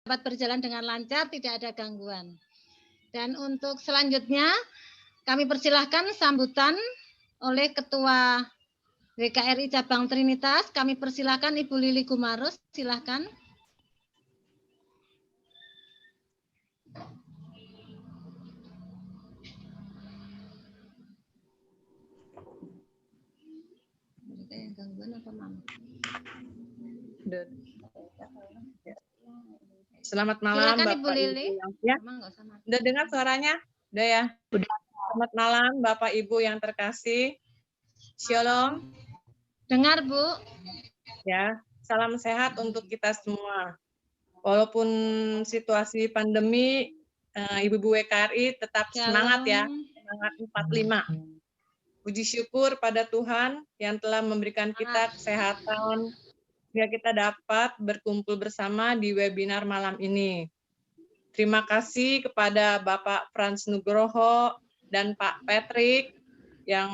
dapat berjalan dengan lancar, tidak ada gangguan. Dan untuk selanjutnya kami persilahkan sambutan oleh Ketua WKRI Cabang Trinitas. Kami persilahkan Ibu Lili Gumarus, silahkan. Gangguan apa, Mam? Selamat malam, silakan, Bapak Ibu Lili. Ibu. Ya, udah dengar suaranya? Udah ya? Udah. Selamat malam, Bapak Ibu yang terkasih. Shalom. Dengar, Bu. Ya, salam sehat untuk kita semua. Walaupun situasi pandemi, Ibu-ibu WKRI tetap semangat ya, semangat 45. Puji syukur pada Tuhan yang telah memberikan kita kesehatan, sehingga kita dapat berkumpul bersama di webinar malam ini. Terima kasih kepada Bapak Frans Nugroho dan Pak Patrick yang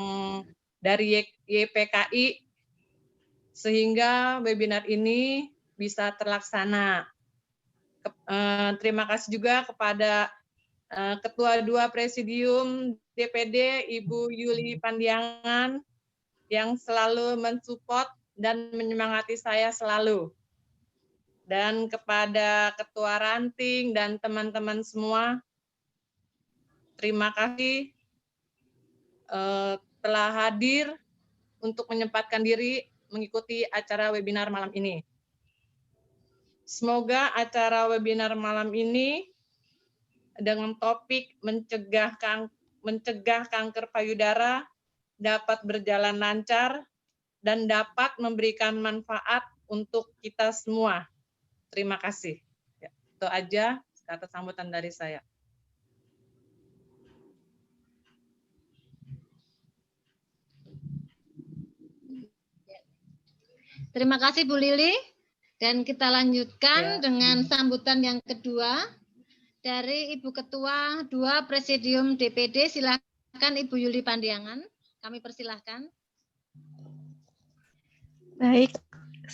dari YPKI, sehingga webinar ini bisa terlaksana. Terima kasih juga kepada Ketua 2 Presidium DPD, Ibu Yuli Pandiangan, yang selalu mensupport dan menyemangati saya selalu. Dan kepada Ketua Ranting dan teman-teman semua, terima kasih telah hadir untuk menyempatkan diri mengikuti acara webinar malam ini. Semoga acara webinar malam ini dengan topik mencegah kanker payudara dapat berjalan lancar dan dapat memberikan manfaat untuk kita semua. Terima kasih. Ya, itu aja kata sambutan dari saya. Terima kasih, Bu Lili. Dan kita lanjutkan dengan sambutan yang kedua dari Ibu Ketua 2 Presidium DPD. Silakan Ibu Yuli Pandiangan. Kami persilahkan. Baik,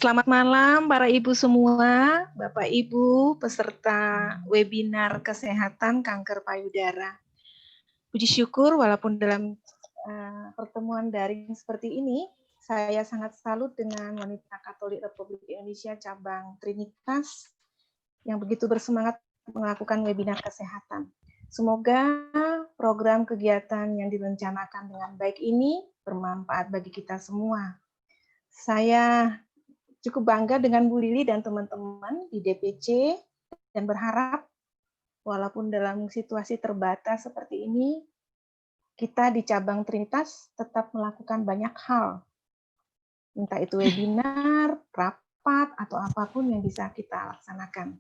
selamat malam para Ibu semua, Bapak Ibu peserta webinar kesehatan kanker payudara. Puji syukur walaupun dalam pertemuan daring seperti ini, saya sangat salut dengan Wanita Katolik Republik Indonesia cabang Trinitas yang begitu bersemangat melakukan webinar kesehatan. Semoga program kegiatan yang direncanakan dengan baik ini bermanfaat bagi kita semua. Saya cukup bangga dengan Bu Lili dan teman-teman di DPC dan berharap walaupun dalam situasi terbatas seperti ini, kita di cabang Trinitas tetap melakukan banyak hal. Entah itu webinar, rapat, atau apapun yang bisa kita laksanakan.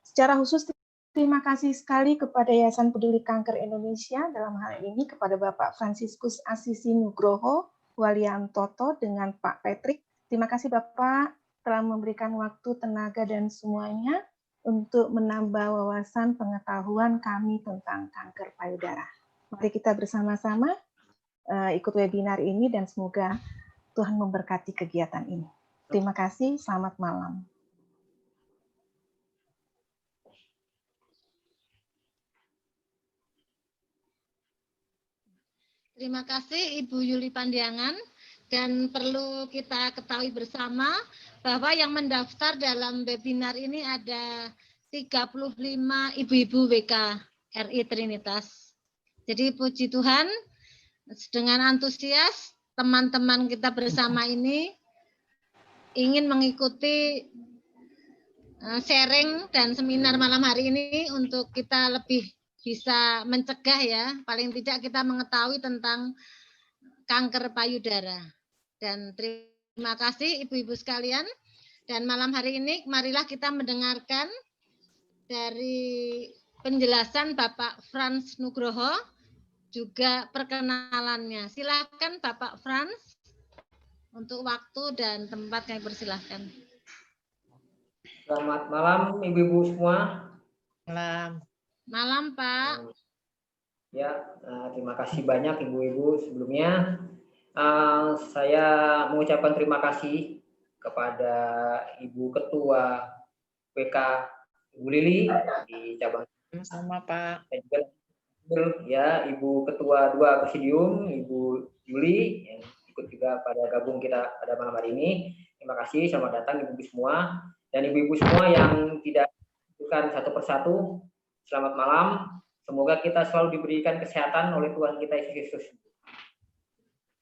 Secara khusus, terima kasih sekali kepada Yayasan Peduli Kanker Indonesia, dalam hal ini kepada Bapak Fransiskus Asisi Nugroho, Waliantoto, dengan Pak Patrick. Terima kasih Bapak telah memberikan waktu, tenaga, dan semuanya untuk menambah wawasan pengetahuan kami tentang kanker payudara. Mari kita bersama-sama ikut webinar ini dan semoga Tuhan memberkati kegiatan ini. Terima kasih, selamat malam. Terima kasih Ibu Yuli Pandiangan. Dan perlu kita ketahui bersama bahwa yang mendaftar dalam webinar ini ada 35 ibu-ibu WKRI Trinitas. Jadi puji Tuhan, dengan antusias teman-teman kita bersama ini ingin mengikuti sharing dan seminar malam hari ini untuk kita lebih bisa mencegah ya, paling tidak kita mengetahui tentang kanker payudara. Dan terima kasih ibu-ibu sekalian. Dan malam hari ini marilah kita mendengarkan dari penjelasan Bapak Frans Nugroho, juga perkenalannya. Silakan Bapak Frans, untuk waktu dan tempat kami persilahkan. Selamat malam ibu-ibu semua. Malam. Malam Pak. Ya, terima kasih banyak ibu-ibu sebelumnya. Saya mengucapkan terima kasih kepada Ibu Ketua WK Ibu Lili di cabang Sama Pak. dan juga ya Ibu Ketua 2 Presidium, Ibu Yuli yang ikut juga pada gabung kita pada malam hari ini. Terima kasih, selamat datang Ibu-ibu semua dan Ibu-ibu semua yang tidak bukan satu persatu. Selamat malam. Semoga kita selalu diberikan kesehatan oleh Tuhan kita Yesus Kristus.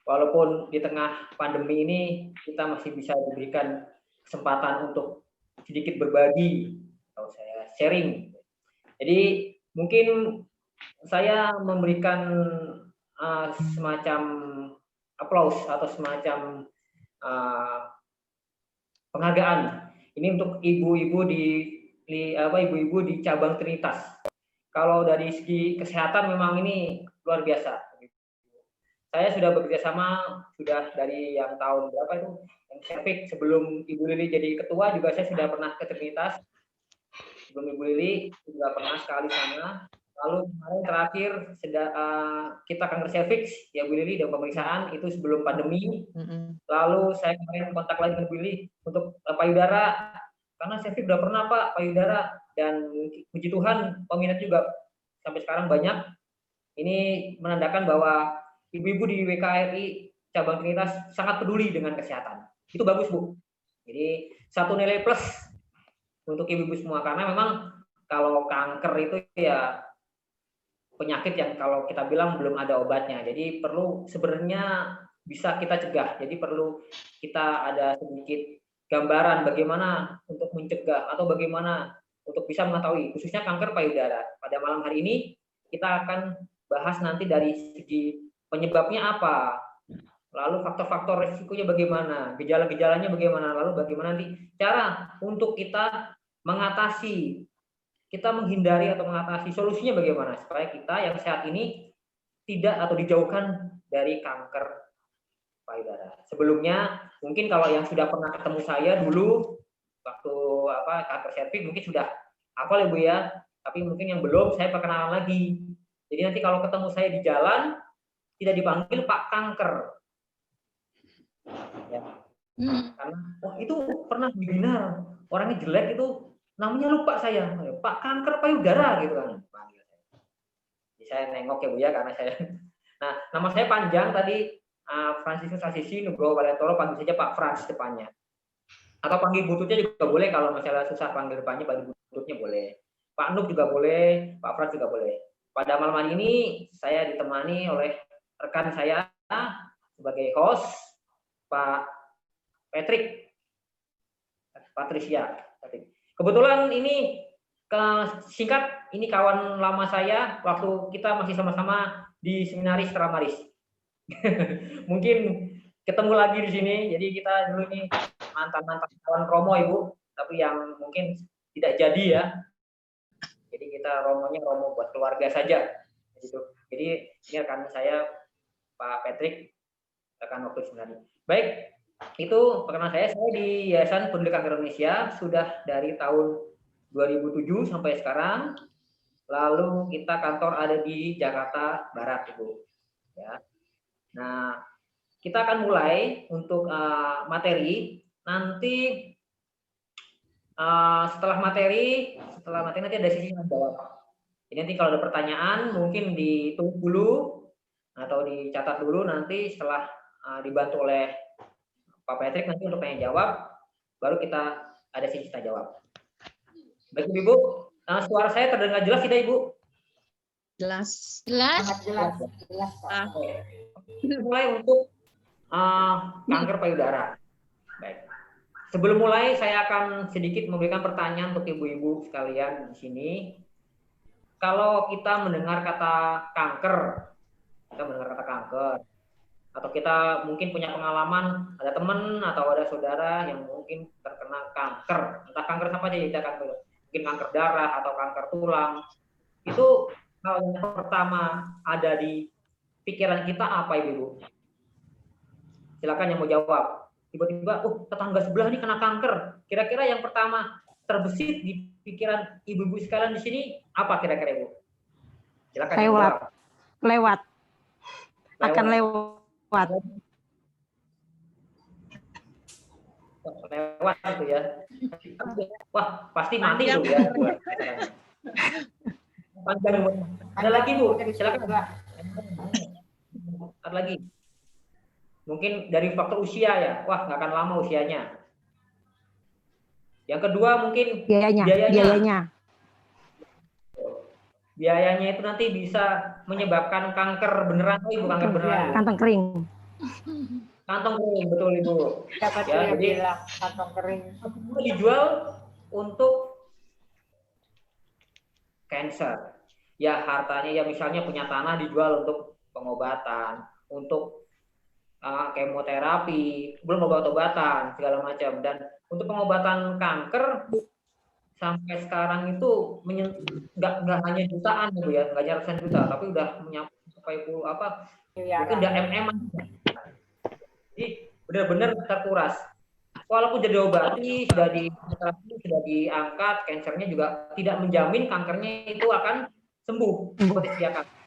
Walaupun di tengah pandemi ini kita masih bisa diberikan kesempatan untuk sedikit berbagi atau saya sharing. Jadi mungkin saya memberikan semacam aplaus atau semacam penghargaan ini untuk ibu-ibu ibu-ibu di cabang Trinitas. Kalau dari segi kesehatan memang ini luar biasa. Saya sudah bekerja sama sudah dari yang tahun berapa itu yang Servik sebelum Ibu Lili jadi ketua juga saya sudah pernah ke Trinitas. Sebelum Ibu Lili juga pernah sekali sana. Lalu kemarin terakhir kita kanker serviks ya Bu Lili dan pemeriksaan itu sebelum pandemi. Lalu saya kemarin kontak lagi dengan Bu Lili untuk payudara karena serviks udah pernah Pak payudara dan puji Tuhan peminat juga sampai sekarang banyak. Ini menandakan bahwa ibu-ibu di WKRI cabang Trinitas sangat peduli dengan kesehatan. Itu bagus Bu. Jadi satu nilai plus untuk ibu-ibu semua karena memang kalau kanker itu ya penyakit yang kalau kita bilang belum ada obatnya. Jadi perlu sebenarnya bisa kita cegah. Jadi perlu kita ada sedikit gambaran bagaimana untuk mencegah atau bagaimana untuk bisa mengetahui khususnya kanker payudara. Pada malam hari ini kita akan bahas nanti dari segi penyebabnya apa, lalu faktor-faktor risikonya bagaimana, gejala-gejalanya bagaimana, lalu bagaimana nanti cara untuk kita mengatasi, kita menghindari atau mengatasi solusinya bagaimana supaya kita yang sehat ini tidak atau dijauhkan dari kanker payudara. Sebelumnya mungkin kalau yang sudah pernah ketemu saya dulu waktu kanker serviks mungkin sudah hafal ya Bu ya, tapi mungkin yang belum saya perkenalan lagi. Jadi nanti kalau ketemu saya di jalan tidak dipanggil Pak Kanker. Ya. Karena itu pernah webinar, orangnya jelek itu namanya lupa saya. Pak Kanker payudara gitu kan. Jadi saya nengok ya Bu ya karena saya. Nah, nama saya panjang tadi Franciscus Assisi Nugroho Valentoro, panggil saja Pak Frans depannya. Atau panggil bututnya juga boleh kalau misalnya susah panggil depannya panggil bututnya boleh. Pak Nuk juga boleh, Pak Frans juga boleh. Pada malam hari ini saya ditemani oleh rekan saya sebagai host Pak Patricia. Kebetulan ini singkat ini kawan lama saya waktu kita masih sama-sama di seminaris Tramaris. Mungkin ketemu lagi di sini. Jadi kita dulu ini mantan kawan promo Ibu, tapi yang mungkin tidak jadi ya. Jadi kita romonya romo buat keluarga saja. Gitu. Jadi ini rekan saya Pak Patrick, rekan waktu sebenarnya. Baik, itu perkenalan saya di Yayasan Peduli Kanker Indonesia sudah dari tahun 2007 sampai sekarang. Lalu kita kantor ada di Jakarta Barat, Ibu. Ya. Nah, kita akan mulai untuk materi. Nanti setelah materi nanti ada sesi jawab. Jadi nanti kalau ada pertanyaan mungkin ditunggu dulu atau dicatat dulu nanti setelah dibantu oleh Pak Patrick nanti untuk tanya jawab baru kita ada sesi tanya jawab. Baik Ibu, suara saya terdengar jelas tidak Ibu? Jelas. Jelas. Mulai untuk kanker payudara. Baik. Sebelum mulai, saya akan sedikit memberikan pertanyaan untuk ibu-ibu sekalian di sini. Kalau kita mendengar kata kanker, atau kita mungkin punya pengalaman, ada teman atau ada saudara yang mungkin terkena kanker, entah kanker apa aja, mungkin kanker darah atau kanker tulang, itu hal yang pertama ada di pikiran kita apa ibu? Silakan yang mau jawab. Tiba-tiba, tetangga sebelah ini kena kanker. Kira-kira yang pertama terbesit di pikiran ibu-ibu sekalian di sini apa kira-kira Ibu? Silakan. Lewat. Akan lewat. lewat itu ya. Wah, pasti mati tuh ya. Panjang. Ada lagi Bu, silakan. Ada lagi. Mungkin dari faktor usia ya. Wah, nggak akan lama usianya. Yang kedua mungkin biayanya. Biayanya itu nanti bisa menyebabkan kanker beneran, Ibu, kanker beneran. Kantong kering. Kantong kering, betul Ibu. Dapat Ya, jadi bilang kantong kering. Dijual untuk cancer. Ya hartanya ya misalnya punya tanah dijual untuk pengobatan, untuk kemoterapi, belum obat-obatan segala macam. Dan untuk pengobatan kanker sampai sekarang itu nggak hanya jutaan Bu ya, nggak ratusan juta, tapi udah sampai mungkin udah MM-an. Jadi benar-benar terkuras. Walaupun sudah diobati, sudah diangkat, kankernya juga tidak menjamin kankernya itu akan sembuh seperti dia kanker.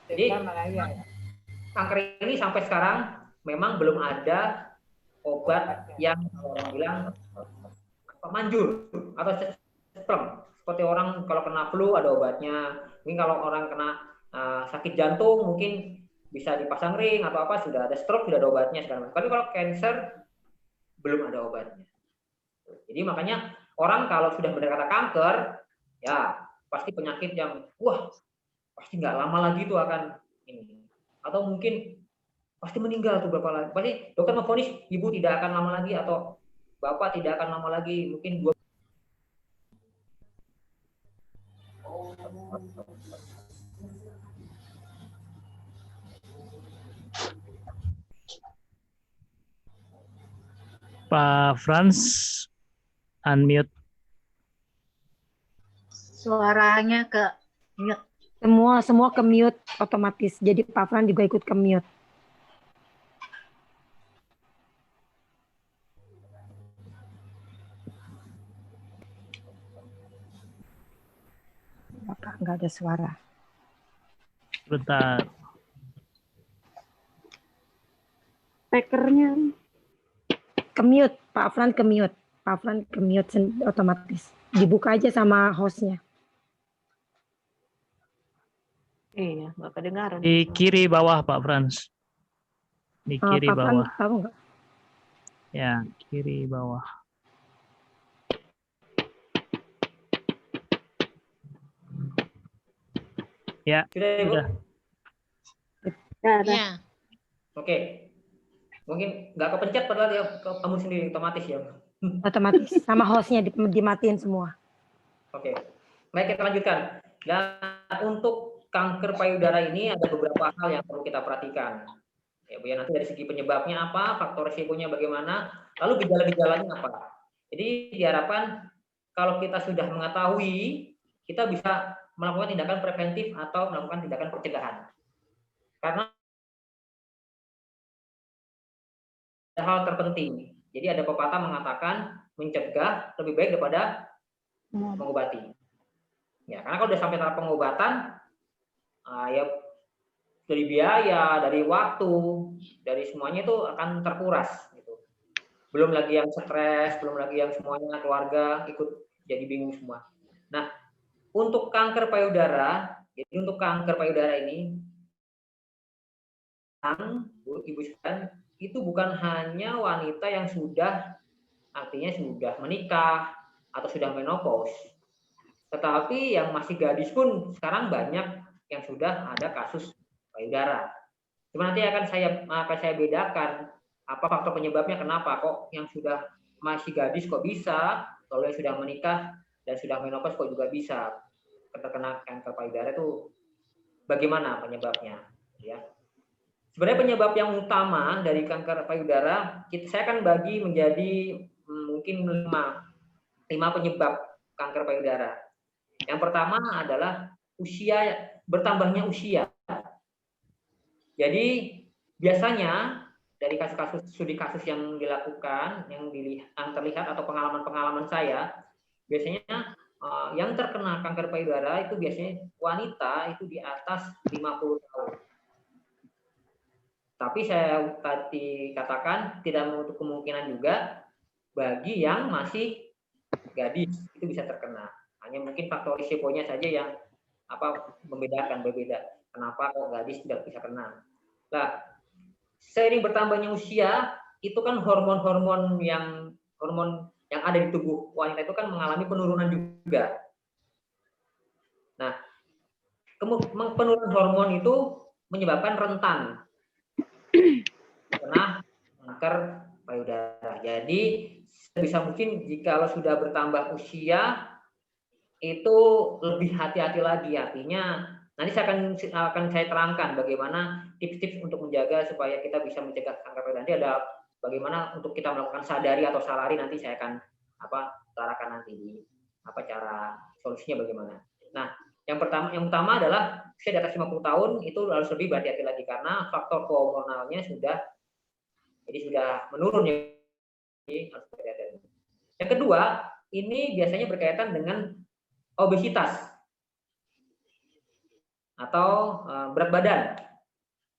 Jadi kanker ini sampai sekarang memang belum ada obat yang orang bilang manjur atau sistem. Seperti orang kalau kena flu ada obatnya, mungkin kalau orang kena sakit jantung mungkin bisa dipasang ring atau apa, sudah ada stroke sudah ada obatnya segala macam. Tapi kalau cancer belum ada obatnya. Jadi makanya orang kalau sudah menderita kanker, ya pasti penyakit yang pasti nggak lama lagi itu akan ini, atau mungkin pasti meninggal tuh berapa lagi. Pasti dokter memvonis ibu tidak akan lama lagi atau bapak tidak akan lama lagi, mungkin 2. Pak Frans, unmute. Suaranya ke mute. Semua ke mute otomatis. Jadi Pak Frans juga ikut ke mute. Bapak nggak ada suara. Bentar. Speakernya ke mute, Pak Frans ke mute. Pak Frans ke mute otomatis. Dibuka aja sama hostnya. Iya, nggak kedengaran. Di kiri bawah Pak Frans. Di kiri Pak Frans bawah. tahu nggak? Ya, kiri bawah. Ya, Sudah, Ibu? Ya. Oke. Mungkin nggak kepencet padahal dia kamu sendiri otomatis ya. Otomatis sama hostnya dimatiin semua. Oke. Baik, kita lanjutkan. Dan untuk kanker payudara ini ada beberapa hal yang perlu kita perhatikan. Ya, Bu, ya, nanti dari segi penyebabnya apa, faktor risikonya bagaimana, lalu gejala-gejalanya apa. Jadi diharapkan kalau kita sudah mengetahui, kita bisa melakukan tindakan preventif atau melakukan tindakan pencegahan. Karena ada hal terpenting. Jadi ada pepatah mengatakan mencegah lebih baik daripada mengobati. Ya, karena kalau sudah sampai tahap pengobatan, ya dari biaya, dari waktu, dari semuanya itu akan terkuras. Gitu. Belum lagi yang stres, belum lagi yang semuanya keluarga ikut jadi bingung semua. Nah, untuk kanker payudara, jadi untuk kanker payudara ini, Ibu sekalian, itu bukan hanya wanita yang artinya sudah menikah atau sudah menopause, tetapi yang masih gadis pun sekarang banyak yang sudah ada kasus payudara. Cuma nanti akan saya bedakan apa faktor penyebabnya, kenapa kok yang sudah masih gadis kok bisa, kalau yang sudah menikah dan sudah menopause kok juga bisa terkena kanker payudara, itu bagaimana penyebabnya, ya. Sebenarnya penyebab yang utama dari kanker payudara, saya akan bagi menjadi mungkin 5 penyebab kanker payudara. Yang pertama adalah bertambahnya usia. Jadi biasanya dari studi kasus yang dilakukan, yang terlihat atau pengalaman-pengalaman saya, biasanya yang terkena kanker payudara itu biasanya wanita itu di atas 50 tahun. Tapi saya tadi katakan tidak menutup kemungkinan juga bagi yang masih gadis itu bisa terkena. Hanya mungkin faktor risikonya saja yang berbeda. Kenapa kok gadis tidak bisa kena? Nah, seiring bertambahnya usia itu kan hormon yang ada di tubuh wanita itu kan mengalami penurunan juga. Nah, penurunan hormon itu menyebabkan rentan kena kanker payudara. Jadi sebisa mungkin jika sudah bertambah usia itu lebih hati-hati lagi. Artinya nanti saya akan saya terangkan bagaimana tips-tips untuk menjaga supaya kita bisa mencegah kanker payudara. Nanti ada bagaimana untuk kita melakukan sadari atau salari, nanti saya akan utarakan nanti di cara solusinya bagaimana. Nah, yang utama adalah usia di atas 50 tahun itu harus lebih berhati-hati lagi karena faktor hormonalnya sudah menurun ya. Harus berhati-hati. Yang kedua, ini biasanya berkaitan dengan obesitas atau berat badan.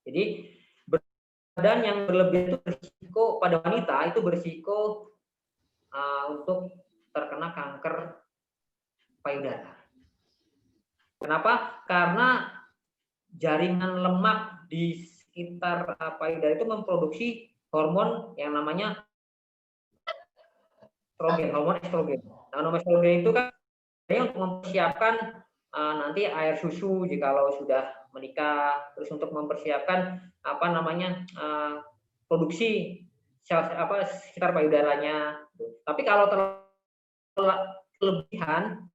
Jadi berat badan yang berlebih itu berisiko pada wanita itu berisiko untuk terkena kanker payudara. Kenapa? Karena jaringan lemak di sekitar payudara itu memproduksi hormon yang namanya estrogen, hormon estrogen. Nah, hormon estrogen itu kan untuk mempersiapkan nanti air susu jikalau sudah menikah, terus untuk mempersiapkan produksi sel sekitar payudaranya. Tapi kalau kelebihan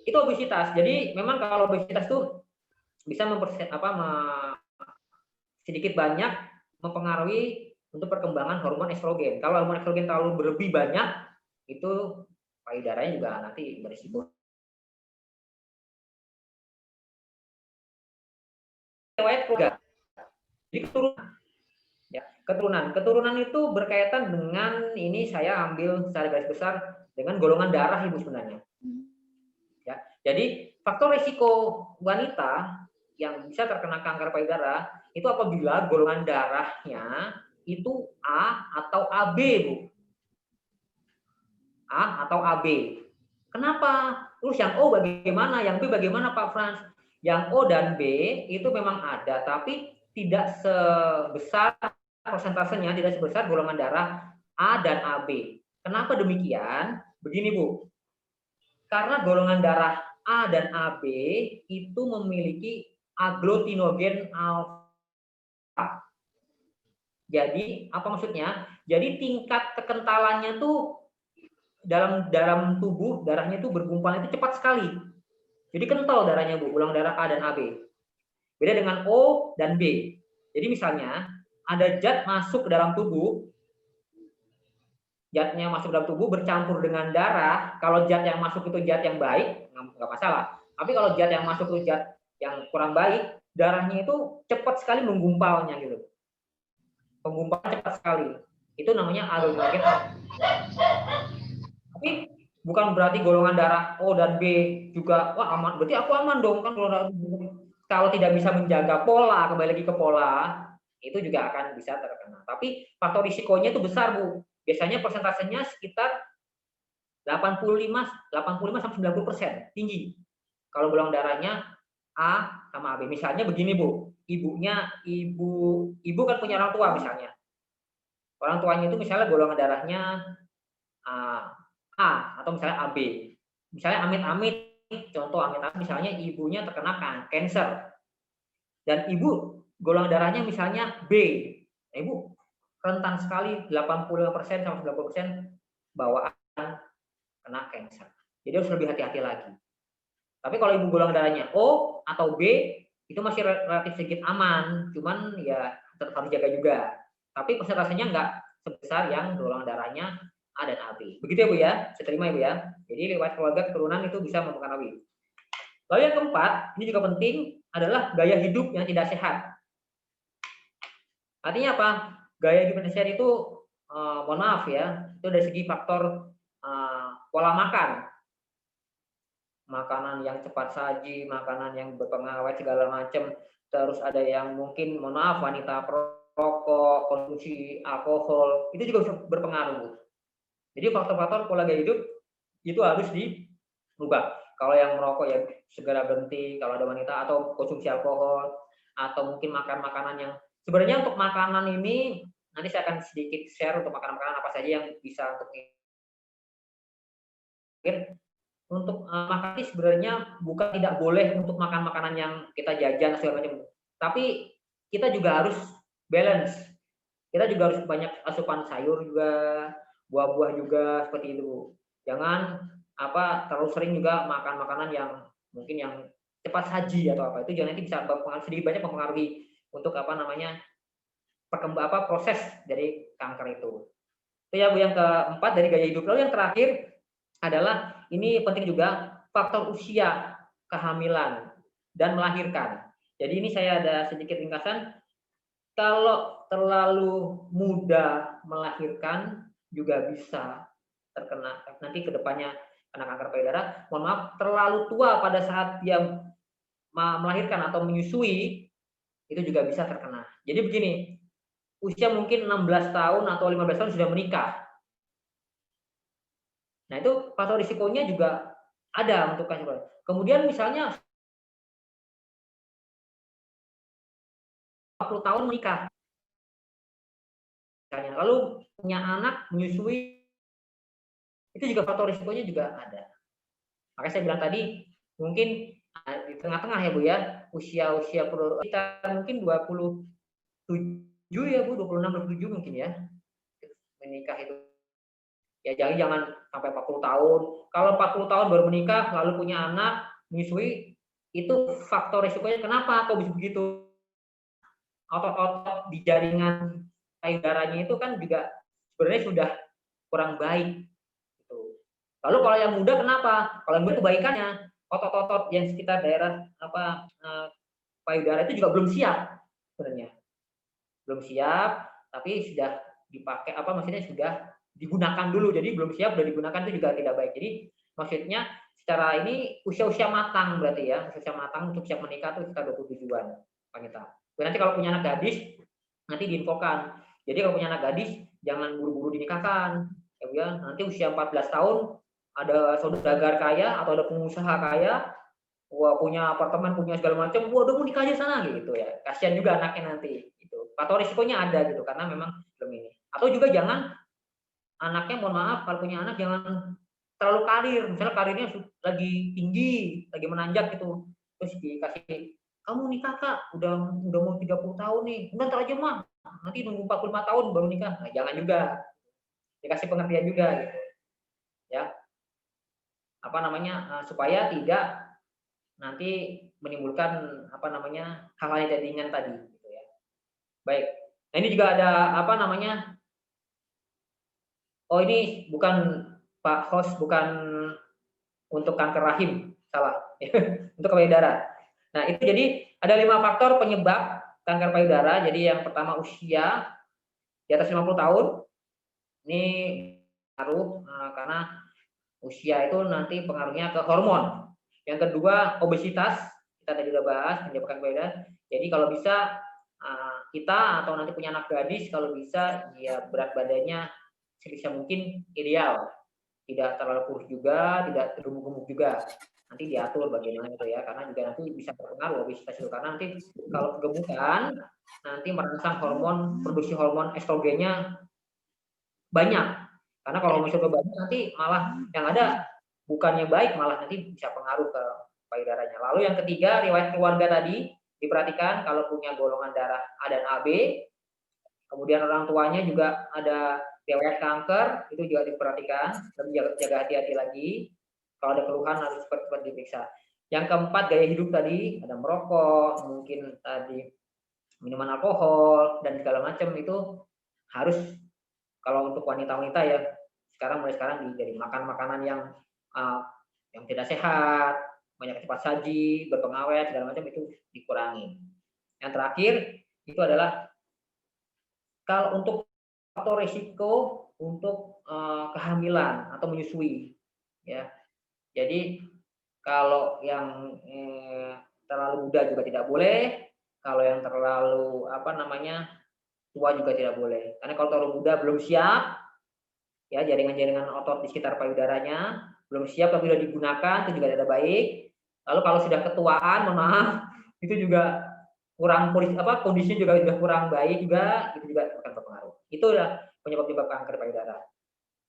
itu obesitas. Jadi memang kalau obesitas itu bisa sedikit banyak mempengaruhi untuk perkembangan hormon estrogen. Kalau hormon estrogen terlalu berlebih banyak, itu payudaranya juga nanti berisiko. Riwayat keluarga. Jadi keturunan itu berkaitan dengan ini, saya ambil secara garis besar dengan golongan darah ibu sebenarnya. Ya, jadi faktor risiko wanita yang bisa terkena kanker payudara itu apabila golongan darahnya itu A atau AB, Bu. A atau AB. Kenapa? Terus yang O bagaimana? Yang B bagaimana, Pak Frans? Yang O dan B itu memang ada, tapi tidak sebesar persentasenya, tidak sebesar golongan darah A dan AB. Kenapa demikian? Begini, Bu. Karena golongan darah A dan AB itu memiliki agglutinogen alfa. Jadi, apa maksudnya? Jadi tingkat kekentalannya tuh dalam tubuh darahnya itu bergumpal itu cepat sekali. Jadi kental darahnya, Bu, golongan darah A dan AB. Beda dengan O dan B. Jadi misalnya ada zat masuk ke dalam tubuh, zatnya masuk dalam tubuh bercampur dengan darah. Kalau zat yang masuk itu zat yang baik, nggak masalah. Tapi kalau zat yang masuk itu zat yang kurang baik, darahnya itu cepat sekali menggumpalnya gitu. Penggumpalan cepat sekali. Itu namanya agglutinogen. Tapi bukan berarti golongan darah O dan B juga wah aman. Berarti aku aman dong kan kalau tidak bisa menjaga pola, kembali lagi ke pola, itu juga akan bisa terkena. Tapi faktor risikonya itu besar, Bu. Biasanya persentasenya sekitar 85 sampai 90%, tinggi. Kalau golongan darahnya A sama AB. Misalnya begini, Bu. Ibu kan punya orang tua misalnya. Orang tuanya itu misalnya golongan darahnya A atau misalnya AB. Misalnya amit-amit, contoh amit-amit misalnya ibunya terkena kanker. Dan ibu golongan darahnya misalnya B. Nah, ibu rentan sekali 85% sampai 90% bawaan kena kanker. Jadi harus lebih hati-hati lagi. Tapi kalau ibu golongan darahnya O atau B, itu masih relatif sedikit aman, cuman ya tetap harus jaga juga. Tapi persentasenya nggak sebesar yang golongan darahnya A dan AB. Begitu ya Bu ya, saya terima Ibu ya. Jadi riwayat keluarga keturunan itu bisa mempengaruhi. Lalu yang keempat, ini juga penting, adalah gaya hidup yang tidak sehat. Artinya apa? Gaya hidup yang sehat itu, mohon maaf ya, itu dari segi faktor pola makan. Makanan yang cepat saji, makanan yang berpengawet segala macam, terus ada yang mungkin, mohon maaf, wanita perokok, konsumsi alkohol, itu juga bisa berpengaruh. Jadi faktor-faktor pola gaya hidup itu harus dirubah. Kalau yang merokok ya segera berhenti, kalau ada wanita, atau konsumsi alkohol, atau mungkin makan makanan yang sebenarnya untuk makanan ini nanti saya akan sedikit share untuk makanan-makanan apa saja yang bisa untuk makan ini sebenarnya bukan tidak boleh untuk makan makanan yang kita jajan segala macam, tapi kita juga harus balance. Kita juga harus banyak asupan sayur juga, buah-buah juga seperti itu. Jangan terlalu sering juga makan makanan yang mungkin yang cepat saji atau apa, itu juga nanti bisa sedikit banyak mempengaruhi untuk proses dari kanker itu. Itu ya Bu yang keempat dari gaya hidup. Lalu yang terakhir adalah, ini penting juga, faktor usia, kehamilan dan melahirkan. Jadi ini saya ada sedikit ringkasan. Kalau terlalu muda melahirkan juga bisa terkena nanti kedepannya kena kanker payudara. Mohon maaf, terlalu tua pada saat dia melahirkan atau menyusui itu juga bisa terkena. Jadi begini, usia mungkin 16 tahun atau 15 tahun sudah menikah. Nah itu faktor risikonya juga ada untuk kanker. Kemudian misalnya 40 tahun menikah, lalu punya anak menyusui, itu juga faktor risikonya juga ada. Makanya saya bilang tadi, mungkin di tengah-tengah ya Bu ya, usia kita mungkin 27 ya Bu, 26-27 mungkin ya, menikah itu. Ya jangan sampai 40 tahun. Kalau 40 tahun baru menikah, lalu punya anak, menyusui, itu faktor risikonya kenapa kok bisa begitu? Otot-otot di jaringan payudaranya itu kan juga sebenarnya sudah kurang baik. Lalu kalau yang muda kenapa? Kalau yang muda kebaikannya, otot-otot yang sekitar daerah payudara itu juga belum siap sebenarnya. Belum siap, tapi sudah dipakai maksudnya sudah digunakan dulu. Jadi belum siap sudah digunakan itu juga tidak baik. Jadi maksudnya secara ini usia-usia matang berarti ya. Usia matang untuk siap menikah itu sekitar 27-an, Pak Nita. Nanti kalau punya anak gadis nanti diinfokan. Jadi kalau punya anak gadis jangan buru-buru dinikahkan. Ya, nanti usia 14 tahun ada saudagar kaya atau ada pengusaha kaya, wah punya apartemen, punya segala macam, wah udah mau nikah aja sana gitu ya. Kasihan juga anaknya nanti gitu. Faktor risikonya ada gitu karena memang belum ini. Atau juga jangan anaknya, mohon maaf, kalau punya anak jangan terlalu karir, misalnya karirnya lagi tinggi, lagi menanjak gitu, terus dikasih, kamu nikah Kak, udah mau 30 tahun nih, enggak ntar aja mah, nanti nunggu 45 tahun baru nikah. Nah, jangan juga, dikasih pengertian juga gitu ya, supaya tidak nanti menimbulkan hal-hal yang tidak diinginkan tadi gitu ya. Baik, nah ini juga ada oh ini bukan Pak Host, bukan untuk kanker rahim, salah untuk payudara. Nah itu jadi ada 5 faktor penyebab kanker payudara. Jadi yang pertama usia di atas 50 tahun, ini pengaruh karena usia itu nanti pengaruhnya ke hormon. Yang kedua obesitas, kita tadi udah bahas menyebabkan payudara. Jadi kalau bisa kita atau nanti punya anak gadis, kalau bisa ya berat badannya sebisa mungkin ideal, tidak terlalu kurus juga, tidak gemuk-gemuk juga. Nanti diatur bagaimana itu ya, karena juga nanti bisa berpengaruh obesitas itu, karena nanti kalau kegemukan nanti merangsang produksi hormon estrogennya banyak. Karena kalau hormon estrogen banyak nanti malah yang ada bukannya baik, malah nanti bisa pengaruh ke payudaranya. Lalu yang ketiga, riwayat keluarga tadi diperhatikan kalau punya golongan darah A dan AB. Kemudian orang tuanya juga ada riwayat kanker, itu juga diperhatikan, dan jaga hati-hati lagi. Kalau ada keluhan harus cepat-cepat diperiksa. Yang keempat, gaya hidup tadi, ada merokok, mungkin tadi minuman alkohol dan segala macam itu harus, kalau untuk wanita-wanita ya mulai sekarang jadi makan makanan yang tidak sehat, banyak cepat saji, berpengawet segala macam itu dikurangi. Yang terakhir itu adalah kalau untuk faktor risiko untuk kehamilan atau menyusui, ya. Jadi kalau yang terlalu muda juga tidak boleh, kalau yang terlalu tua juga tidak boleh. Karena kalau terlalu muda belum siap, ya jaringan-jaringan otot di sekitar payudaranya belum siap tapi sudah digunakan itu juga tidak baik. Lalu kalau sudah ketuaan, mohon maaf, itu juga kurang kondisinya juga sudah kurang baik juga, itu juga akan berpengaruh. Itu adalah penyebab-penyebab kanker payudara.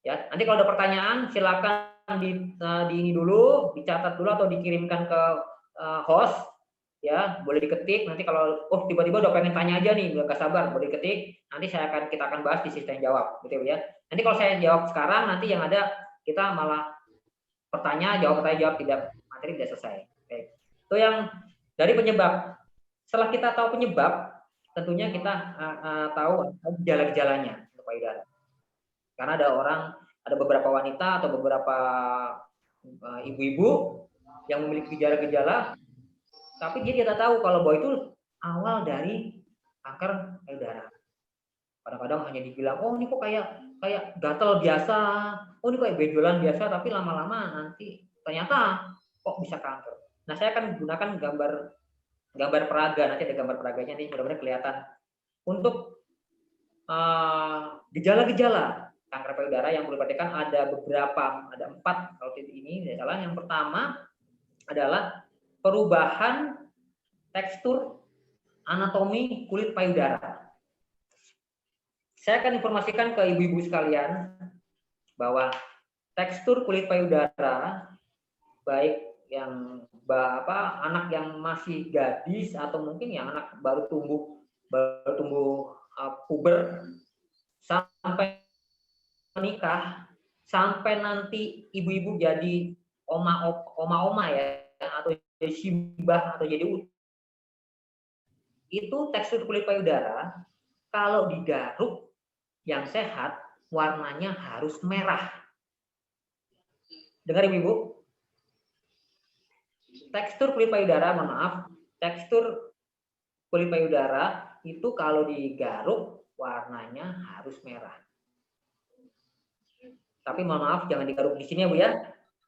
Ya, nanti kalau ada pertanyaan silakan di ini dulu, dicatat dulu atau dikirimkan ke host, ya boleh diketik. Nanti kalau tiba-tiba udah pengen tanya aja nih, nggak sabar, boleh diketik. Nanti kita akan bahas di sistem jawab, gitu ya. Nanti kalau saya jawab sekarang, nanti yang ada kita malah jawab tidak, materi tidak selesai. Baik. Itu yang dari penyebab. Setelah kita tahu penyebab, tentunya kita tahu gejala-gejalanya untuk payudara. Karena ada beberapa wanita atau beberapa ibu-ibu yang memiliki gejala-gejala, tapi dia tidak tahu kalau bahwa itu awal dari kanker payudara. Kadang-kadang hanya dibilang, oh ini kok kayak gatal biasa, oh ini kayak benjolan biasa, tapi lama-lama nanti ternyata kok bisa kanker. Nah, saya akan gunakan gambar peraga, nanti ada gambar peraganya nih, mudah-mudahan kelihatan. Untuk gejala-gejala kanker payudara yang perlu diperhatikan ada 4 kalau ini tidak salah. Yang pertama adalah perubahan tekstur anatomi kulit payudara. Saya akan informasikan ke ibu-ibu sekalian bahwa tekstur kulit payudara, baik yang anak yang masih gadis atau mungkin yang anak baru tumbuh puber, sampai menikah, sampai nanti ibu-ibu jadi oma ya, atau jadi simbah atau jadi itu tekstur kulit payudara kalau digaruk yang sehat warnanya harus merah. Dengar ibu-ibu? Tekstur kulit payudara, mohon maaf, tekstur kulit payudara itu kalau digaruk warnanya harus merah. Tapi mohon maaf jangan digaruk di sini ya Bu ya.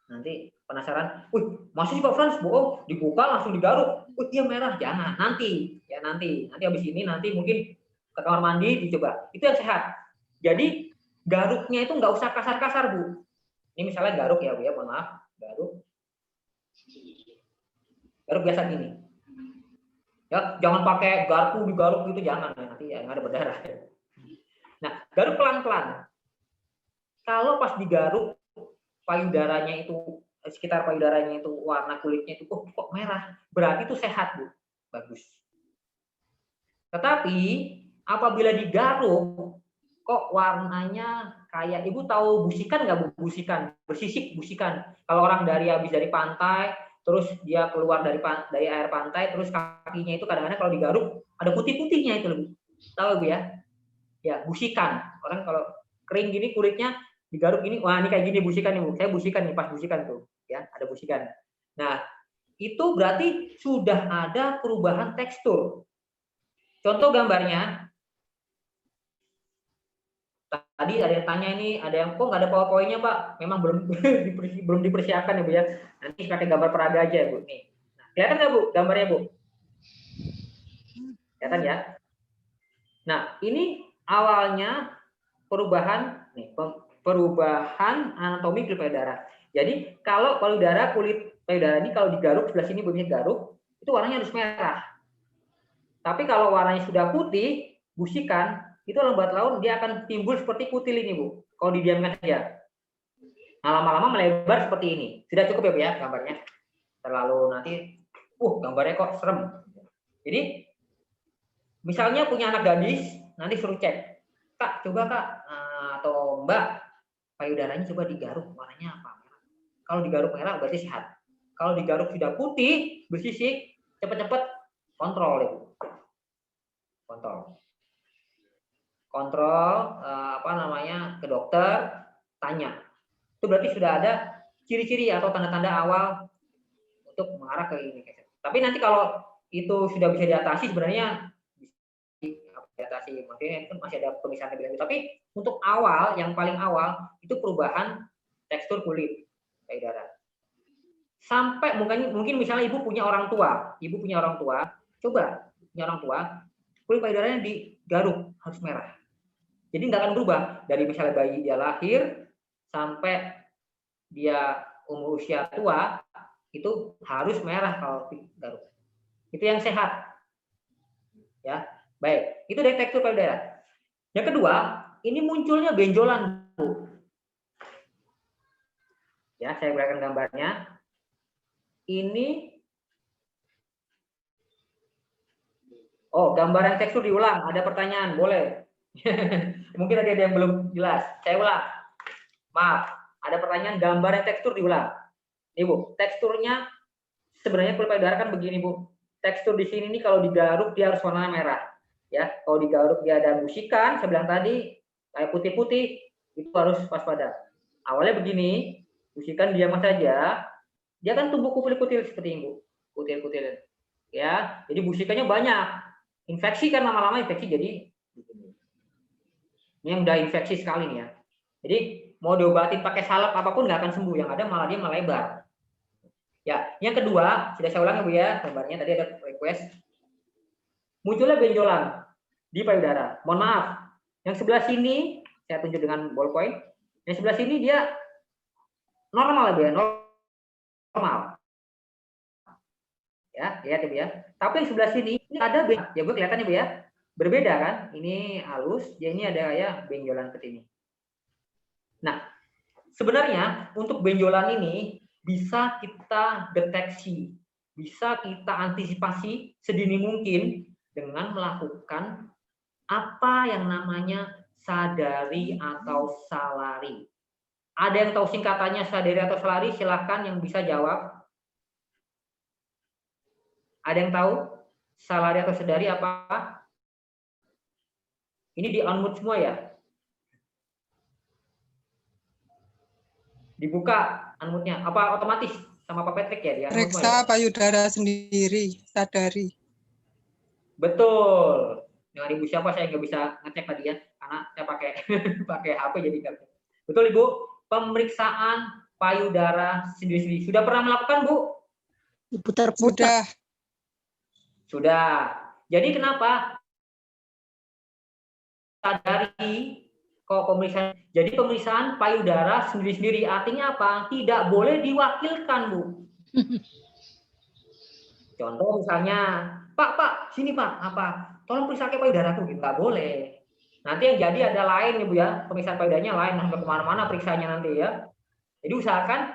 Nanti penasaran, masih sih Pak Frans bohong, dibuka langsung digaruk. Dia merah, jangan. Nanti habis ini mungkin ke kamar mandi dicoba. Itu yang sehat. Jadi garuknya itu nggak usah kasar-kasar Bu. Ini misalnya garuk ya Bu ya, mohon maaf, garuk biasa gini. Ya, jangan pakai garpu digaruk gitu, jangan nanti yang ada berdarah. Nah, garuk pelan-pelan. Kalau pas digaruk payudaranya itu sekitar payudaranya itu warna kulitnya itu kok merah, berarti itu sehat Bu, bagus. Tetapi apabila digaruk kok warnanya kayak, ibu tahu busikan nggak Bu? Busikan, bersisik busikan. Kalau orang habis dari pantai, terus dia keluar dari air pantai, terus kakinya itu kadang-kadang kalau digaruk ada putih-putihnya itu Bu. Tahu Bu ya? Ya, busikan. Orang kalau kering gini kulitnya digaruk gini, wah ini kayak gini busikan nih Bu. Saya busikan nih, pas busikan tuh, ya, ada busikan. Nah, itu berarti sudah ada perubahan tekstur. Contoh gambarnya, tadi ada yang tanya ini, ada yang kok nggak ada PowerPoint-nya Pak? Memang belum dipersiapkan ya Bu ya. Nanti pakai gambar peraga aja Bu. Nih, nah, kelihatan nggak Bu gambarnya Bu? Kelihatan ya? Nah, ini awalnya perubahan anatomi kulit payudara. Jadi kalau kulit payudara ini kalau digaruk sebelah sini bunyinya garuk, itu warnanya harus merah. Tapi kalau warnanya sudah putih, busikan, itu lambat laun dia akan timbul seperti kutil ini Bu. Kalau didiamkan saja. Nah, lama-lama melebar seperti ini. Sudah cukup ya Bu ya gambarnya. Terlalu nanti, gambarnya kok serem. Jadi misalnya punya anak gadis, nanti suruh cek, Kak, coba Kak, atau Mbak, payudaranya coba digaruk, warnanya apa? Kalau digaruk merah berarti sehat. Kalau digaruk sudah putih, bersisik, cepat-cepat kontrol Ibu. Kontrol ke dokter, tanya. Itu berarti sudah ada ciri-ciri atau tanda-tanda awal untuk mengarah ke ini. Tapi nanti kalau itu sudah bisa diatasi, sebenarnya bisa diatasi, makanya itu masih ada pemisahan lebih lanjut. Tapi untuk awal, yang paling awal itu perubahan tekstur kulit payudara. Sampai mungkin misalnya ibu punya orang tua, coba punya orang tua, kulit payudaranya digaruk harus merah. Jadi nggak akan berubah dari misalnya bayi dia lahir sampai dia umur usia tua itu harus merah kalau digaruk. Itu yang sehat. Ya, baik. Itu dari tekstur payudara. Yang kedua, ini munculnya benjolan, Bu. Ya, saya berikan gambarnya. Ini gambar yang tekstur diulang. Ada pertanyaan, boleh. Mungkin ada yang belum jelas. Saya ulang. Maaf, ada pertanyaan gambar yang tekstur diulang. Nih Bu, teksturnya sebenarnya kulit payudara kan begini Bu. Tekstur di sini nih kalau digaruk dia harus warna merah. Ya, kalau digaruk dia ada busikan, saya bilang tadi kayak putih-putih, itu harus waspada. Awalnya begini, busikan diam saja, dia kan tumbuh kutil-kutil seperti ini Bu, kutil-kutil. Ya, jadi busikannya banyak. Infeksi kan lama-lama infeksi jadi begini. Ini yang udah infeksi sekali nih ya. Jadi mau diobatin pakai salep apapun nggak akan sembuh, yang ada malah dia melebar. Ya, yang kedua sudah saya ulang ya Bu ya, gambarnya tadi ada request. Munculnya benjolan di payudara. Mohon maaf, yang sebelah sini saya tunjuk dengan ballpoint. Yang sebelah sini dia normal ya Bu ya, normal. Ya, lihat ya Bu ya. Tapi yang sebelah sini ini ada ya Bu, kelihatannya Bu ya. Berbeda kan? Ini halus, ya ini ada ya benjolan seperti ini. Nah, sebenarnya untuk benjolan ini bisa kita deteksi, bisa kita antisipasi sedini mungkin dengan melakukan apa yang namanya sadari atau salari. Ada yang tahu singkatannya sadari atau salari? Silahkan yang bisa jawab. Ada yang tahu salari atau sadari apa? Ini di unmute semua ya. Dibuka unmute-nya. Apa otomatis sama Pak Patrick ya dia? Periksa payudara sendiri, sadari. Betul. Dengan Ibu siapa saya nggak bisa ngecek tadi ya, karena saya pakai HP jadi nggak. Betul Ibu. Pemeriksaan payudara sendiri-sendiri. Sudah pernah melakukan Bu? Sudah. Sudah. Jadi kenapa? Sadari kok pemeriksaan. Jadi pemeriksaan payudara sendiri-sendiri artinya apa? Tidak boleh diwakilkan, Bu. Contoh misalnya, Pak, sini Pak, apa? Tolong periksa payudaraku, gitu. Nggak boleh. Nanti yang jadi ada lain ya Bu ya, pemeriksaan payudaranya lain, sampai kemana-mana periksanya nanti ya. Jadi usahakan,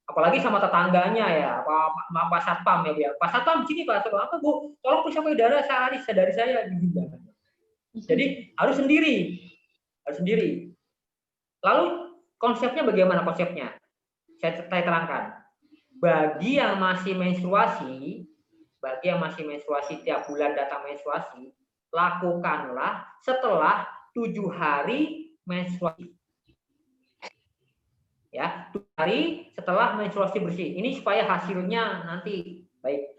apalagi sama tetangganya ya, Pak Satpam ya Bu ya. Pak Satpam, sini Pak, apa Bu? Tolong periksa payudara sadari saya. Jadi harus sendiri. Lalu konsepnya bagaimana konsepnya? Saya terangkan. Bagi yang masih menstruasi tiap bulan datang menstruasi, lakukanlah setelah 7 hari menstruasi. Ya, 7 hari setelah menstruasi bersih. Ini supaya hasilnya nanti baik.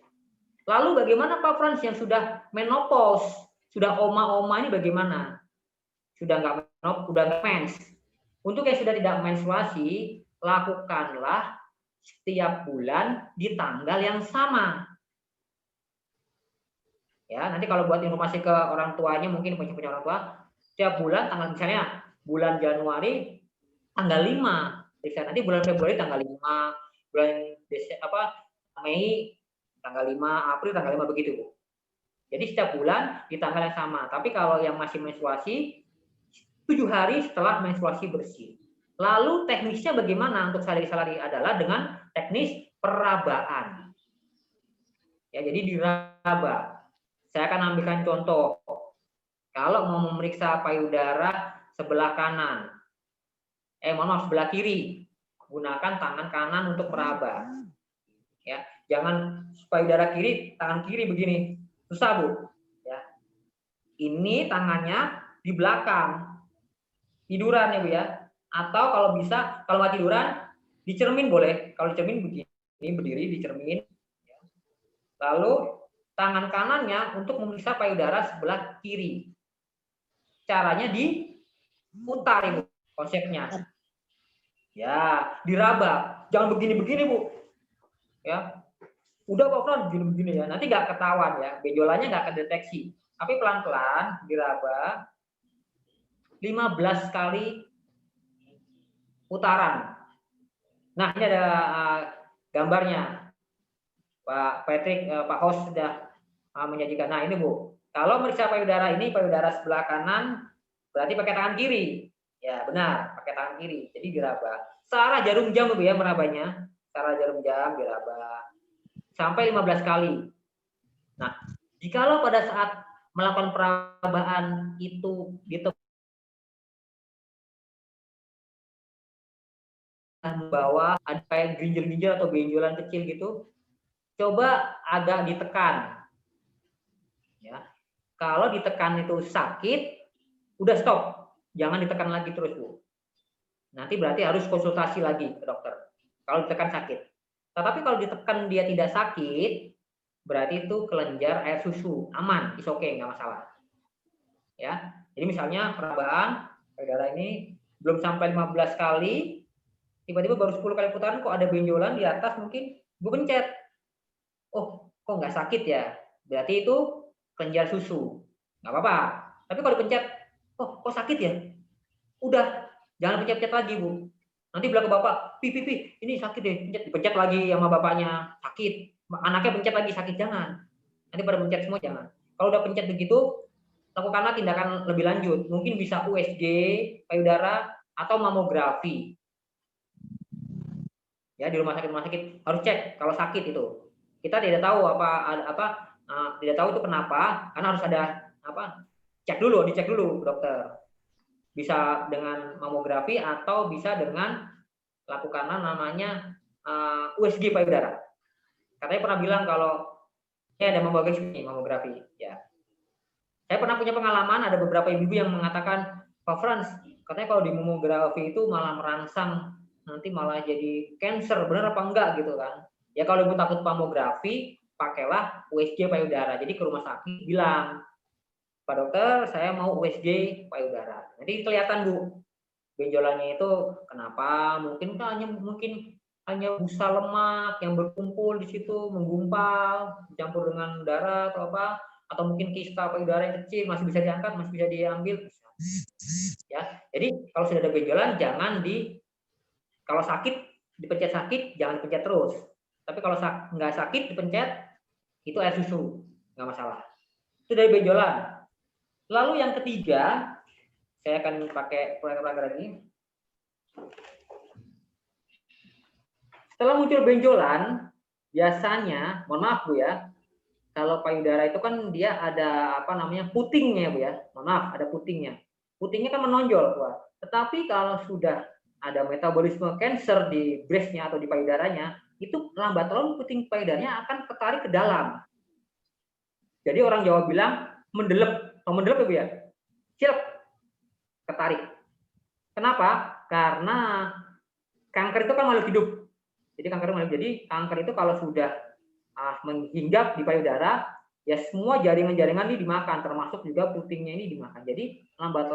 Lalu bagaimana Pak Frans yang sudah menopause? Sudah oma-oma ini bagaimana? Sudah nggak mens. Untuk yang sudah tidak menstruasi, lakukanlah setiap bulan di tanggal yang sama. Ya, nanti kalau buat informasi ke orang tuanya, mungkin punya orang tua, setiap bulan tanggal misalnya bulan Januari tanggal 5. Nanti bulan Februari tanggal 5, bulan Mei tanggal 5, April tanggal 5 begitu, Bu. Jadi setiap bulan di tanggal yang sama. Tapi kalau yang masih menstruasi 7 hari setelah menstruasi bersih. Lalu teknisnya bagaimana untuk salari adalah dengan teknis perabaan. Ya, jadi diraba. Saya akan ambilkan contoh. Kalau mau memeriksa payudara sebelah kanan, sebelah kiri, gunakan tangan kanan untuk meraba. Ya, jangan payudara kiri, tangan kiri begini, susah Bu. Ya, ini tangannya di belakang, tiduran ya Bu ya. Atau kalau bisa, kalau nggak tiduran, dicermin boleh. Kalau dicermin begini, berdiri dicermin. Lalu tangan kanannya untuk memeriksa payudara sebelah kiri. Caranya diputar Ibu konsepnya. Ya, diraba. Jangan begini-begini Bu. Ya, udah Pak Fran begini-begini ya. Nanti nggak ketahuan ya, benjolannya nggak kedeteksi. Tapi pelan-pelan diraba 15 kali putaran. Nah, ini ada gambarnya. Pak Patrick, Pak Host sudah menyajikan. Nah, ini Bu. Kalau meriksa payudara ini, payudara sebelah kanan, berarti pakai tangan kiri. Ya, benar, pakai tangan kiri. Jadi diraba. Searah jarum jam Bu ya merabanya. Searah jarum jam diraba. Sampai 15 kali. Nah, jikalau pada saat melakukan perabaan itu bawah ada kayak ginjal-ginjal atau benjolan kecil gitu, coba agak ditekan. Ya. Kalau ditekan itu sakit, udah stop. Jangan ditekan lagi terus, Bu. Nanti berarti harus konsultasi lagi ke dokter. Kalau ditekan sakit. Tetapi kalau ditekan dia tidak sakit, berarti itu kelenjar air susu, aman, is okay, nggak masalah. Ya, jadi misalnya perabaan payudara ini belum sampai 15 kali, tiba-tiba baru 10 kali putaran kok ada benjolan di atas, mungkin gue pencet. Oh, kok nggak sakit ya? Berarti itu kelenjar susu, nggak apa-apa. Tapi kalau dipencet, oh kok sakit ya? Udah, jangan pencet-pencet lagi Bu. Nanti bilang ke bapak, pi, ini sakit deh, dipencet lagi sama bapaknya, sakit. Anaknya pencet lagi, sakit, jangan. Nanti pada pencet semua, jangan. Kalau udah pencet begitu, lakukanlah tindakan lebih lanjut. Mungkin bisa USG, payudara, atau mamografi. Ya, di rumah sakit harus cek kalau sakit itu. Kita tidak tahu tidak tahu itu kenapa, karena harus ada dicek dulu dokter. Bisa dengan mamografi atau bisa dengan lakukanlah namanya USG payudara. Katanya pernah bilang kalau ada mamografi ya. Saya pernah punya pengalaman, ada beberapa ibu yang mengatakan, Pak Frans, katanya kalau di mamografi itu malah merangsang, nanti malah jadi cancer, benar apa enggak gitu kan. Ya kalau ibu takut mamografi, pakailah USG payudara. Jadi ke rumah sakit bilang, Pak dokter, saya mau USG payudara. Nanti kelihatan Bu, benjolannya itu kenapa? Mungkin hanya busa lemak yang berkumpul di situ, menggumpal, dicampur dengan darah atau apa, atau mungkin kista payudara yang kecil masih bisa diangkat, masih bisa diambil. Ya, jadi kalau sudah ada benjolan kalau sakit dipencet sakit, jangan dipencet terus. Tapi kalau nggak sakit dipencet, itu air susu, nggak masalah. Itu dari benjolan. Lalu yang ketiga, saya akan pakai program ini. Setelah muncul benjolan, biasanya, mohon maaf Bu ya, kalau payudara itu kan dia ada putingnya Bu ya. Mohon maaf, ada putingnya. Putingnya kan menonjol Bu. Tetapi kalau sudah ada metabolisme cancer di breastnya atau di payudaranya, itu lambat laun puting payudaranya akan ketarik ke dalam. Jadi orang Jawa bilang mendelep. Mendelep ya Bu ya? Cilep. Ketarik. Kenapa? Karena kanker itu kan makhluk hidup. Jadi kanker itu kalau sudah menghinggap di payudara, ya semua jaringan-jaringan ini dimakan, termasuk juga putingnya ini dimakan. Jadi lambat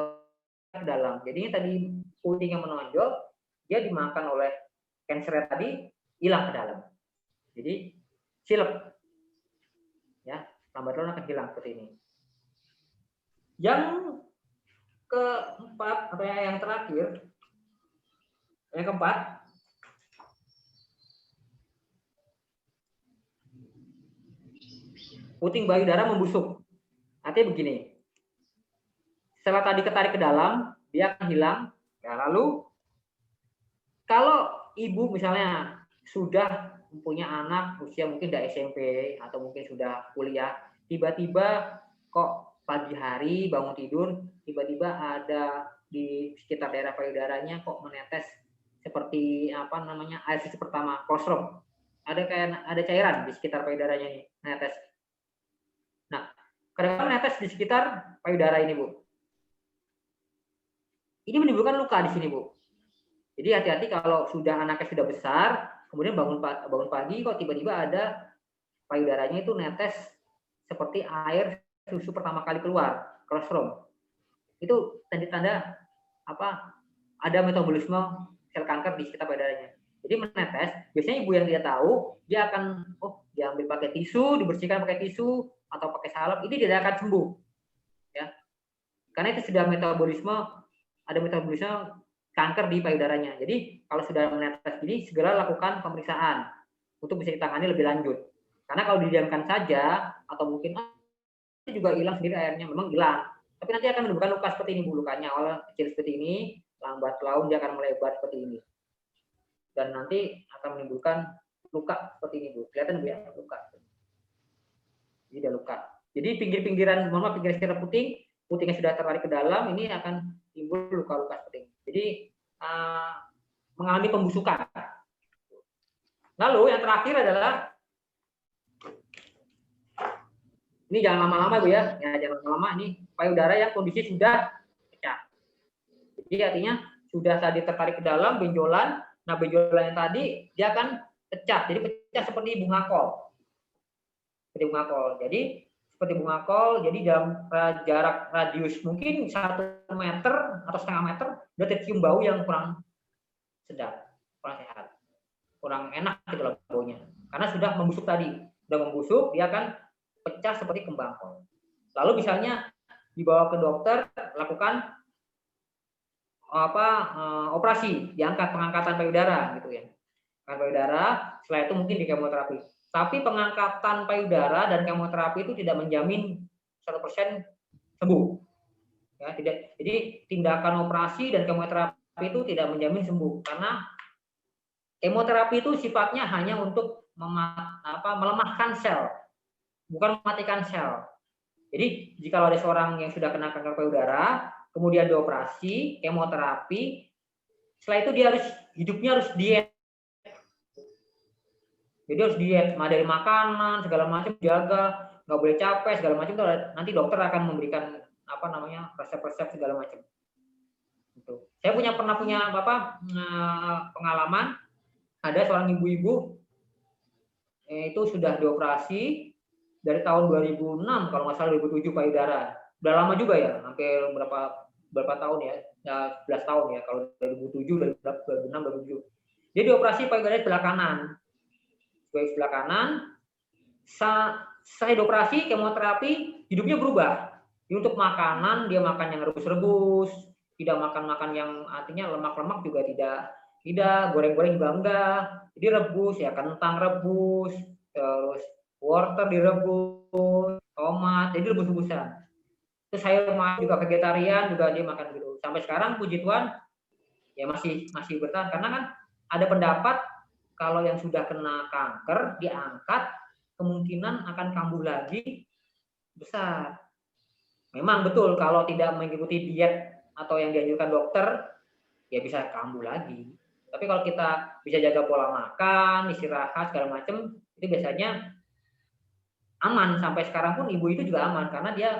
ke dalam. Jadinya tadi puting yang menonjol, dia dimakan oleh kanker tadi, hilang ke dalam. Jadi cilep. Ya, lambat laun akan hilang seperti ini. Yang keempat atau yang terakhir, yang keempat, puting payudara membusuk. Artinya begini, setelah tadi ketarik ke dalam, dia akan hilang. Ya, lalu kalau ibu misalnya sudah mempunyai anak usia mungkin udah SMP atau mungkin sudah kuliah, tiba-tiba kok pagi hari bangun tidur, tiba-tiba ada di sekitar daerah payudaranya kok menetes seperti air susu pertama, kolostrum. ada cairan di sekitar payudaranya ini, netes. Nah, kadang-kadang netes di sekitar payudara ini, Bu. Ini menimbulkan luka di sini, Bu. Jadi hati-hati kalau sudah anaknya sudah besar, kemudian bangun pagi kok tiba-tiba ada payudaranya itu netes seperti air susu pertama kali keluar, kolostrum. Itu tanda-tanda apa? Ada metabolisme sel kanker di sekitar payudaranya. Jadi menetes, biasanya ibu yang dia tahu, dia akan diambil pakai tisu, dibersihkan pakai tisu atau pakai salep, ini tidak akan sembuh. Ya. Karena itu sudah ada metabolisme kanker di payudaranya. Jadi kalau sudah menetes ini segera lakukan pemeriksaan untuk bisa ditangani lebih lanjut. Karena kalau didiamkan saja atau mungkin juga hilang sendiri airnya, memang hilang. Tapi nanti akan menimbulkan luka seperti ini, Bu. Lukanya awal kecil seperti ini, lambat laun dia akan melebar seperti ini. Dan nanti akan menimbulkan luka seperti ini, Bu. Kelihatan Bu ya, luka. Jadi ada luka. Jadi pinggiran sekitar putingnya sudah tertarik ke dalam, ini akan timbul luka-luka seperti ini. Jadi mengalami pembusukan. Lalu yang terakhir adalah ini jangan lama-lama, Bu ya. Jangan lama-lama, ini payudara yang kondisi sudah pecah. Jadi artinya sudah tadi tertarik ke dalam benjolan. Nah, benjolan yang tadi dia akan pecah. Jadi pecah seperti bunga kol. Seperti bunga kol. Jadi seperti bunga kol, jadi dalam jarak radius mungkin 1 meter atau setengah meter udah tercium bau yang kurang sedap, kurang sehat, kurang enak gitu loh baunya. Karena sudah membusuk tadi. Sudah membusuk, dia akan pecah seperti kembang kol. Lalu misalnya dibawa ke dokter, lakukan operasi, diangkat pengangkatan payudara gitu ya. Pengangkatan payudara, setelah itu mungkin di kemoterapi. Tapi pengangkatan payudara dan kemoterapi itu tidak menjamin 100% sembuh. Ya, tidak. Jadi tindakan operasi dan kemoterapi itu tidak menjamin sembuh karena kemoterapi itu sifatnya hanya untuk melemahkan sel, bukan mematikan sel. Jadi jika ada seorang yang sudah kena kanker payudara, kemudian dioperasi, kemoterapi, setelah itu dia hidupnya harus diet. Jadi harus diet, dari makanan segala macam, jaga, nggak boleh capek segala macam. Nanti dokter akan memberikan resep-resep segala macam. Gitu. Saya pernah punya pengalaman, ada seorang ibu-ibu itu sudah dioperasi dari tahun 2006 kalau nggak salah 2007 payudara. Udah lama juga ya, hampir berapa tahun ya, 11 tahun ya kalau 2007, 2006, 2007. Dia dioperasi payudara sebelah kanan. Sebelah kanan, saya dioperasi kemoterapi, hidupnya berubah. Jadi untuk makanan dia makan yang rebus-rebus, tidak makan yang artinya lemak-lemak juga tidak, goreng-goreng juga enggak. Jadi rebus ya, kentang rebus, terus wortel direbus, tomat, jadi rebus-rebusan. Terus sayur juga vegetarian juga dia makan gitu. Sampai sekarang puji Tuhan ya masih bertahan karena kan ada pendapat kalau yang sudah kena kanker diangkat kemungkinan akan kambuh lagi besar. Memang betul kalau tidak mengikuti diet atau yang dianjurkan dokter ya bisa kambuh lagi. Tapi kalau kita bisa jaga pola makan, istirahat segala macam itu biasanya aman. Sampai sekarang pun ibu itu juga aman karena dia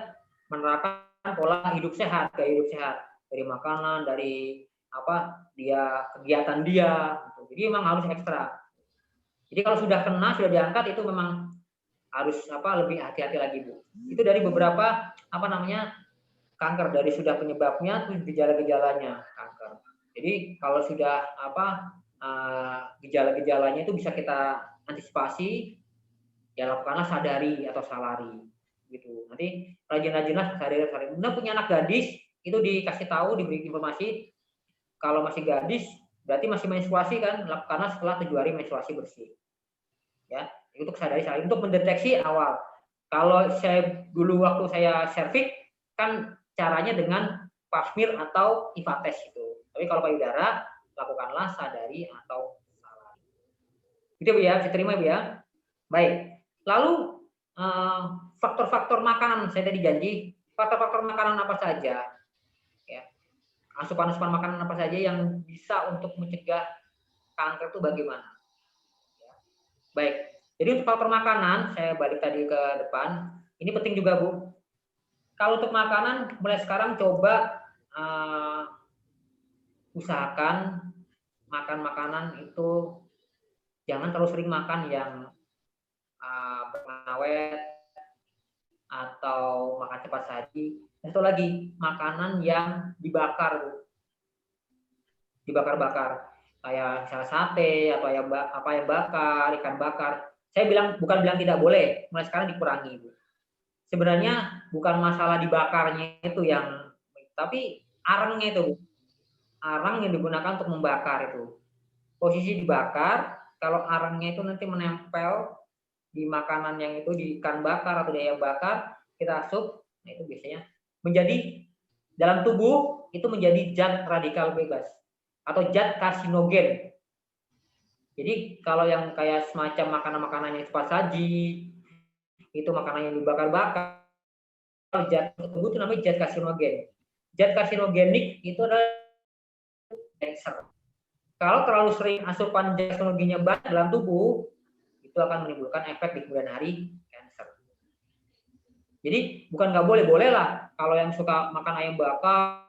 menerapkan pola hidup sehat, gaya hidup sehat dari makanan, dari kegiatan dia. Jadi memang harus ekstra. Jadi kalau sudah kena, sudah diangkat itu memang harus lebih hati-hati lagi, Bu. Itu dari beberapa kanker, dari sudah penyebabnya terus gejala-gejalanya kanker. Jadi kalau sudah gejala-gejalanya itu bisa kita antisipasi, ya lakukanlah sadari atau salari gitu. Nanti rajin-rajinlah sadari. Benar punya anak gadis itu dikasih tahu, diberi informasi kalau masih gadis berarti masih menstruasi kan, lakukanlah setelah 7 hari menstruasi bersih. Ya, untuk sadari untuk mendeteksi awal. Kalau saya dulu waktu saya serviks kan caranya dengan pap smear atau IVA test itu. Tapi kalau payudara lakukanlah sadari atau salari. Itu Bu ya, bisa terima Bu ya. Baik. Lalu faktor-faktor makanan, saya tadi janji faktor-faktor makanan apa saja, ya, asupan-asupan makanan apa saja yang bisa untuk mencegah kanker itu bagaimana? Ya. Baik. Jadi untuk faktor makanan, saya balik tadi ke depan. Ini penting juga, Bu. Kalau untuk makanan, mulai sekarang coba usahakan makan makanan itu jangan terlalu sering makan yang pengawet atau makan cepat saji. Satu lagi, makanan yang dibakar, Bu. Dibakar-bakar. Kayak misalnya sate atau yang bakar, ikan bakar. Saya bukan bilang tidak boleh, mulai sekarang dikurangi, Bu. Sebenarnya bukan masalah dibakarnya itu yang, tapi arangnya itu, Bu. Arang yang digunakan untuk membakar itu. Posisi dibakar, kalau arangnya itu nanti menempel di makanan yang itu, di ikan bakar atau di ayam bakar, kita asup, nah itu biasanya menjadi dalam tubuh itu menjadi zat radikal bebas atau zat karsinogen. Jadi kalau yang kayak semacam makanan-makanan yang cepat saji, itu makanan yang dibakar-bakar, zat tersebut itu namanya zat karsinogen. Zat karsinogenik itu adalah cancer. Kalau terlalu sering asupan zat karsinogennya banyak dalam tubuh, itu akan menimbulkan efek di kemudian hari cancer. Jadi bukan nggak boleh, boleh lah. Kalau yang suka makan ayam bakar,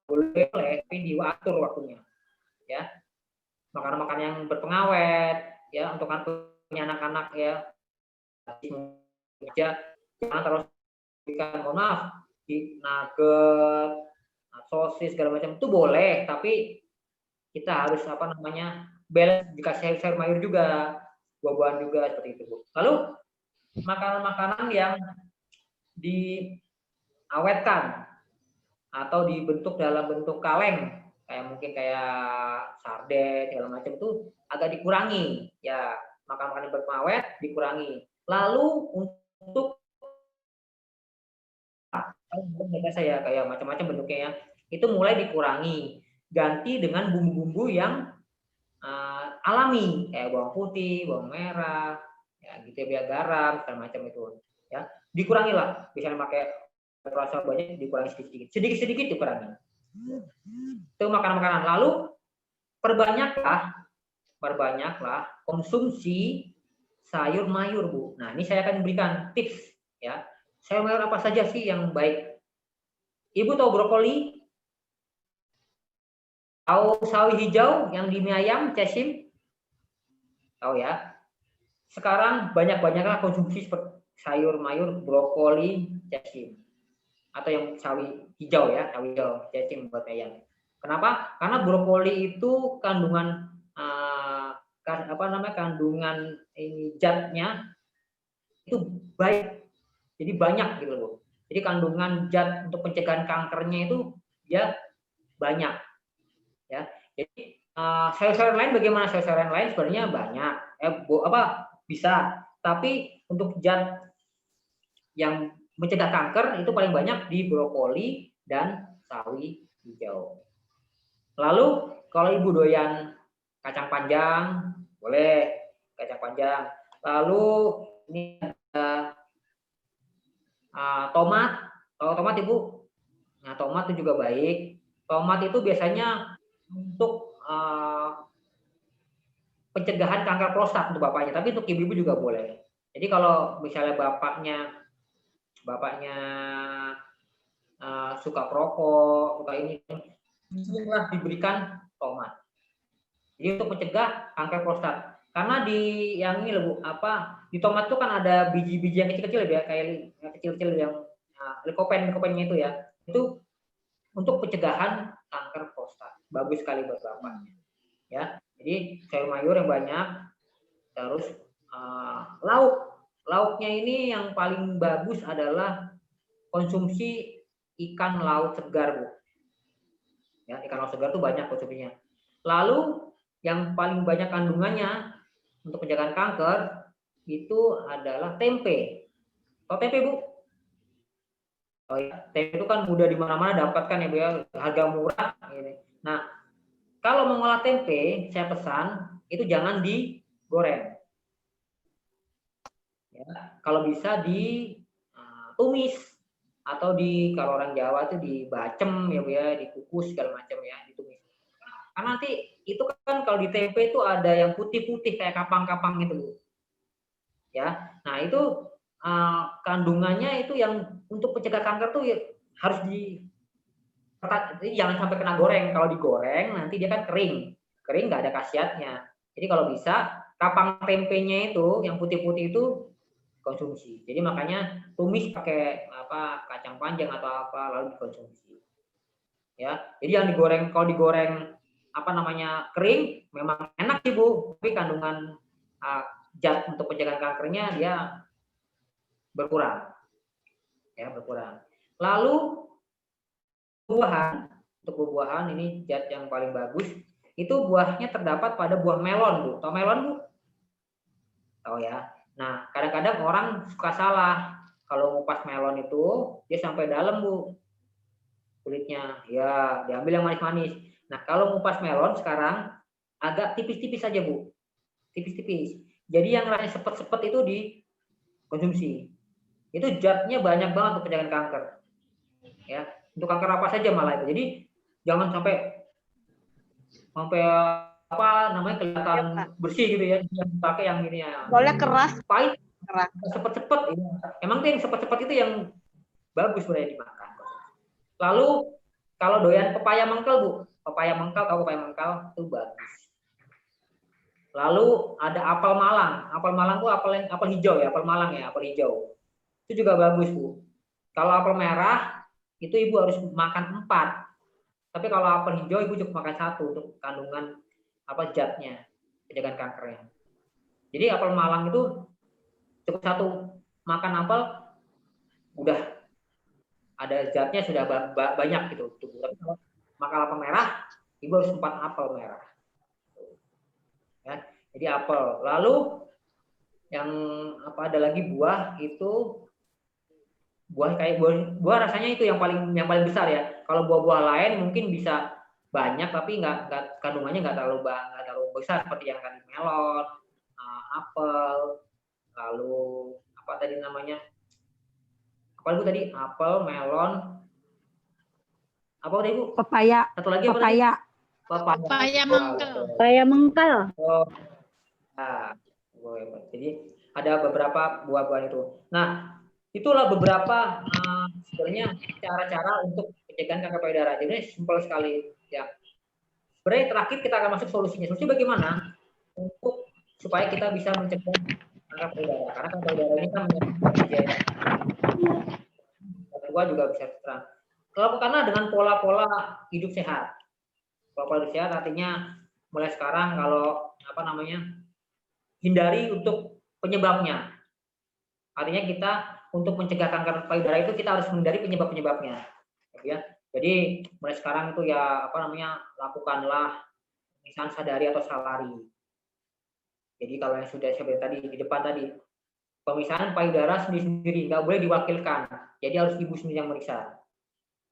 boleh, tapi diatur waktunya. Ya, makanan-makanan yang berpengawet, ya untuk punya anak-anak ya, jangan terus ikan, mohon maaf, di nugget, sosis segala macam itu boleh, tapi kita harus balance, dikasih sayur mayur juga, buah-buahan juga seperti itu, Bu. Lalu makanan-makanan yang diawetkan atau dibentuk dalam bentuk kaleng, kayak sarden segala macam itu agak dikurangi, ya. Makanan-makanan berpengawet dikurangi. Lalu untuk saya kayak macam-macam bentuknya ya, itu mulai dikurangi, ganti dengan bumbu-bumbu yang alami, kayak bawang putih, bawang merah, ya gitu ya, garam segala macam itu, ya dikurangi lah. Misalnya pakai rasa banyak, dikurangi sedikit dikurangi. Itu makanan-makanan. Lalu perbanyaklah konsumsi sayur mayur, Bu. Nah, ini saya akan berikan tips ya. Sayur mayur apa saja sih yang baik? Ibu tahu brokoli? Tahu sawi hijau yang di mie ayam, cesim? Tahu ya. Sekarang banyak-banyaklah konsumsi seperti sayur mayur, brokoli, cesim. Atau yang sawi hijau ya, sawi hijau, cesim buat ayam. Kenapa? Karena brokoli itu kandungan kandungan zatnya itu baik, jadi banyak gitu loh. Jadi kandungan zat untuk pencegahan kankernya itu ya banyak, ya. Jadi sayur-sayuran lain bagaimana? Sayur-sayuran lain sebenarnya banyak, bisa, tapi untuk zat yang mencegah kanker itu paling banyak di brokoli dan sawi hijau. Lalu kalau ibu doyan kacang panjang, boleh kacang panjang. Lalu ini ada tomat. Tahu tomat, Ibu? Nah, tomat itu juga baik. Tomat itu biasanya untuk pencegahan kanker prostat untuk bapaknya, tapi untuk ibu-ibu juga boleh. Jadi kalau misalnya bapaknya suka perokok, suka ini, segera diberikan tomat. Jadi untuk mencegah kanker prostat. Karena di yang ini loh, Bu, di tomat itu kan ada biji-biji yang kecil-kecil ya, kayak kecil-kecil yang likopennya itu ya. Itu untuk pencegahan kanker prostat. Bagus sekali buat bapaknya. Ya. Jadi sayur mayur yang banyak, terus lauknya ini yang paling bagus adalah konsumsi ikan laut segar, Bu. Ya, ikan laut segar itu banyak konsumsinya. Lalu yang paling banyak kandungannya untuk pencegahan kanker itu adalah tempe. Tahu tempe, Bu? Oh ya, tempe itu kan mudah di mana-mana dapatkan ya, Bu ya, harga murah ini. Nah, kalau mengolah tempe, saya pesan itu jangan digoreng. Ya, kalau bisa ditumis atau kalau orang Jawa itu dibacem ya, Bu ya, dikukus segala macam ya, ditumis. Karena nanti itu kan kalau di tempe itu ada yang putih-putih kayak kapang-kapang gitu, Bu. Ya. Nah, itu kandungannya itu yang untuk pencegah kanker tuh ya, harus jadi jangan sampai kena goreng. Kalau digoreng nanti dia kan kering. Kering nggak ada khasiatnya. Jadi kalau bisa kapang tempenya itu yang putih-putih itu konsumsi. Jadi makanya tumis pakai kacang panjang atau apa lalu dikonsumsi. Ya. Jadi yang digoreng, kalau digoreng kering memang enak sih, Bu, tapi kandungan zat untuk pencegahan kankernya dia berkurang. Ya, berkurang. Lalu buahan, untuk buah-buahan ini zat yang paling bagus. Itu buahnya terdapat pada buah melon, Bu. Tahu melon, Bu? Tahu ya. Nah, kadang-kadang orang suka salah. Kalau ngupas melon itu dia sampai dalam, Bu, kulitnya. Ya, diambil yang manis-manis. Nah, kalau ngupas melon sekarang agak tipis-tipis saja, Bu. Tipis-tipis. Jadi yang rasanya sepet-sepet itu dikonsumsi. Itu zatnya banyak banget untuk pencegahan kanker. Ya, untuk kanker apa saja malah itu. Jadi jangan sampai kelihatan bersih gitu ya. Yang pakai yang ini ya. Boleh keras. Pahit, Keras. sepet-sepet. Ya. Emang tuh yang sepet-sepet itu yang bagus boleh dimakan. Lalu kalau doyan pepaya mengkel, Bu. Pepaya mengkel, tahu pepaya mengkel itu bagus. Lalu ada apel Malang. Apel Malang itu apel hijau ya, apel Malang ya, apel hijau. Itu juga bagus, Bu. Kalau apel merah itu Ibu harus makan 4. Tapi kalau apel hijau Ibu cukup makan 1 untuk kandungan zatnya, pencegahan kankernya. Jadi apel Malang itu cukup 1 makan apel udah ada zatnya sudah banyak gitu. Tapi kalau makan apel merah, Ibu harus 4 apel merah. Ya, jadi apel. Lalu yang ada lagi buah itu buah rasanya itu yang paling besar ya. Kalau buah-buah lain mungkin bisa banyak tapi nggak kandungannya nggak terlalu besar seperti yang tadi melon, apel, lalu apa tadi namanya? Apa itu tadi? Apel, melon, apa tadi, Bu? Pepaya. Satu lagi apa Pepaya. tadi? Pepaya mengkel. Pepaya mengkel. Oh, nah, jadi ada beberapa buah-buahan itu. Nah, itulah beberapa sebenarnya cara-cara untuk pencegahan kanker payudara. Jadi simpel sekali ya. Sebenarnya terakhir kita akan masuk solusinya. Solusi bagaimana untuk supaya kita bisa mencegah kanker payudara. Karena kanker payudara ini kan menyebabkan tua juga bisa terang. Lakukanlah dengan pola-pola hidup sehat. Pola-pola hidup sehat artinya mulai sekarang kalau hindari untuk penyebabnya. Artinya kita untuk mencegah kanker payudara itu kita harus menghindari penyebab-penyebabnya. Ya. Jadi mulai sekarang itu ya lakukanlah pemeriksaan sadari atau salari. Jadi kalau yang sudah saya tadi di depan tadi pemeriksaan payudara sendiri-sendiri nggak boleh diwakilkan. Jadi harus ibu sendiri yang meriksa.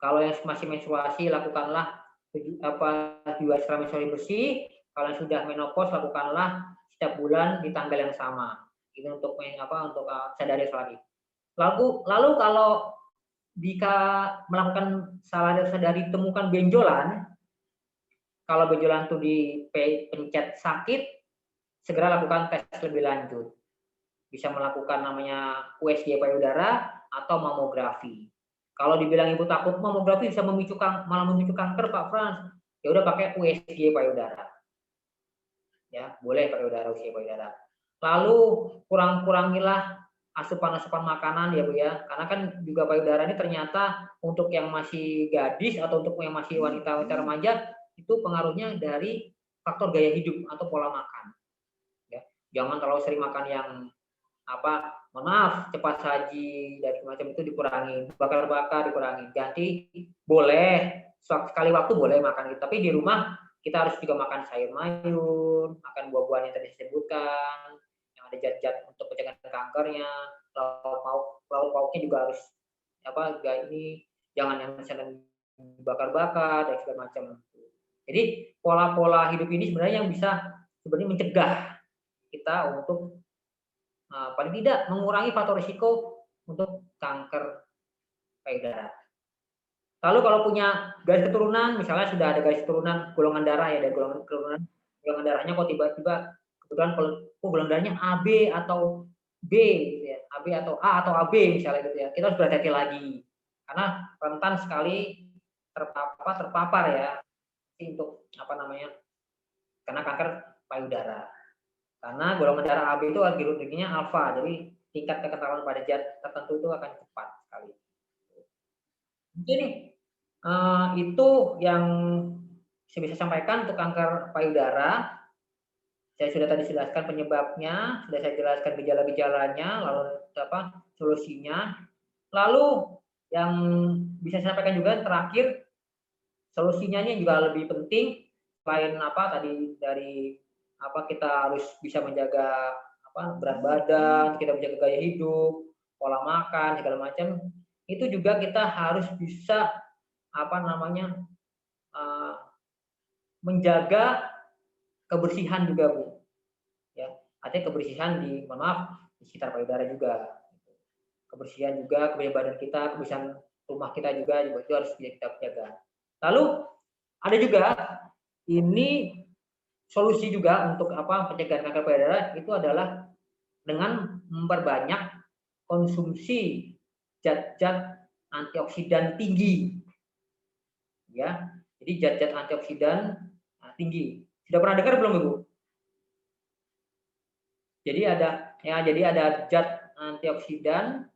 Kalau yang masih menstruasi lakukanlah 2 ekstra menstruasi bersih. Kalau yang sudah menopause lakukanlah setiap bulan di tanggal yang sama. Itu untuk sadari salari. Lalu kalau jika melakukan sadari temukan benjolan, kalau benjolan itu dipencet sakit, segera lakukan tes lebih lanjut. Bisa melakukan namanya USG payudara atau mamografi. Kalau dibilang ibu takut mamografi bisa malah memicu kanker, Pak Frans, ya udah pakai USG payudara. Ya, boleh payudara, USG payudara. Lalu kurangilah asupan-asupan makanan ya Bu ya, karena kan juga payudara ini ternyata untuk yang masih gadis atau untuk yang masih wanita remaja itu pengaruhnya dari faktor gaya hidup atau pola makan. Ya, jangan terlalu sering makan yang cepat saji dan semacam itu dikurangi, bakar-bakar dikurangi, ganti boleh sekali waktu boleh makan gitu, tapi di rumah kita harus juga makan sayur mayur, makan buah-buahan yang tadi disebutkan, yang ada zat-zat untuk pencegahan kankernya, lauk pauknya juga harus jangan yang misalnya bakar-bakar dan segala macam. Jadi pola-pola hidup ini sebenarnya yang bisa mencegah kita untuk paling tidak mengurangi faktor risiko untuk kanker payudara. Lalu kalau punya garis keturunan, misalnya sudah ada garis keturunan golongan darah ya, dari golongan darahnya kok tiba-tiba kebetulan kalau golongan darahnya AB atau B gitu ya, AB atau A atau AB misalnya gitu ya, kita harus berhati-hati lagi karena rentan sekali terpapar ya untuk apa namanya, karena kanker payudara. Karena golongan darah AB itu arginya alfa, jadi tingkat kekentalan pada zat tertentu itu akan cepat sekali. Jadi itu yang saya bisa sampaikan untuk kanker payudara. Saya sudah tadi jelaskan penyebabnya, sudah saya jelaskan gejala-gejalanya, lalu apa solusinya. Lalu yang bisa saya sampaikan juga terakhir, solusinya ini juga lebih penting selain apa tadi dari apa kita harus bisa menjaga apa berat badan, kita menjaga gaya hidup, pola makan segala macam. Itu juga kita harus bisa apa namanya menjaga kebersihan juga Bu, ya artinya kebersihan di di sekitar payudara juga, kebersihan juga kebersihan badan kita, kebersihan rumah kita juga itu harus kita jaga. Lalu ada juga ini solusi juga untuk apa pencegahan kanker payudara itu adalah dengan memperbanyak konsumsi zat-zat antioksidan tinggi, ya. Jadi zat-zat antioksidan tinggi. Sudah pernah dengar belum Ibu? Jadi ada zat antioksidan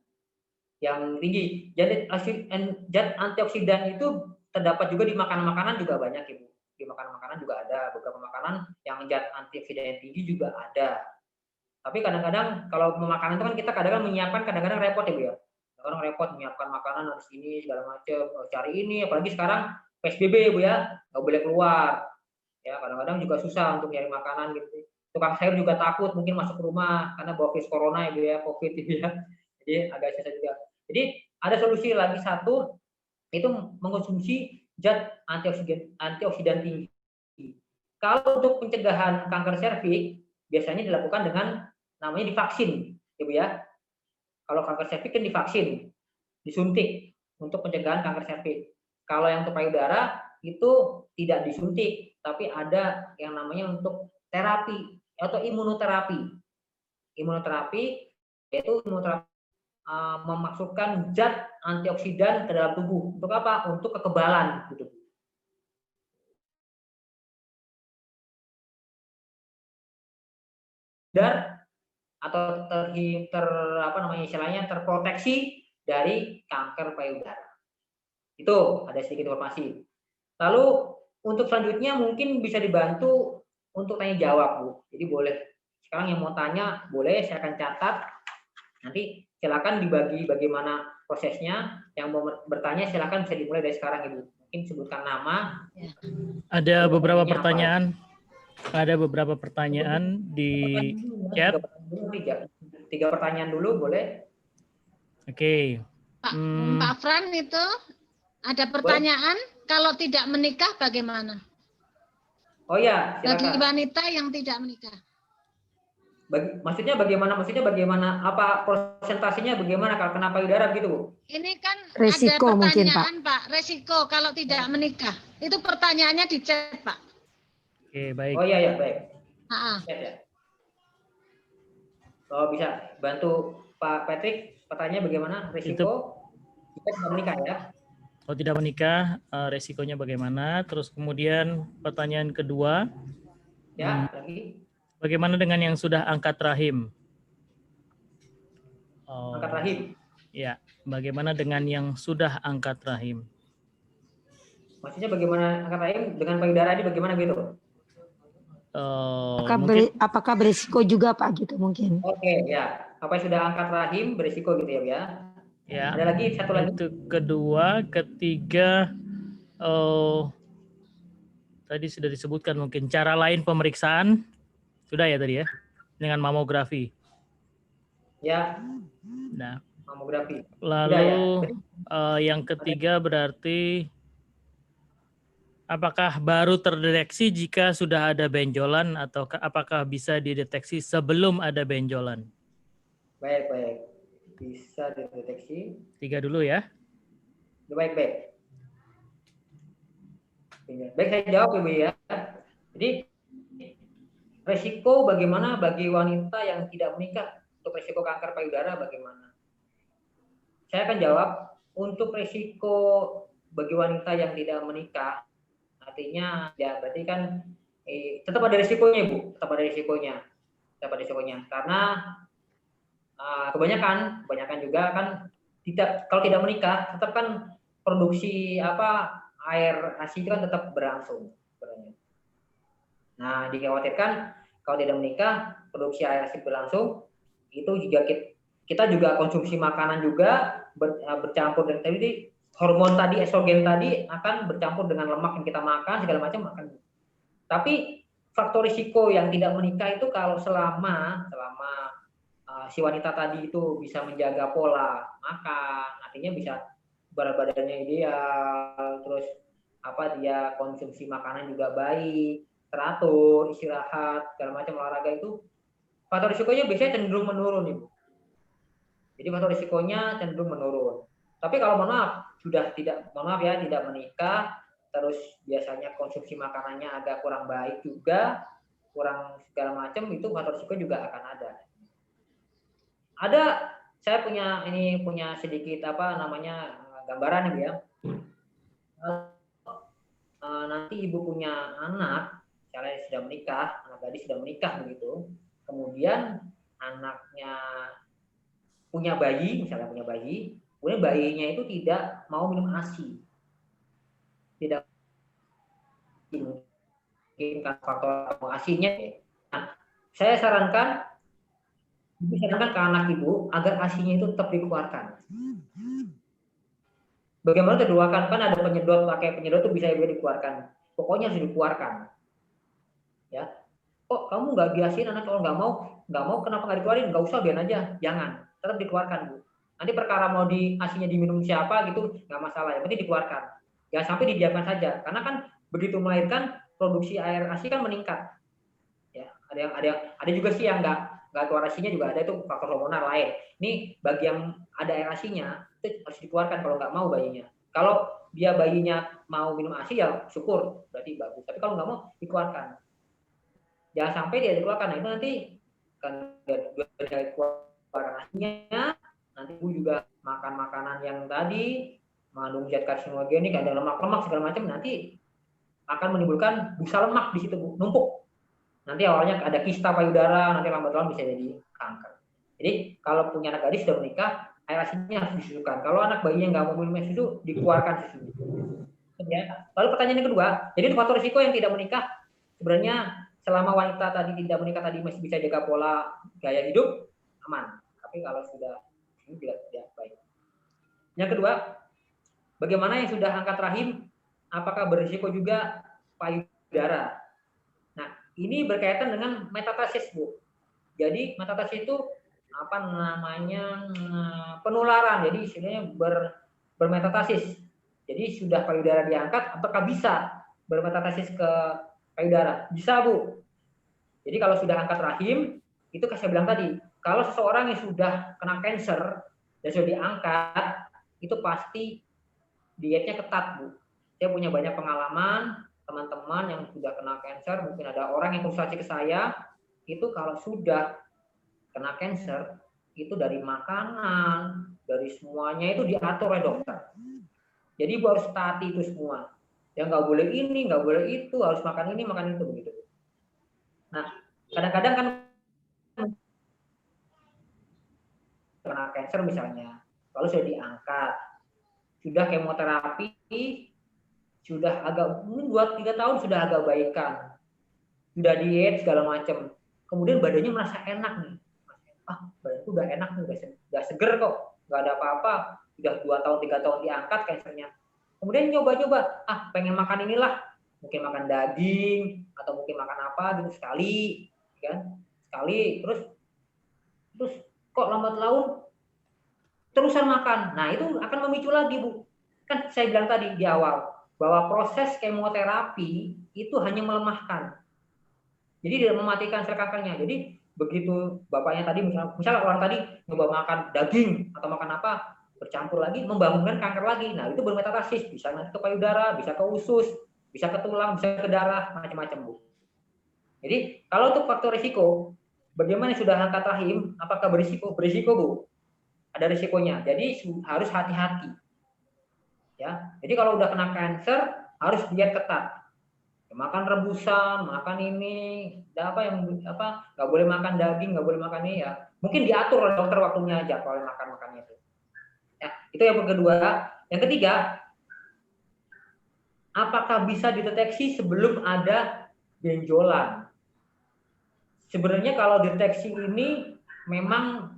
yang tinggi. Jadi zat antioksidan itu terdapat juga di makanan-makanan juga banyak Ibu. Di makanan-makanan juga ada beberapa makanan yang zat antioksidan yang tinggi juga ada. Tapi kadang-kadang kalau makanan itu kan kita kadang-kadang menyiapkan kadang-kadang repot Ibu ya. Kadang-kadang repot menyiapkan makanan harus ini segala macam, cari ini apalagi sekarang PSBB Ibu ya, nggak boleh keluar. Ya, kadang-kadang juga susah untuk nyari makanan gitu. Tukang sayur juga takut mungkin masuk ke rumah karena bawa virus corona Ibu ya, Covid Ibu ya. Jadi agak susah juga. Jadi ada solusi lagi satu itu mengkonsumsi zat antioksidan tinggi. Kalau untuk pencegahan kanker serviks biasanya dilakukan dengan namanya divaksin, Ibu ya. Kalau kanker serviks kan divaksin, disuntik untuk pencegahan kanker serviks. Kalau yang untuk payudara itu tidak disuntik, tapi ada yang namanya untuk terapi atau imunoterapi. Imunoterapi yaitu imunoterapi memasukkan zat antioksidan ke dalam tubuh. Untuk apa? Untuk kekebalan gitu. Dan atau istilahnya terproteksi dari kanker payudara. Itu ada sedikit informasi. Lalu untuk selanjutnya mungkin bisa dibantu untuk tanya jawab Bu. Jadi boleh sekarang yang mau tanya boleh saya akan catat. Nanti silakan dibagi bagaimana prosesnya. Yang mau bertanya silakan bisa dimulai dari sekarang Ibu. Mungkin sebutkan nama. Ada beberapa pertanyaan. Ada beberapa pertanyaan di chat. Tiga pertanyaan dulu boleh. Oke. Pak Fran itu ada pertanyaan, kalau tidak menikah bagaimana? Oh ya, silakan. Bagi wanita yang tidak menikah. Maksudnya bagaimana apa presentasinya bagaimana kalau kena payudara gitu Bu? Ini kan Resiko ada mungkin, pertanyaan Pak, resiko kalau tidak menikah. Itu pertanyaannya di chat Pak. Oke, baik. Oh iya baik. Ya. Oh bisa bantu Pak Patrick pertanyaannya bagaimana resiko kita tidak menikah ya? Kalau tidak menikah resikonya bagaimana? Terus kemudian pertanyaan kedua. Ya lagi. Bagaimana dengan yang sudah angkat rahim? Angkat rahim? Ya, bagaimana dengan yang sudah angkat rahim? Maksudnya bagaimana angkat rahim dengan payudara ini bagaimana gitu? Apakah berisiko juga Pak gitu mungkin? Oke ya, apa yang sudah angkat rahim berisiko gitu ya? Ya. Ada lagi satu lagi. Itu kedua, ketiga. Tadi sudah disebutkan mungkin cara lain pemeriksaan. Sudah ya tadi ya, dengan mamografi. Ya. Nah, mamografi. Lalu yang ketiga berarti apakah baru terdeteksi jika sudah ada benjolan atau apakah bisa dideteksi sebelum ada benjolan? Baik. Bisa dideteksi. 3 dulu ya. Baik. Baik, saya jawab Ibu ya. Jadi resiko bagaimana bagi wanita yang tidak menikah untuk resiko kanker payudara bagaimana? Saya akan jawab untuk resiko bagi wanita yang tidak menikah, artinya ya berarti kan tetap ada risikonya Ibu, tetap ada risikonya, karena kebanyakan juga kan kalau tidak menikah tetap kan produksi air ASI itu kan tetap berlangsung. Nah, dikhawatirkan kalau tidak menikah produksi air ASI berlangsung, itu juga kita juga konsumsi makanan juga bercampur dengan tadi hormon tadi, estrogen tadi akan bercampur dengan lemak yang kita makan segala macam akan. Tapi faktor risiko yang tidak menikah itu kalau selama si wanita tadi itu bisa menjaga pola makan, artinya bisa berat badannya ideal, terus dia konsumsi makanan juga baik, teratur, istirahat, segala macam olahraga itu faktor risikonya biasanya cenderung menurun Ibu. Jadi faktor risikonya cenderung menurun. Tapi kalau tidak menikah, terus biasanya konsumsi makanannya agak kurang baik juga, kurang segala macam, itu faktor risiko juga akan ada. Saya punya sedikit gambaran Ibu ya. Nanti Ibu punya anak, misalnya sudah menikah, anak gadis sudah menikah begitu, kemudian anaknya punya bayi, kemudian bayinya itu tidak mau minum ASI, tidak mungkin faktor ASI-nya. Nah, saya sarankan ke anak Ibu agar ASI-nya itu tetap dikeluarkan. Bagaimana dikeluarkan? Kan ada pakai penyedot itu bisa Ibu dikeluarkan. Pokoknya harus dikeluarkan. Ya. Kok kamu nggak biasin anak kalau nggak mau kenapa nggak dikeluarin? Nggak usah, biar aja. Jangan, tetap dikeluarkan Bu. Nanti perkara mau ASI-nya diminum siapa gitu nggak masalah, yang penting dikeluarkan. Jangan sampai didiamkan saja, karena kan begitu melahirkan produksi air ASI kan meningkat. Ya, ada juga sih yang nggak keluar ASI-nya juga ada, itu faktor hormonal lain. Ini bagi yang ada air ASI-nya itu harus dikeluarkan kalau nggak mau bayinya. Kalau dia bayinya mau minum ASI ya syukur, berarti bagus. Tapi kalau nggak mau dikeluarkan. Jangan sampai dia dikeluarkan. Nah, itu nanti kan dari keluaran ASI-nya, nanti Ibu juga makan makanan yang tadi mengandung zat karsinogenik, ada lemak-lemak segala macam, nanti akan menimbulkan busa lemak di situ Bu, numpuk. Nanti awalnya ada kista payudara, nanti lambat-laun bisa jadi kanker. Jadi kalau punya anak gadis sudah menikah, air ASI-nya harus disusukan. Kalau anak bayinya nggak mau minum susu, dikeluarkan susunya. Ya. Lalu pertanyaan yang kedua, jadi faktor risiko yang tidak menikah sebenarnya selama wanita tadi tidak menikah tadi masih bisa jaga pola gaya hidup, aman. Tapi kalau sudah ini tidak baik. Yang kedua, bagaimana yang sudah angkat rahim, apakah berisiko juga payudara? Nah, ini berkaitan dengan metatasis Bu. Jadi metatasis itu penularan. Jadi istilahnya bermetatasis. Jadi sudah payudara diangkat, apakah bisa bermetatasis ke payudara? Bisa Bu. Jadi kalau sudah angkat rahim, itu saya bilang tadi, kalau seseorang yang sudah kena cancer dan sudah diangkat, itu pasti dietnya ketat Bu. Saya punya banyak pengalaman teman-teman yang sudah kena cancer, mungkin ada orang yang konsultasi ke saya, itu kalau sudah kena cancer, itu dari makanan, dari semuanya itu diatur oleh dokter. Jadi Ibu harus taati itu semua. Ya nggak boleh ini, nggak boleh itu, harus makan ini, makan itu begitu. Nah, kadang-kadang kan kena cancer misalnya, kalau sudah diangkat, sudah kemoterapi, sudah agak 2-3 tahun sudah agak baikan, sudah diet segala macam, kemudian badannya merasa enak nih, badanku udah enak nih, udah seger kok, nggak ada apa-apa, udah 2-3 tahun diangkat cancernya, kemudian nyoba-nyoba, pengen makan inilah, mungkin makan daging atau mungkin makan apa gitu sekali, terus kok lambat laun terusan makan. Nah, itu akan memicu lagi Bu. Kan saya bilang tadi di awal bahwa proses kemoterapi itu hanya melemahkan. Jadi tidak mematikan sel kankernya. Jadi begitu bapaknya tadi misalnya orang tadi coba makan daging atau makan apa, bercampur lagi membangunkan kanker lagi. Nah, itu bermetatasis, bisa nanti ke payudara, bisa ke usus, bisa ke tulang, bisa ke darah, macam-macam Bu. Jadi kalau untuk faktor risiko, bagaimana sudah angkat rahim, apakah berisiko? Berisiko Bu, ada risikonya. Jadi harus hati-hati. Ya, jadi kalau udah kena kanker harus diet ketat. Makan rebusan, makan ini, nggak boleh makan daging, nggak boleh makan ini ya. Mungkin diatur oleh dokter waktunya aja kalau makannya itu. Ya, itu yang kedua. Yang ketiga, apakah bisa dideteksi sebelum ada benjolan? Sebenarnya kalau deteksi ini memang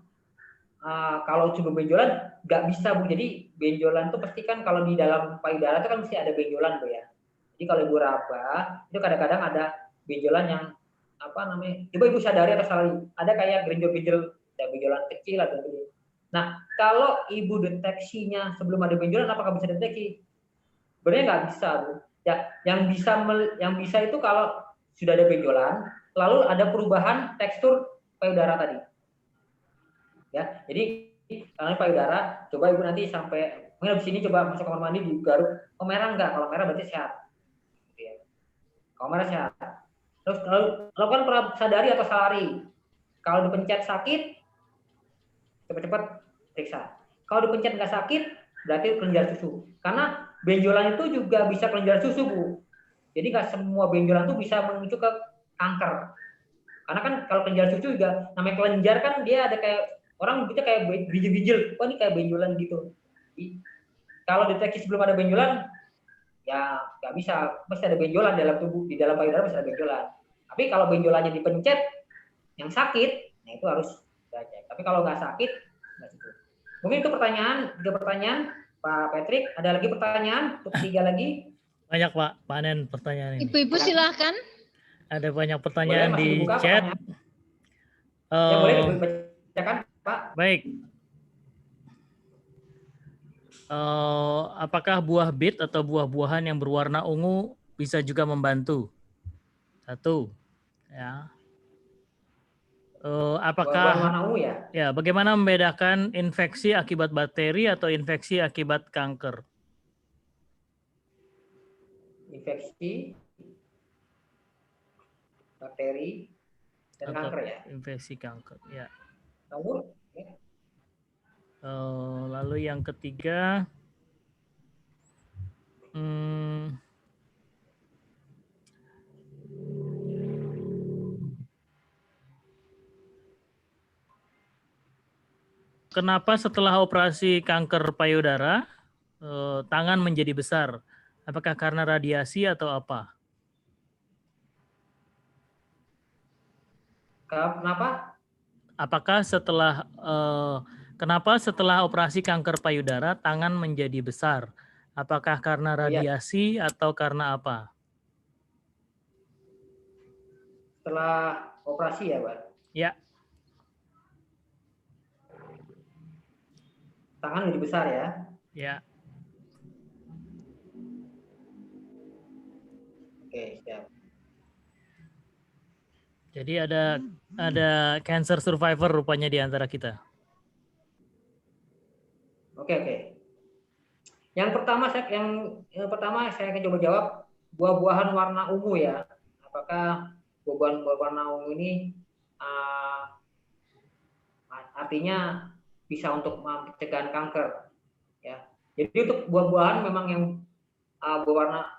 kalau cuma benjolan nggak bisa Bu. Jadi benjolan itu pasti kan kalau di dalam payudara itu kan mesti ada benjolan Bu ya. Jadi kalau Ibu raba itu kadang-kadang ada benjolan yang coba Ibu sadari atau sadari ada kayak benjol-benjol, ada benjolan kecil atau gede. Nah kalau Ibu deteksinya sebelum ada benjolan, apakah bisa deteksi? Sebenarnya nggak bisa Bu. Ya, yang bisa itu kalau sudah ada benjolan, lalu ada perubahan tekstur payudara tadi. Ya, jadi karena payudara, coba Ibu nanti sampai mungkin habis ini coba masuk kamar mandi digaruk, merah enggak? Kalau merah berarti sehat. Kalau merah sehat. Terus lakukan sadari atau salari. Kalau dipencet sakit, cepat-cepat periksa. Kalau dipencet nggak sakit, berarti kelenjar susu. Karena benjolan itu juga bisa kelenjar susu Bu. Jadi nggak semua benjolan itu bisa memicu ke kanker. Karena kan kalau kelenjar susu juga, namanya kelenjar kan dia ada kayak orang gitu kayak biji-biji, wah ini kayak benjolan gitu. Jadi, kalau deteksi sebelum ada benjolan, ya nggak bisa, pasti ada benjolan dalam tubuh, di dalam payudara pasti ada benjolan. Tapi kalau benjolannya dipencet, yang sakit, nah itu harus dicek. Tapi kalau nggak sakit, nggak cukup. Mungkin itu tiga pertanyaan, Pak Patrick. Ada lagi pertanyaan? Untuk 3 lagi? Banyak Pak, panen pertanyaan ini. Ibu-ibu silahkan. Ada banyak pertanyaan Boleh, di dibuka chat. Ya boleh dibacakan Pak. Baik. Apakah buah bit atau buah-buahan yang berwarna ungu bisa juga membantu? 1. Ya. Apakah Buah warna ungu ya? Ya, bagaimana membedakan infeksi akibat bakteri atau infeksi akibat kanker? Infeksi, bakteri, dan Atau kanker ya? infeksi kanker, ya. Nomor? Ya. Lalu yang ketiga, kenapa setelah operasi kanker payudara, tangan menjadi besar? Apakah karena radiasi atau apa? Kenapa? Apakah kenapa setelah operasi kanker payudara tangan menjadi besar? Apakah karena radiasi atau karena apa? Setelah operasi ya, Pak? Ya. Tangan lebih besar ya? Ya. Oke, siap. Jadi ada cancer survivor rupanya di antara kita. Oke. Yang pertama saya akan coba jawab buah-buahan warna ungu ya. Apakah buah-buahan warna ungu ini artinya bisa untuk mencegah kanker ya. Jadi untuk buah-buahan memang yang berwarna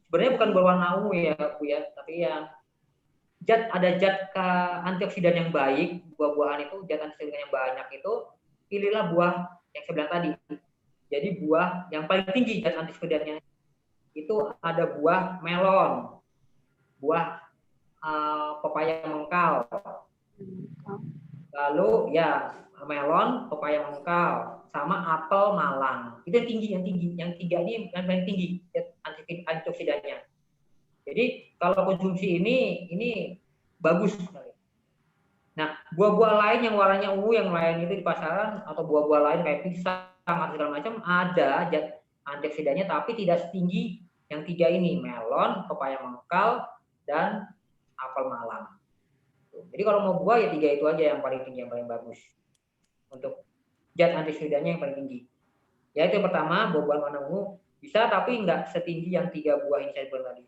sebenarnya bukan berwarna ungu ya Bu ya, tapi yang ada zat antioksidan yang baik, buah-buahan itu zat antioksidan yang banyak itu, pilihlah buah yang saya bilang tadi. Jadi buah yang paling tinggi zat antioksidannya itu ada buah melon, buah pepaya mengkal, lalu ya melon, pepaya mengkal, sama apel malang. Itu yang tinggi, yang 3 ini yang paling tinggi zat antioksidannya. Jadi kalau konsumsi ini bagus sekali. Nah, buah-buah lain yang warnanya ungu yang lain itu di pasaran atau buah-buah lain kayak pisang atau segala macam ada zat antioksidannya tapi tidak setinggi yang 3 ini, melon, pepaya mengkal, dan apel malang. Jadi kalau mau buah ya 3 itu aja yang paling tinggi, yang paling bagus. Untuk zat antioksidannya yang paling tinggi. Ya itu yang pertama, buah-buahan warna ungu. Bisa, tapi nggak setinggi yang 3 buah ini saya bilang tadi.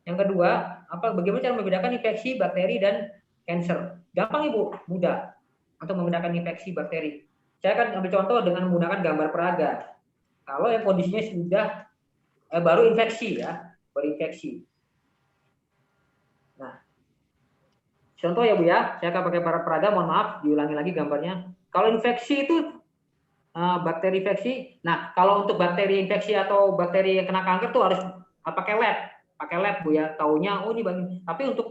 Yang kedua, bagaimana cara membedakan infeksi, bakteri, dan cancer? Gampang Ibu, mudah untuk membedakan infeksi bakteri. Saya akan ambil contoh dengan menggunakan gambar peraga. Kalau yang kondisinya sudah baru infeksi ya, baru infeksi. Nah, contoh ya Bu ya, saya akan pakai peraga, mohon maaf, diulangi lagi gambarnya. Kalau infeksi itu bakteri infeksi. Nah, kalau untuk bakteri infeksi atau bakteri yang kena kanker tuh harus pakai lab Bu ya. Taunya ini bagi. Tapi untuk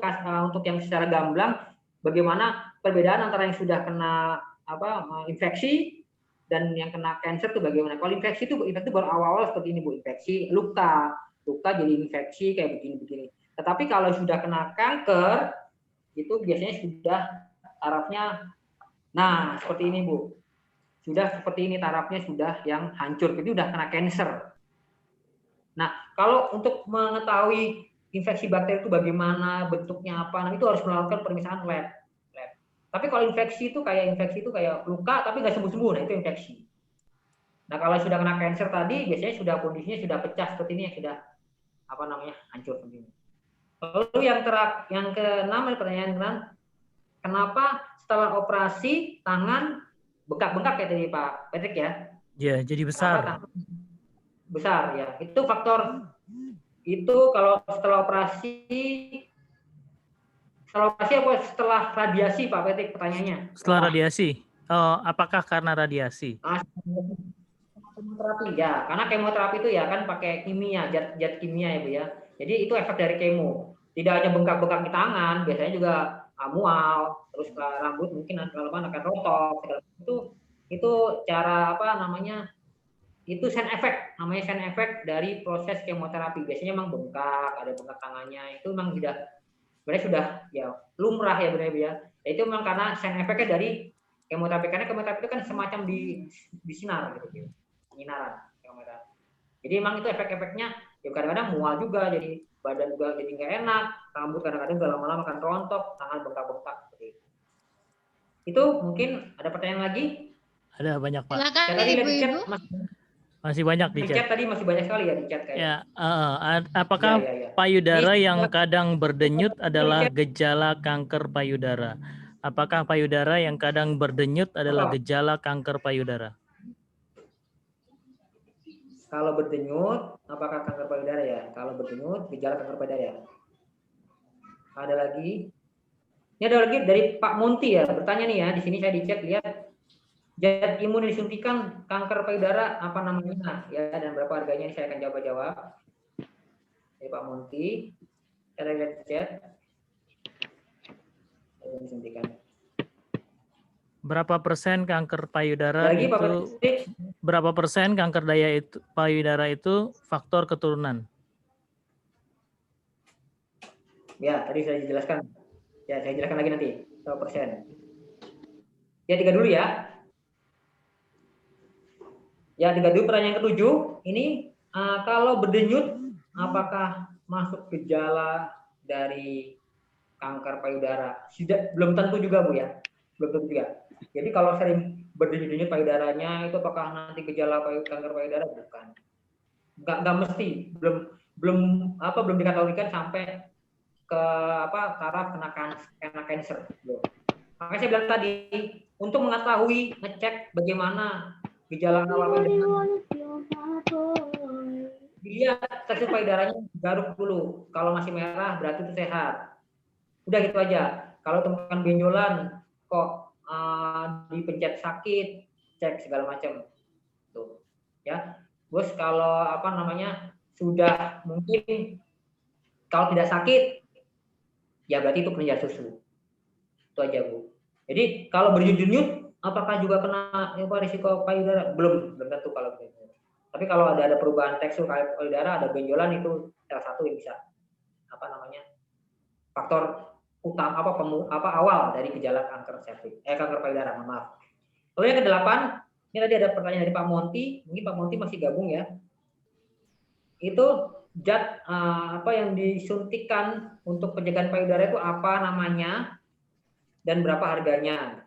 yang secara gamblang, bagaimana perbedaan antara yang sudah kena infeksi dan yang kena cancer itu bagaimana? Kalau infeksi itu baru awal-awal seperti ini Bu, infeksi, luka jadi infeksi kayak begini-begini. Tetapi kalau sudah kena kanker itu biasanya sudah tarafnya, nah seperti ini Bu. Sudah seperti ini tarafnya sudah yang hancur, itu sudah kena cancer. Nah, kalau untuk mengetahui infeksi bakteri itu bagaimana, bentuknya apa, nah itu harus melakukan pemeriksaan lab. Tapi kalau infeksi itu kayak luka tapi nggak sembuh-sembuh, nah itu infeksi. Nah, kalau sudah kena cancer tadi, biasanya sudah kondisinya sudah pecah seperti ini, yang sudah hancur seperti ini. Lalu yang keenam, pertanyaan kenapa setelah operasi tangan bengkak-bengkak kayak tadi Pak Patrick ya? Ya, jadi besar. Besar ya. Itu faktor itu kalau setelah operasi apa setelah radiasi Pak Patrick pertanyaannya? Setelah radiasi. Apakah karena radiasi? Kemoterapi ya, karena kemoterapi itu ya kan pakai kimia, zat kimia ya Bu ya. Jadi itu efek dari kemo. Tidak hanya bengkak-bengkak di tangan, biasanya juga mual, terus rambut mungkin akan rontok. Itu cara itu side effect, namanya side effect dari proses kemoterapi. Biasanya memang bengkak, ada bengkak tangannya, itu memang sebenarnya sudah ya lumrah ya benar ya. Itu memang karena side effect-nya dari kemoterapi, karena kemoterapi itu kan semacam disinar gitu, penyinaran kemoterapi. Jadi memang itu efek-efeknya ya kadang-kadang mual juga, jadi badan juga jadi nggak enak, rambut kadang-kadang udah lama-lama akan rontok, tangan bengkak-bengkak seperti itu. Itu mungkin ada pertanyaan lagi? Ada banyak Pak. Silakan Ibu-ibu. Masih banyak di chat. Tadi masih banyak sekali ya di chat kayaknya. Ya, apakah payudara yang kadang berdenyut adalah gejala kanker payudara? Apakah payudara yang kadang berdenyut adalah gejala kanker payudara? Kalau berdenyut, apakah kanker payudara ya? Kalau berdenyut, gejala kanker payudara ya? Ada lagi? Ini ada lagi dari Pak Monti ya, bertanya nih ya, di sini saya di chat lihat zat imun yang disuntikan kanker payudara apa namanya ya, dan berapa harganya, ini saya akan jawab. Dari Pak Monti, saya lihat di chat. Disuntikan. Berapa persen kanker payudara berapa persen kanker payudara itu faktor keturunan? Ya, tadi saya jelaskan. Ya, saya jelaskan lagi nanti. Berapa persen? Ya, 3 dulu ya. Ya, 3 dulu. Pertanyaan ke-7. Ini kalau berdenyut, apakah masuk gejala dari kanker payudara? Belum tentu juga Bu ya. Belum tentu juga. Jadi kalau sering berdenyut-denyut payudaranya itu apakah nanti gejala kanker payudara? Bukan. Enggak mesti. Belum dikategorikan sampai ke taraf kena cancer. Makanya saya bilang tadi, untuk mengetahui, ngecek bagaimana gejala awal payudara, dilihat tekstur payudaranya, garuk dulu. Kalau masih merah berarti itu sehat. Udah gitu aja. Kalau temukan benjolan kok dipencet sakit, cek segala macam. Tuh. Ya. Terus kalau sudah mungkin kalau tidak sakit, ya berarti itu kelenjar susu. Itu aja Bu. Jadi kalau berdenyut, apakah juga kena risiko payudara? Belum tentu kalau begitu. Tapi kalau ada perubahan tekstur payudara, ada benjolan, itu salah satu yang bisa faktor utama awal dari gejala kanker payudara, maaf. Lalu yang ke-8, ini tadi ada pertanyaan dari Pak Monti, mungkin Pak Monti masih gabung ya. Itu zat yang disuntikan untuk pencegahan payudara itu apa namanya dan berapa harganya?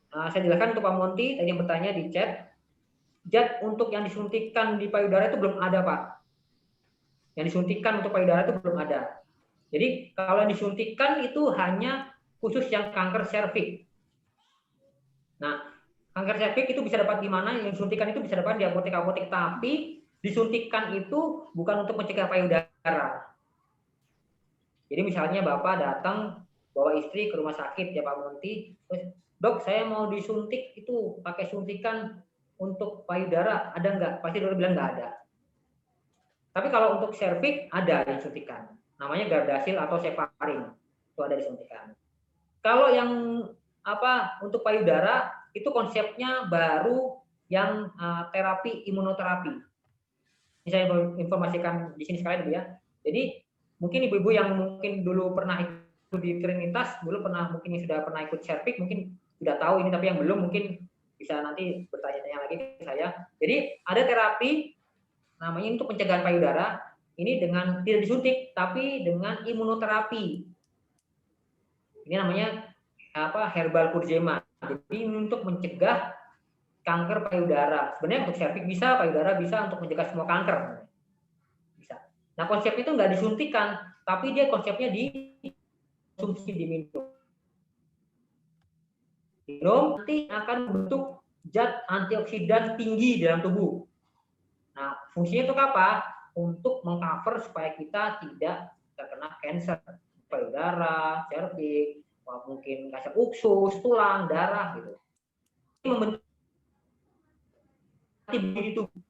Saya jelaskan untuk Pak Monti, tadi yang bertanya di chat. zat untuk yang disuntikkan di payudara itu belum ada, Pak. Yang disuntikkan untuk payudara itu belum ada. Jadi kalau yang disuntikkan itu hanya khusus yang kanker serviks. Nah, kanker serviks itu bisa dapat di mana? Yang disuntikkan itu bisa dapat di apotek-apotek, tapi disuntikkan itu bukan untuk mencegah payudara. Jadi misalnya Bapak datang bawa istri ke rumah sakit ya Pak Monti, terus dok saya mau disuntik itu pakai suntikan untuk payudara, ada nggak? Pasti dokter bilang nggak ada. Tapi kalau untuk serviks ada disuntikan, namanya Gardasil atau Separin, itu ada disuntikan. Kalau yang untuk payudara itu konsepnya baru yang terapi imunoterapi. Ini saya informasikan di sini sekali dulu ya. Jadi mungkin ibu-ibu yang mungkin dulu pernah ikut di Trinitas, dulu mungkin sudah pernah ikut serviks, mungkin sudah tahu ini, tapi yang belum mungkin bisa nanti bertanya-tanya lagi ke saya. Jadi ada terapi namanya untuk pencegahan payudara, ini dengan tidak disuntik tapi dengan imunoterapi. Ini namanya herbal kurzema. Jadi untuk mencegah kanker payudara. Sebenarnya untuk serviks bisa, payudara bisa, untuk mencegah semua kanker. Bisa. Nah, konsep itu nggak disuntikan, tapi dia konsepnya dikonsumsi, diminum. Minum nanti akan membentuk zat antioksidan tinggi dalam tubuh. Nah, fungsinya untuk apa? Untuk mengcover supaya kita tidak terkena kanker payudara, serviks, mungkin kaca uksus, tulang, darah gitu. Ini membentuk antibodi tubuh.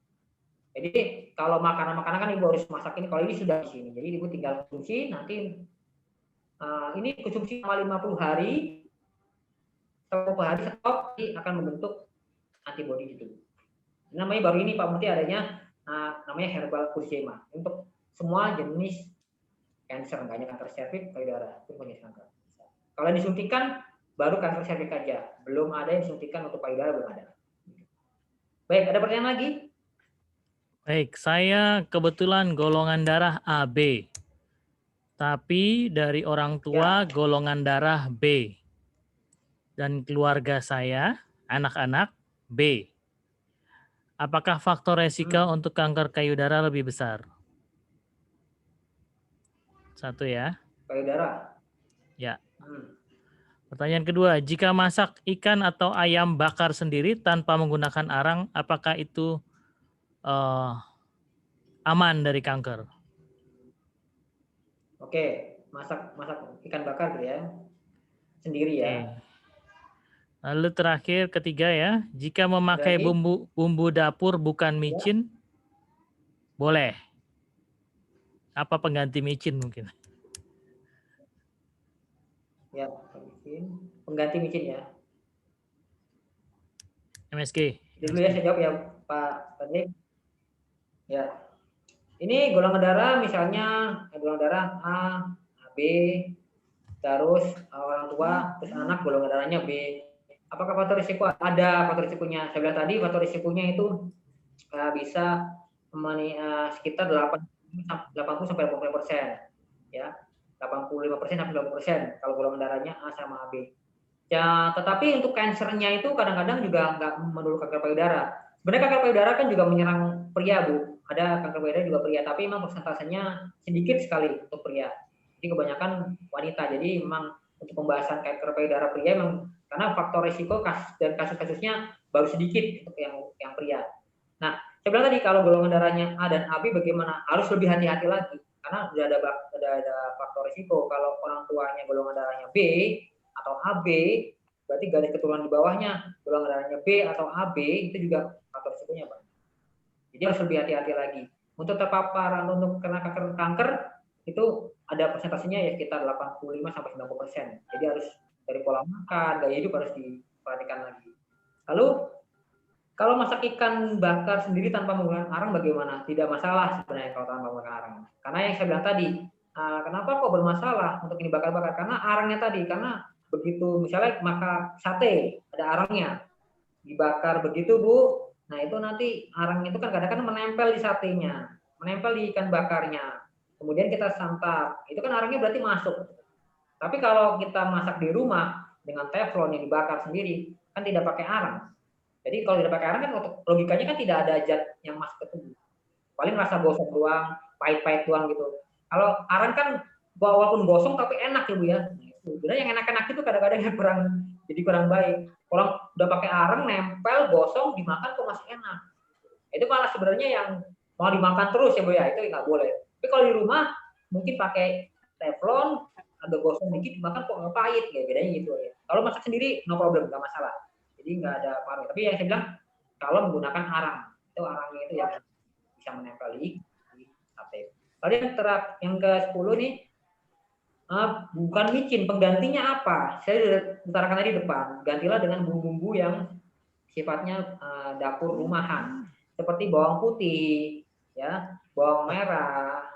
Jadi kalau makanan-makanan kan ibu harus masak ini, kalau ini sudah di sini. Jadi ibu tinggal konsumsi, nanti ini konsumsi selama 50 hari, beberapa hari stop, akan membentuk antibodi di tubuh. Namanya baru ini Pak Muti adanya namanya herbal kurzema untuk semua jenis kanker, nggak hanya kanker serviks, payudara, itu jenis kanker. Kalau disuntikan baru kanker serviks aja, belum ada yang disuntikan untuk payudara, belum ada. Baik, ada pertanyaan lagi? Baik, saya kebetulan golongan darah AB, tapi dari orang tua golongan darah B, dan keluarga saya, anak-anak B. Apakah faktor resiko untuk kanker payudara lebih besar? Satu ya. Payudara. Ya. Pertanyaan kedua, jika masak ikan atau ayam bakar sendiri tanpa menggunakan arang, apakah itu aman dari kanker? Oke, masak ikan bakar gitu ya, sendiri ya. Lalu terakhir ketiga ya, jika memakai bumbu dapur bukan micin, boleh. Apa pengganti micin mungkin? Ya, pengganti micin ya. MSG. Dulu ya saya jawab ya Pak Tadi. Ya, ini golongan darah misalnya golongan darah A, B, terus orang tua, terus anak golongan darahnya B. Apakah faktor risiko? Ada faktor risikonya. Saya bilang tadi faktor risikonya itu bisa sekitar 80 sampai 85%, ya. 85% sampai 90% kalau golongan darahnya A sama AB. Ya, tetapi untuk kansernya itu kadang-kadang juga nggak melulu kanker payudara. Sebenarnya kanker payudara kan juga menyerang pria, Bu. Ada kanker payudara juga pria, tapi memang persentasenya sedikit sekali untuk pria. Jadi kebanyakan wanita. Jadi memang untuk pembahasan kanker payudara pria memang karena faktor risiko dan kasus-kasusnya baru sedikit untuk yang pria. Nah, saya bilang tadi kalau golongan darahnya A dan AB bagaimana? Harus lebih hati-hati lagi karena sudah ada faktor risiko. Kalau orang tuanya golongan darahnya B atau AB, berarti garis keturunan di bawahnya golongan darahnya B atau AB, itu juga faktor risikonya banyak. Jadi harus lebih hati-hati lagi. Untuk terpapar atau untuk kena kanker itu ada persentasenya ya sekitar 85 sampai 90%. Jadi harus dari pola makan, gaya hidup harus diperhatikan lagi. Lalu kalau masak ikan bakar sendiri tanpa menggunakan arang bagaimana? Tidak masalah sebenarnya kalau tanpa menggunakan arang. Karena yang saya bilang tadi, kenapa kok bermasalah untuk ini bakar-bakar? Karena arangnya tadi, karena begitu misalnya makan sate ada arangnya, dibakar begitu Bu, nah itu nanti arangnya itu kan kadang-kadang menempel di satenya, menempel di ikan bakarnya, kemudian kita santap, itu kan arangnya berarti masuk. Tapi kalau kita masak di rumah dengan teflon yang dibakar sendiri, kan tidak pakai arang. Jadi kalau tidak pakai arang kan logikanya kan tidak ada zat yang masuk ke tubuh. Paling rasa gosong doang, pahit-pahit doang gitu. Kalau arang kan walaupun gosong tapi enak ya Bu ya. Sebenarnya yang enak-enak itu kadang-kadang yang kurang baik. Kalau udah pakai arang nempel gosong dimakan kok masih enak. Itu malah sebenarnya yang mau dimakan terus ya Bu ya, itu nggak boleh. Tapi kalau di rumah mungkin pakai teflon, agak gosong dikit dimakan kok nggak pahit ya, bedanya gitu ya. Kalau masak sendiri no problem, nggak masalah. Jadi nggak ada pengaruh. Tapi yang saya bilang kalau menggunakan arang, itu arangnya itu yang bisa menempel di sate. Lalu yang ke-10 nih, bukan micin, penggantinya apa? Saya sudah utarakan tadi depan, gantilah dengan bumbu-bumbu yang sifatnya dapur rumahan, seperti bawang putih, ya, bawang merah,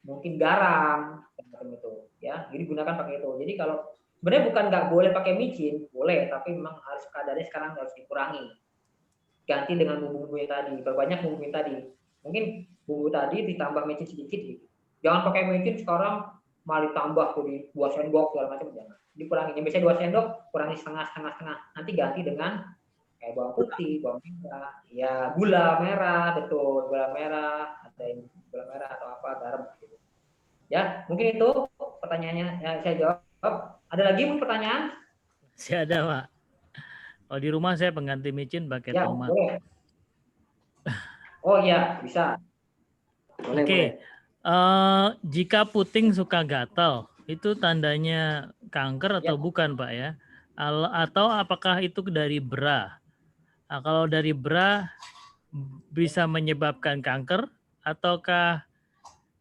mungkin garam, semacam itu, ya. Jadi gunakan pakai itu. Jadi kalau sebenarnya bukan nggak boleh pakai micin, boleh, tapi memang harus kadarnya sekarang harus dikurangi. Ganti dengan bumbu-bumbu yang tadi, perbanyak bumbu yang tadi. Mungkin bumbu tadi ditambah micin sedikit gitu. Jangan pakai micin sekarang malah ditambah tuh di 2 sendok segala macam, jangan. Dikurangi. Yang biasanya 2 sendok, kurangi setengah. Nanti ganti dengan kayak bawang putih, bawang merah, ya gula merah, betul, gula merah, ada yang gula merah atau apa, garam gitu. Ya, mungkin itu pertanyaannya yang saya jawab. Ada lagi pertanyaan? Masih ada, Pak. Kalau di rumah saya pengganti micin pakai Ya, tomat. boleh. Oh iya, bisa. Boleh, Oke. boleh. Jika puting suka gatal, itu tandanya kanker atau bukan, Pak ya? Atau apakah itu dari BRA? Nah, kalau dari BRA bisa menyebabkan kanker, ataukah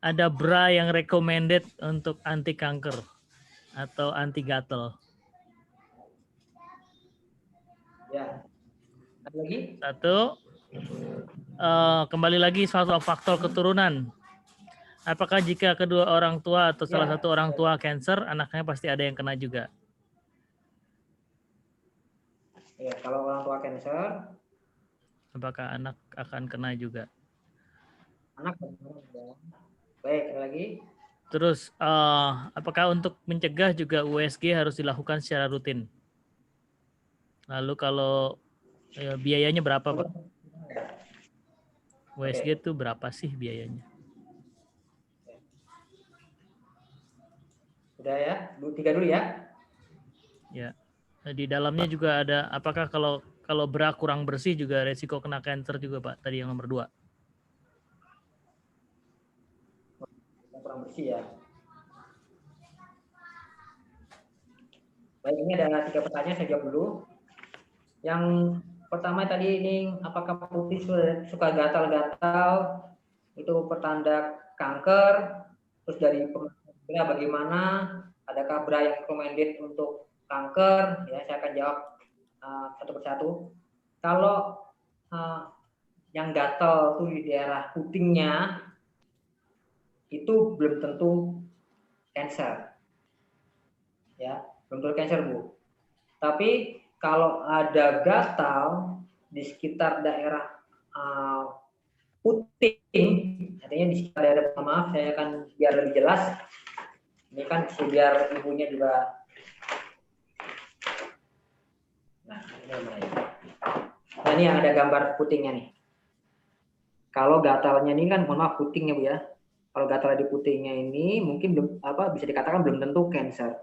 ada BRA yang recommended untuk anti kanker atau anti gatal? Ya. Ada lagi? Satu, kembali lagi soal faktor keturunan. Apakah jika kedua orang tua atau salah satu orang tua cancer, anaknya pasti ada yang kena juga? Ya, kalau orang tua cancer, apakah anak akan kena juga? Anak ya. Baik, ada lagi? Terus, apakah untuk mencegah juga USG harus dilakukan secara rutin? Lalu kalau biayanya berapa, Pak? USG itu berapa sih biayanya? Udah ya, 3 dulu ya. Ya, di dalamnya juga ada, apakah kalau BRA kurang bersih juga resiko kena kanker juga, Pak? Tadi yang nomor 2. Kurang bersih ya. Baik, ini ada 3 pertanyaan, saya jawab dulu. Yang pertama tadi ini, apakah putih suka gatal-gatal itu pertanda kanker? Terus dari BRA bagaimana? Adakah BRA yang recommended untuk kanker? Ya, saya akan jawab satu persatu. Kalau yang gatal tuh di daerah putingnya itu belum tentu cancer, ya, belum tentu cancer Bu. Tapi kalau ada gatal di sekitar daerah puting, artinya di sekitar daerah, maaf, saya akan biar lebih jelas. Ini kan biar ibunya juga. Nah, ini yang ada gambar putingnya nih. Kalau gatalnya ini kan, mohon maaf, putingnya Bu ya. Kalau gatal di putingnya ini mungkin bisa dikatakan belum tentu cancer.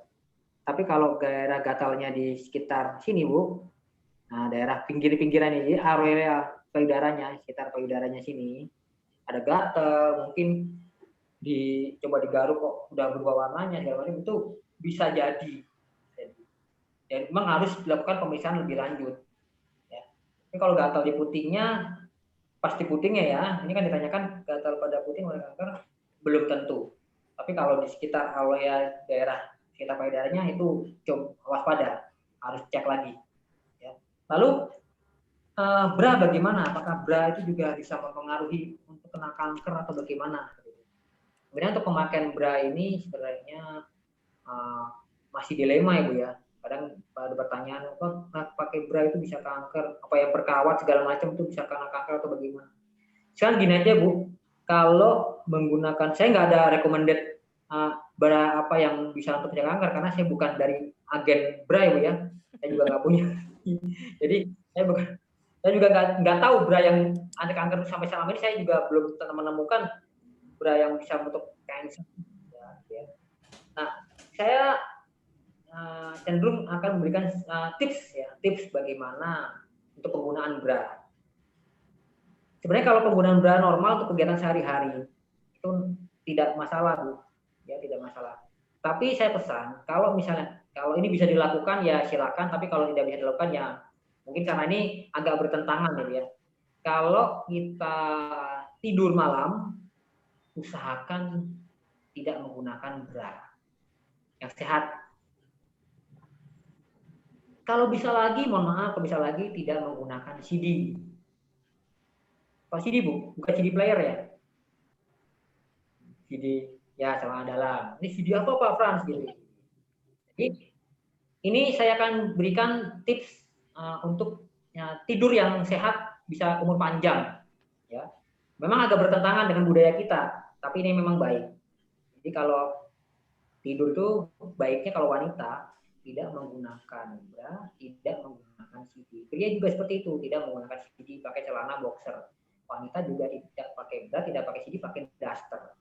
Tapi kalau daerah gatalnya di sekitar sini Bu, nah daerah pinggir-pinggiran ini, area payudaranya, sekitar payudaranya sini, ada gatal, mungkin coba digaruk kok udah berubah warnanya, segala macam, itu bisa jadi. Dan memang harus dilakukan pemeriksaan lebih lanjut. Ya. Tapi kalau gatal di putingnya, pasti putingnya ya, ini kan ditanyakan gatal pada puting oleh kanker, belum tentu. Tapi kalau di sekitar area daerah sekitar payudaranya itu coba waspada, harus cek lagi. Ya. Lalu BRA bagaimana? Apakah BRA itu juga bisa mempengaruhi untuk kena kanker atau bagaimana? Sebenarnya untuk pemakaian BRA ini sebenarnya masih dilema ya Bu ya. Kadang ada pertanyaan, pakai BRA itu bisa kanker? Apa yang berkawat segala macam itu bisa kena kanker atau bagaimana? Sekarang gini aja Bu, kalau menggunakan, saya nggak ada recommended BRA apa yang bisa untuk mencegah kanker karena saya bukan dari agen BRA ya Bu ya, saya juga nggak punya. Jadi saya Saya juga nggak tahu bra yang anti kanker sampai selama ini, saya juga belum menemukan bra yang bisa untuk cancer. Ya. Nah, saya cenderung akan memberikan tips bagaimana untuk penggunaan bra. Sebenarnya kalau penggunaan bra normal untuk kegiatan sehari-hari itu tidak masalah, Bu. Ya, tidak masalah. Tapi saya pesan, kalau ini bisa dilakukan ya silakan, tapi kalau tidak bisa dilakukan ya mungkin karena ini agak bertentangan ya. Kalau kita tidur malam, usahakan tidak menggunakan bra yang sehat. Kalau bisa lagi, mohon maaf, kalau bisa lagi tidak menggunakan CD. Pak CD, Bu, bukan CD player ya? CD ya celana dalam. Ini CD apa Pak Frans gitu. Jadi ini saya akan berikan tips untuk tidur yang sehat bisa umur panjang. Ya, memang agak bertentangan dengan budaya kita, tapi ini memang baik. Jadi kalau tidur itu baiknya kalau wanita tidak menggunakan bra, tidak menggunakan CD. Pria juga seperti itu, tidak menggunakan CD, pakai celana boxer. Wanita juga tidak pakai bra, tidak pakai CD, pakai daster.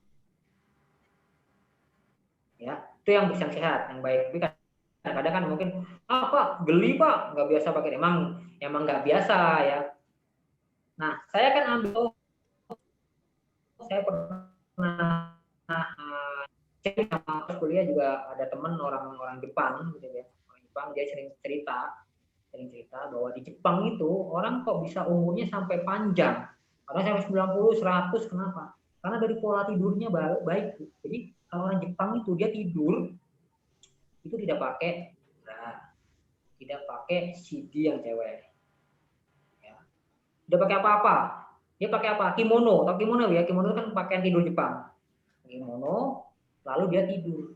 Ya, itu yang bisa sehat, yang baik. Tapi kadang-kadang kan mungkin, Pak, geli Pak, nggak biasa pakai. Emang nggak biasa ya. Nah, saya kan saya pernah cek sama kuliah juga ada teman orang Jepang gitu ya. Orang Jepang dia sering cerita bahwa di Jepang itu orang kok bisa umurnya sampai panjang. Kadang sampai 90, 100, kenapa? Karena dari pola tidurnya baik. Jadi kalau orang Jepang itu dia tidur itu tidak pakai tidak pakai CD yang cewek. Ya. Tidak pakai apa-apa. Dia pakai apa? Kimono. Tahu kimono ya? Kimono kan pakaian tidur Jepang. Kimono, lalu dia tidur.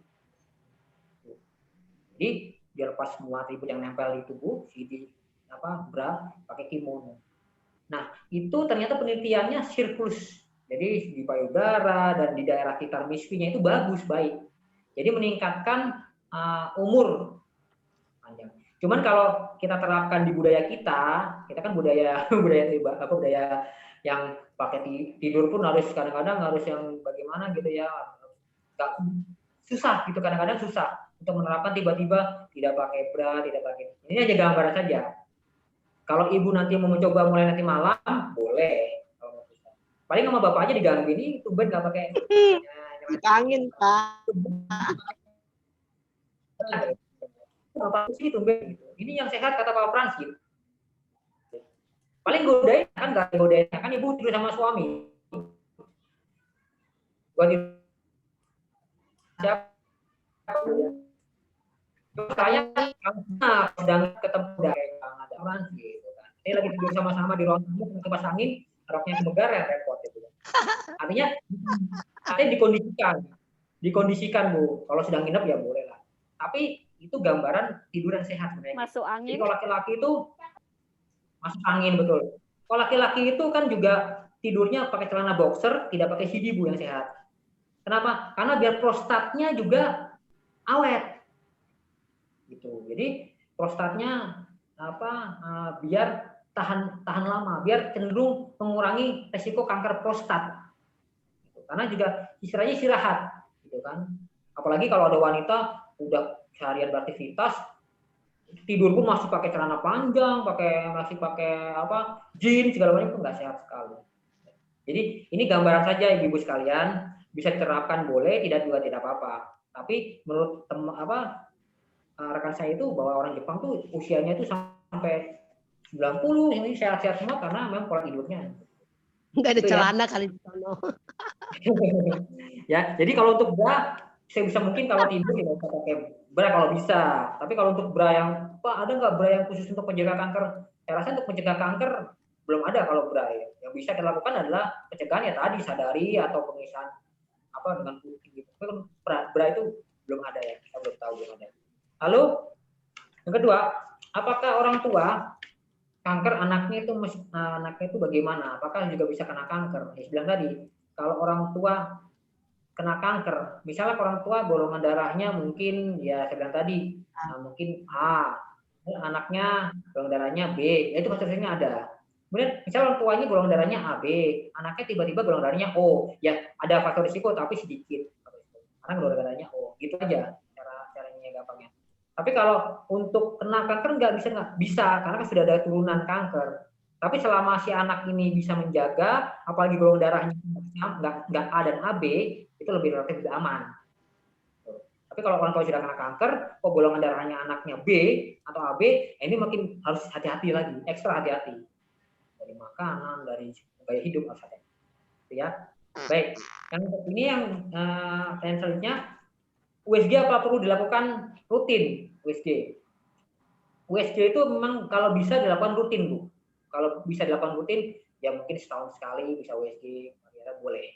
Jadi dia lepas semua atribut yang nempel di tubuh, bra, pakai kimono. Nah, itu ternyata penelitiannya surplus. Jadi di payudara dan di daerah sekitar misfinya itu baik. Jadi meningkatkan umur panjang. Cuman kalau kita terapkan di budaya kita kan budaya yang pakai tidur pun harus kadang-kadang harus yang bagaimana gitu ya. Susah gitu, kadang-kadang susah untuk menerapkan tiba-tiba tidak pakai bra, tidak pakai. Ini aja gambaran saja. Kalau ibu nanti mau mencoba mulai nanti malam, boleh. Paling sama bapak aja diganggu ini, tumben nggak pakai. Angin Pak. Bapak sih tumben gitu. Ini yang sehat kata Pak Frans gitu. Paling godain kan nggak godain kan ibu tidur sama suami. Saya sedang ketemu dari ada orang gitu kan. Saya lagi tidur sama-sama di ruang tamu, kipas angin, roknya semegar ya repot itu. Artinya dikondisikan Bu. Kalau sedang nginep ya boleh lah. Tapi itu gambaran tidur yang sehat sebenarnya. Masuk angin. Jadi kalau laki-laki itu masuk angin betul. Kalau laki-laki itu kan juga tidurnya pakai celana boxer, tidak pakai CD Bu yang sehat. Kenapa? Karena biar prostatnya juga awet. Gitu. Jadi prostatnya biar tahan lama, biar cenderung mengurangi resiko kanker prostat. Gitu. Karena juga istilahnya istirahat, gitu kan. Apalagi kalau ada wanita udah seharian beraktivitas, tidur pun masih pakai celana panjang, masih pakai jeans segala macam, itu nggak sehat sekali. Jadi ini gambaran saja ibu-ibu sekalian, bisa diterapkan boleh, tidak juga tidak apa-apa. Tapi menurut rekan saya itu bahwa orang Jepang tuh usianya itu sampai 90 ini sehat-sehat semua karena memang pola tidurnya. Enggak ada celana kali di sana. Ya, jadi kalau untuk bra, saya bisa mungkin kalau tidur tidak usah pakai bra kalau bisa. Tapi kalau untuk bra yang, Pak ada nggak bra yang khusus untuk mencegah kanker? Saya rasa untuk mencegah kanker belum ada kalau bra ya. Yang bisa kita lakukan adalah pencegahan ya tadi sadari atau pemisahan dengan putih gitu. Tapi bra itu belum ada ya, kita belum tahu belum ada. Lalu yang kedua, apakah orang tua kanker anaknya itu bagaimana? Apakah juga bisa kena kanker? Saya bilang tadi, kalau orang tua kena kanker, misalnya orang tua golongan darahnya mungkin ya saya bilang tadi mungkin A, anaknya golongan darahnya B, itu maksudnya ada. Kemudian misalnya orang tuanya golongan darahnya AB, anaknya tiba-tiba golongan darahnya O, ya ada faktor risiko tapi sedikit. Karena golongan darahnya O, gitu aja caranya gampangnya. Tapi kalau untuk kena kanker nggak bisa karena kan sudah ada turunan kanker. Tapi selama si anak ini bisa menjaga, apalagi golongan darahnya nggak A dan AB, itu lebih relatif aman. Tapi kalau orang tua sudah kena kanker, kok golongan darahnya anaknya B atau AB, ini makin harus hati-hati lagi, ekstra hati-hati. Dari makanan, dari gaya hidup, harus hati-hati. Ya, baik. Yang selanjutnya, USG apa perlu dilakukan rutin? USG itu memang kalau bisa dilakukan rutin, Bu. Kalau bisa dilakukan rutin, ya mungkin setahun sekali bisa USG, boleh.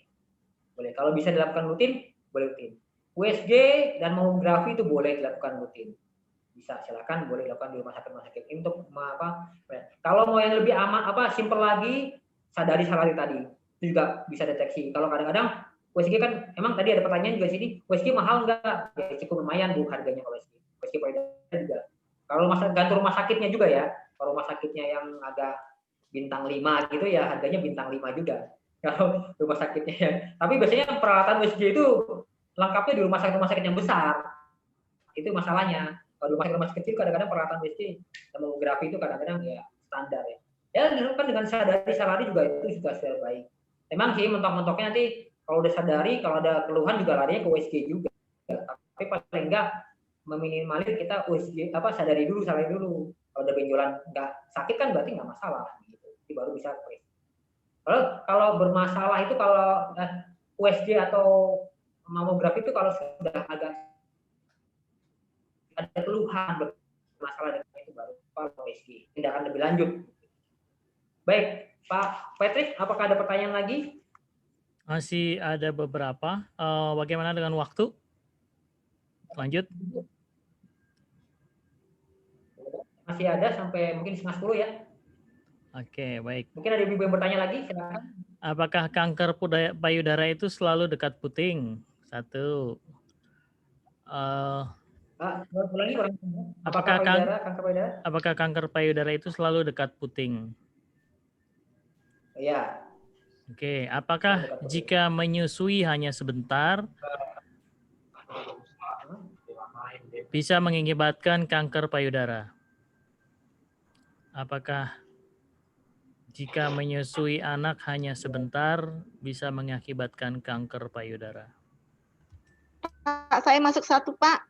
Kalau bisa dilakukan rutin, boleh rutin. USG dan mamografi itu boleh dilakukan rutin. Bisa, silakan boleh dilakukan di rumah sakit untuk apa? Kalau mau yang lebih aman, simpel lagi, sadari tadi. Itu juga bisa deteksi. Kalau kadang-kadang USG kan, emang tadi ada pertanyaan juga sini, USG mahal enggak? Ya cukup lumayan, Bu, harganya kalau USG. USG juga. Kalau gantung rumah sakitnya juga ya. Kalau rumah sakitnya yang agak bintang 5 gitu ya, harganya bintang 5 juga. Kalau rumah sakitnya ya. Tapi biasanya peralatan USG itu lengkapnya di rumah sakit yang besar. Itu masalahnya. Kalau rumah sakit kecil kadang-kadang peralatan USG dan mamografi itu kadang-kadang ya standar ya. Ya dilakukan dengan sadari juga itu juga sudah baik. Memang sih mentok-mentoknya nanti kalau udah sadari, kalau ada keluhan juga larinya ke USG juga. Tapi paling enggak meminimalir kita USG sadari dulu. Kalau ada benjolan nggak sakit kan berarti nggak masalah gitu. Jadi baru bisa USG. Kalau bermasalah itu kalau USG atau mamografi itu kalau sudah agak ada keluhan bermasalah dengan itu baru USG, tindakan lebih lanjut. Baik, Pak Patrick, apakah ada pertanyaan lagi? Masih ada beberapa. Bagaimana dengan waktu? Lanjut. Masih ada sampai mungkin 9:30 ya. Oke, baik. Mungkin ada ibu yang bertanya lagi, silakan. Apakah kanker payudara itu selalu dekat puting? 1. Apakah kanker payudara itu selalu dekat puting? Iya. Oke, apakah jika menyusui hanya sebentar bisa mengakibatkan kanker payudara? Apakah jika menyusui anak hanya sebentar bisa mengakibatkan kanker payudara? Pak, saya masuk 1, Pak.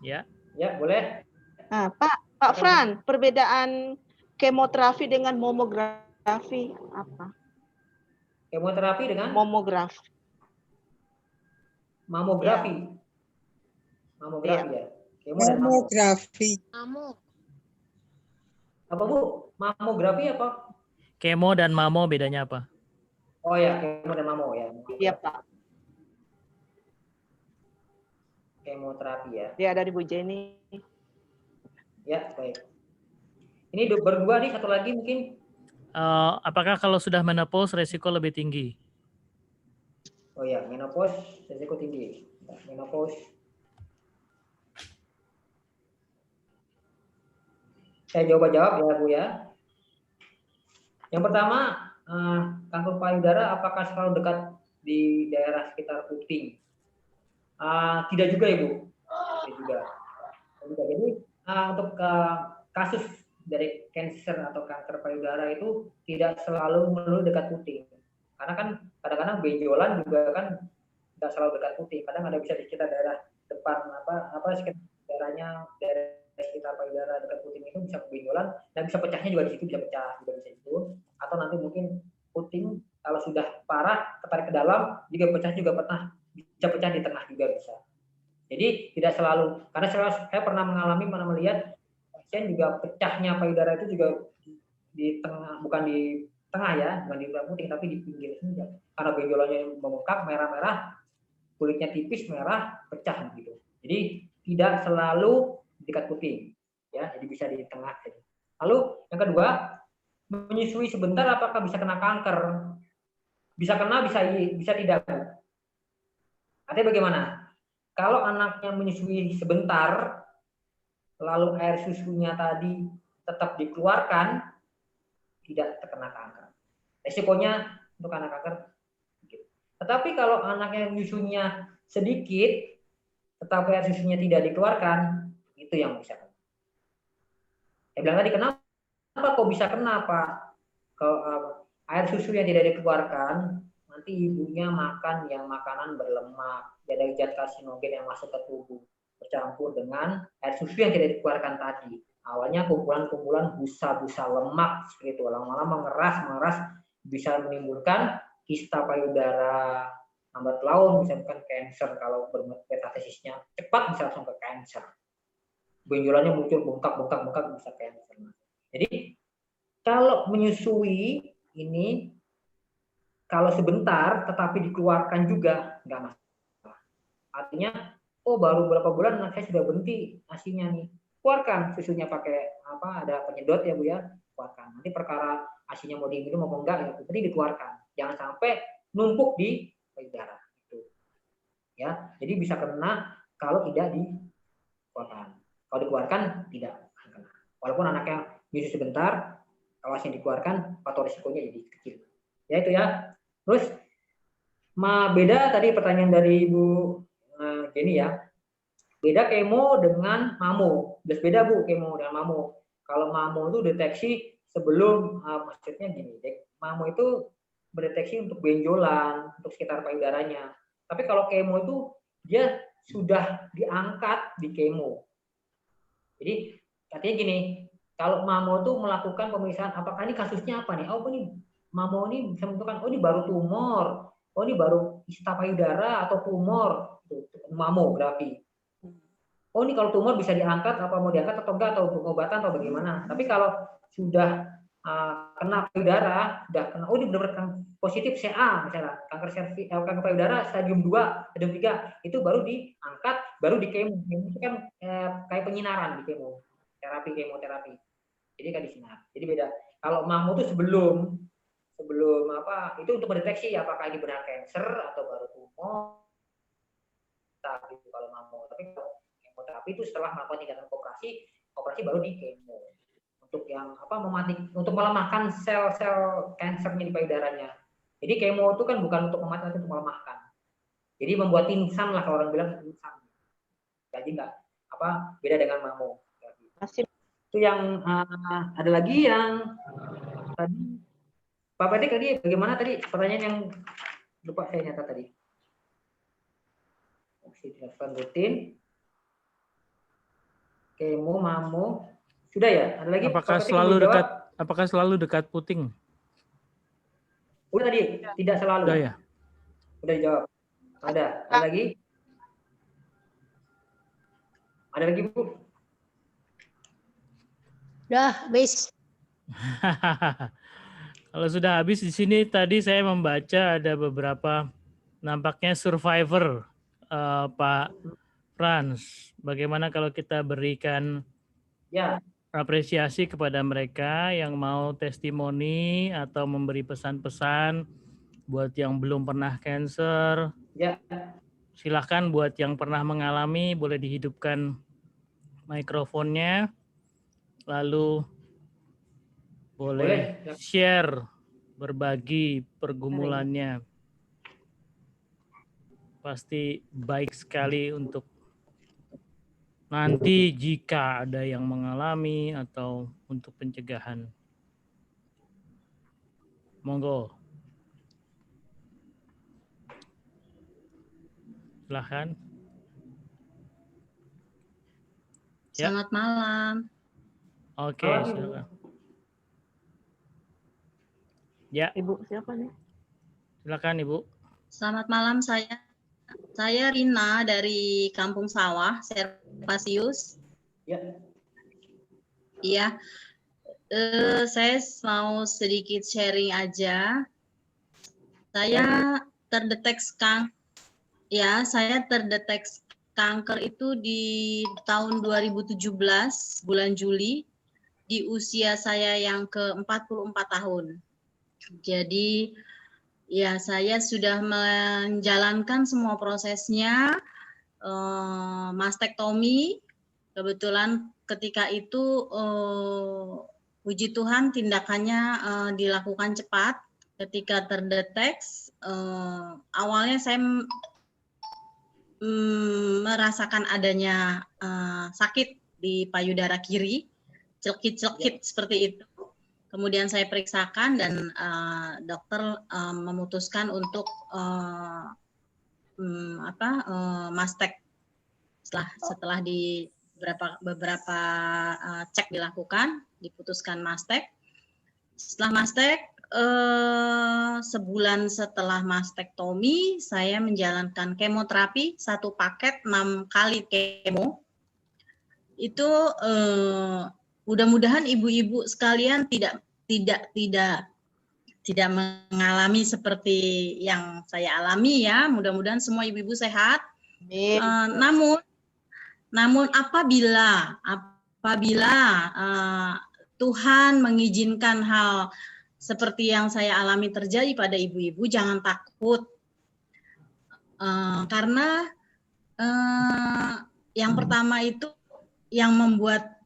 Ya. Ya, boleh. Nah, Pak Fran, perbedaan kemoterapi dengan mamografi apa? Kemoterapi dengan mamografi. Mamografi. Ya. Mamografi ya. Mamografi. Apa, Bu? Mamografi apa? Kemo dan mamo bedanya apa? Oh ya, kemo dan mamo ya. Iya, Pak. Kemoterapi ya. Ya, dari Bu Jenny. Ya, baik. Ini berdua nih, satu lagi mungkin. Apakah kalau sudah menopause resiko lebih tinggi? Oh ya, menopause resiko tinggi. Menopause. Saya jawab ya, Bu ya. Yang pertama, kanker payudara apakah selalu dekat di daerah sekitar puting? Tidak juga, Ibu. Tidak juga. Jadi untuk kasus dari cancer atau kanker payudara itu tidak selalu melulu dekat puting. Karena kan kadang-kadang benjolan juga kan tidak selalu dekat puting. Kadang ada bisa di sekitar daerah depan sekitar daerahnya daerah sekitar payudara dekat puting itu bisa benjolan dan bisa pecahnya juga di situ, bisa pecah juga bisa itu. Atau nanti mungkin puting kalau sudah parah ketarik ke dalam juga pecah juga bisa pecah di tengah juga bisa. Jadi tidak selalu, karena saya pernah melihat pasien juga pecahnya payudara itu juga di tengah, bukan di tengah ya, bukan di puting tapi di pinggir saja. Karena benjolannya membengkak merah-merah, kulitnya tipis merah, pecah gitu. Jadi tidak selalu di dekat puting, ya, jadi bisa di tengah. Lalu yang kedua, menyusui sebentar apakah bisa kena kanker? Bisa kena, bisa tidak. Artinya bagaimana? Kalau anaknya menyusui sebentar, lalu air susunya tadi tetap dikeluarkan, tidak terkena kanker. Resikonya untuk anak kanker. Tetapi kalau anaknya nyusunya sedikit, tetapi air susunya tidak dikeluarkan, itu yang bisa kena. Saya bilang tadi kenapa kok bisa kena, Pak? Kalau air susu yang tidak dikeluarkan, nanti ibunya makan yang makanan berlemak, ada zat karsinogen yang masuk ke tubuh, bercampur dengan air susu yang tidak dikeluarkan tadi. Awalnya kumpulan-kumpulan busa-busa lemak seperti itu, lama-lama mengeras, bisa menimbulkan kista payudara, lambat laun bisa bukan kanker kalau metastasisnya cepat bisa langsung ke kanker. Benjolannya muncul bengkak bisa kanker. Jadi kalau menyusui ini kalau sebentar tetapi dikeluarkan juga nggak masalah. Artinya, oh baru berapa bulan anak saya sudah berhenti asinya nih. Keluarkan susunya pakai apa? Ada penyedot ya Bu ya. Keluarkan. Nanti perkara asinya mau diminum maupun enggak ya, jadi dikeluarkan. Jangan sampai numpuk di payudara. Gitu. Ya, jadi bisa kena kalau tidak dikeluarkan. Kalau dikeluarkan tidak akan kena. Walaupun anaknya nyusu sebentar, kalau asinya dikeluarkan, faktor risikonya jadi kecil. Ya itu ya. Terus beda tadi pertanyaan dari Ibu Jenny ya. Beda kemo dengan mamo. Jelas beda Bu kemo dengan mamo. Kalau mamo itu deteksi sebelum maksudnya gini, mamo itu berdeteksi untuk benjolan, untuk sekitar payudaranya. Tapi kalau kemo itu dia sudah diangkat di kemo. Jadi katanya gini, kalau mamo itu melakukan pemeriksaan apakah ini kasusnya apa nih? Oh ini mamo ini bisa menentukan, oh ini baru tumor, oh ini baru kista payudara atau tumor, mamografi. Oh ini kalau tumor bisa diangkat, apa mau diangkat atau enggak, atau pengobatan atau bagaimana. Tapi kalau sudah kena payudara, sudah kena, oh ini benar-benar positif CA misalnya, kanker serviks, kanker payudara stadium 2, stadium 3, itu baru diangkat, baru di kemo. Itu kan kayak penyinaran di kemo, kemoterapi. Jadi kan disinar. Jadi beda. Kalau mamo itu sebelum apa, itu untuk mendeteksi apakah ini benar kanker atau baru tumor. Gitu kalau mamo. Tapi kalau kemoterapi itu setelah melakukan tindakan operasi baru di kemo. Untuk yang apa untuk melemahkan sel-sel kankernya di payudaranya. Jadi kemo itu kan bukan untuk mematikan, untuk melemahkan. Jadi membuat insan lah kalau orang bilang insan. Jadi enggak apa beda dengan mamo. Itu yang ada lagi yang tadi Pak Padik tadi bagaimana tadi pertanyaan yang lupa saya nyata tadi. Dilakukan rutin. Kemo, mamo, sudah ya? Ada lagi? Apakah selalu dekat puting? Udah tadi, tidak selalu. Udah ya? Udah dijawab. Ada lagi? Ada lagi Bu? Udah, habis. Kalau sudah habis di sini tadi saya membaca ada beberapa nampaknya survivor Pak Frans. Bagaimana kalau kita berikan apresiasi kepada mereka yang mau testimoni atau memberi pesan-pesan buat yang belum pernah cancer. Ya. Silahkan buat yang pernah mengalami boleh dihidupkan mikrofonnya. Lalu boleh share, berbagi pergumulannya. Pasti baik sekali untuk nanti jika ada yang mengalami atau untuk pencegahan. Monggo. Silahkan. Selamat malam. Oke, silakan. Ya. Ibu siapa nih? Silakan Ibu. Selamat malam, saya Rina dari Kampung Sawah, Serpasius. Ya. Iya. Saya mau sedikit sharing aja. Saya terdeteksi kanker itu di tahun 2017 bulan Juli di usia saya yang ke-44 tahun. Jadi ya saya sudah menjalankan semua prosesnya, mastektomi. Kebetulan ketika itu puji Tuhan tindakannya dilakukan cepat ketika terdeteksi. Awalnya saya merasakan adanya sakit di payudara kiri, celkit-celkit seperti itu. Kemudian saya periksakan dan dokter memutuskan untuk mastek. Setelah di beberapa cek dilakukan, diputuskan mastek. Setelah mastek, sebulan setelah mastektomi, saya menjalankan kemoterapi 1 paket 6 kali kemo. Itu mudah-mudahan ibu-ibu sekalian tidak mengalami seperti yang saya alami ya. Mudah-mudahan semua ibu-ibu sehat. Namun apabila Tuhan mengizinkan hal seperti yang saya alami terjadi pada ibu-ibu, jangan takut. Karena yang pertama itu yang membuat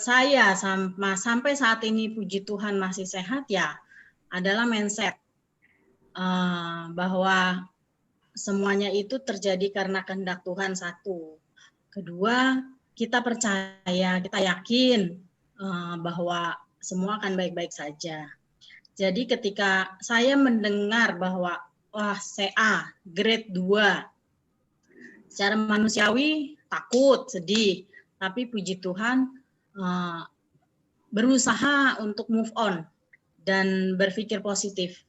saya sampai saat ini puji Tuhan masih sehat ya adalah mindset bahwa semuanya itu terjadi karena kehendak Tuhan, 1. Kedua, kita percaya, kita yakin bahwa semua akan baik-baik saja. Jadi ketika saya mendengar bahwa CA grade 2, secara manusiawi takut, sedih, tapi puji Tuhan berusaha untuk move on dan berpikir positif.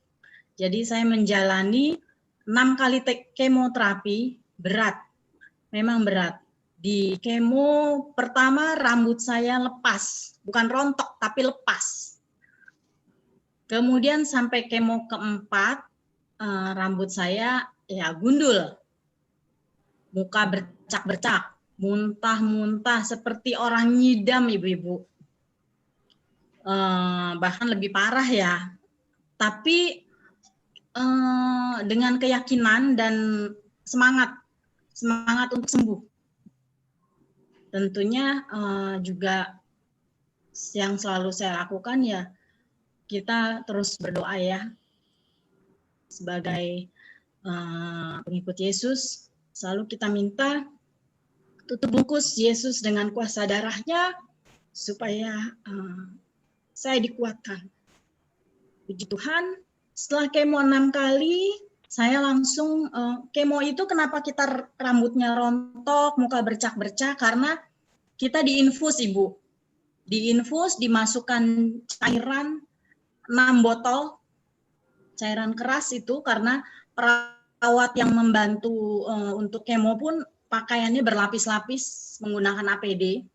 Jadi saya menjalani 6 kali kemoterapi, berat, memang berat. Di kemo pertama rambut saya lepas, bukan rontok tapi lepas. Kemudian sampai kemo keempat, rambut saya ya gundul, muka bercak-bercak, muntah-muntah seperti orang ngidam ibu-ibu. Bahkan lebih parah ya. Tapi dengan keyakinan dan semangat untuk sembuh. Tentunya juga yang selalu saya lakukan ya, kita terus berdoa ya. Sebagai pengikut Yesus, selalu kita minta tutup bungkus Yesus dengan kuasa darahnya, supaya saya dikuatkan. Puji Tuhan, setelah kemo 6 kali, saya langsung, kemo itu kenapa kita rambutnya rontok, muka bercak-bercak, karena kita diinfus Ibu. Diinfus, dimasukkan cairan 6 botol, cairan keras itu, karena perawat yang membantu untuk kemo pun pakaiannya berlapis-lapis menggunakan APD.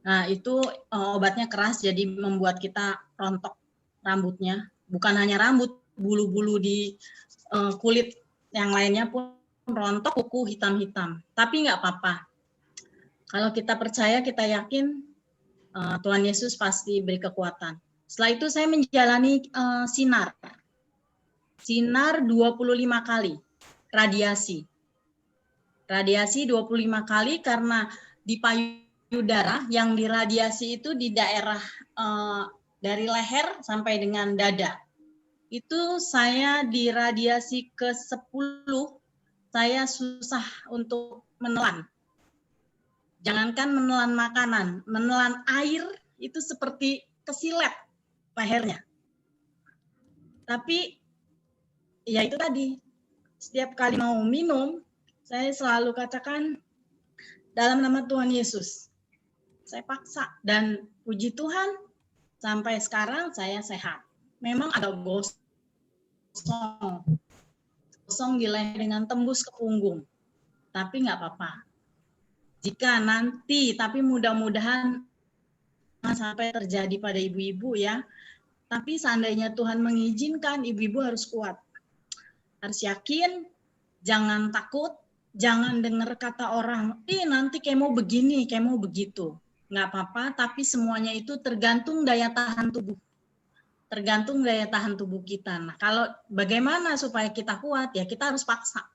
Nah itu obatnya keras, jadi membuat kita rontok rambutnya. Bukan hanya rambut, bulu-bulu di kulit yang lainnya pun rontok, kuku hitam-hitam. Tapi nggak apa-apa. Kalau kita percaya, kita yakin Tuhan Yesus pasti beri kekuatan. Setelah itu saya menjalani sinar. Sinar 25 kali, radiasi. Radiasi 25 kali karena di payudara yang diradiasi itu di daerah dari leher sampai dengan dada. Itu saya diradiasi ke-10, saya susah untuk menelan. Jangankan menelan makanan, menelan air itu seperti kesilet lehernya. Tapi ya itu tadi, setiap kali mau minum, saya selalu katakan dalam nama Tuhan Yesus. Saya paksa dan puji Tuhan sampai sekarang saya sehat. Memang agak gosong di leher dengan tembus ke punggung. Tapi nggak apa-apa. Jika nanti, tapi mudah-mudahan sampai terjadi pada ibu-ibu ya. Tapi seandainya Tuhan mengizinkan, ibu-ibu harus kuat. Harus yakin, jangan takut, jangan dengar kata orang, nanti kemo begini, kemo begitu. Nggak apa-apa, tapi semuanya itu tergantung daya tahan tubuh. Tergantung daya tahan tubuh kita. Nah, kalau bagaimana supaya kita kuat, ya kita harus paksa.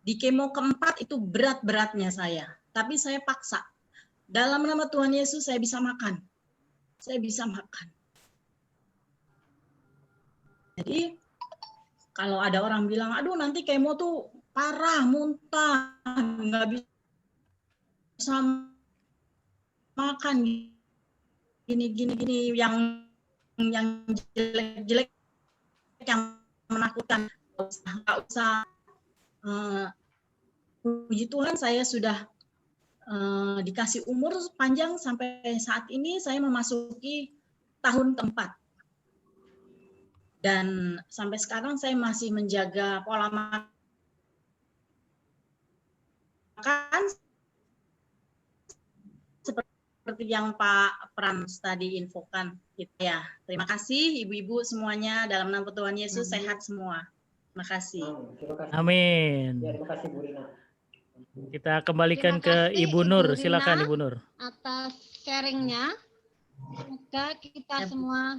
Di kemo keempat itu berat-beratnya saya, tapi saya paksa. dalam nama Tuhan Yesus saya bisa makan. Saya bisa makan. Jadi kalau ada orang bilang, aduh nanti kemo tuh parah, muntah, nggak bisa makan, gini yang jelek-jelek, yang menakutkan. Nggak usah. Puji Tuhan saya sudah dikasih umur panjang sampai saat ini saya memasuki tahun keempat. Dan sampai sekarang saya masih menjaga pola makan seperti yang Pak Frans tadi infokan. Ya, terima kasih ibu-ibu semuanya, dalam nama Tuhan Yesus sehat semua. Terima kasih. Amin. Ya, terima kasih Bu Rina. Kita kembalikan Terima ke kasih, Ibu Nur. Rina, Silakan Ibu Nur. atas sharingnya. Semoga kita semua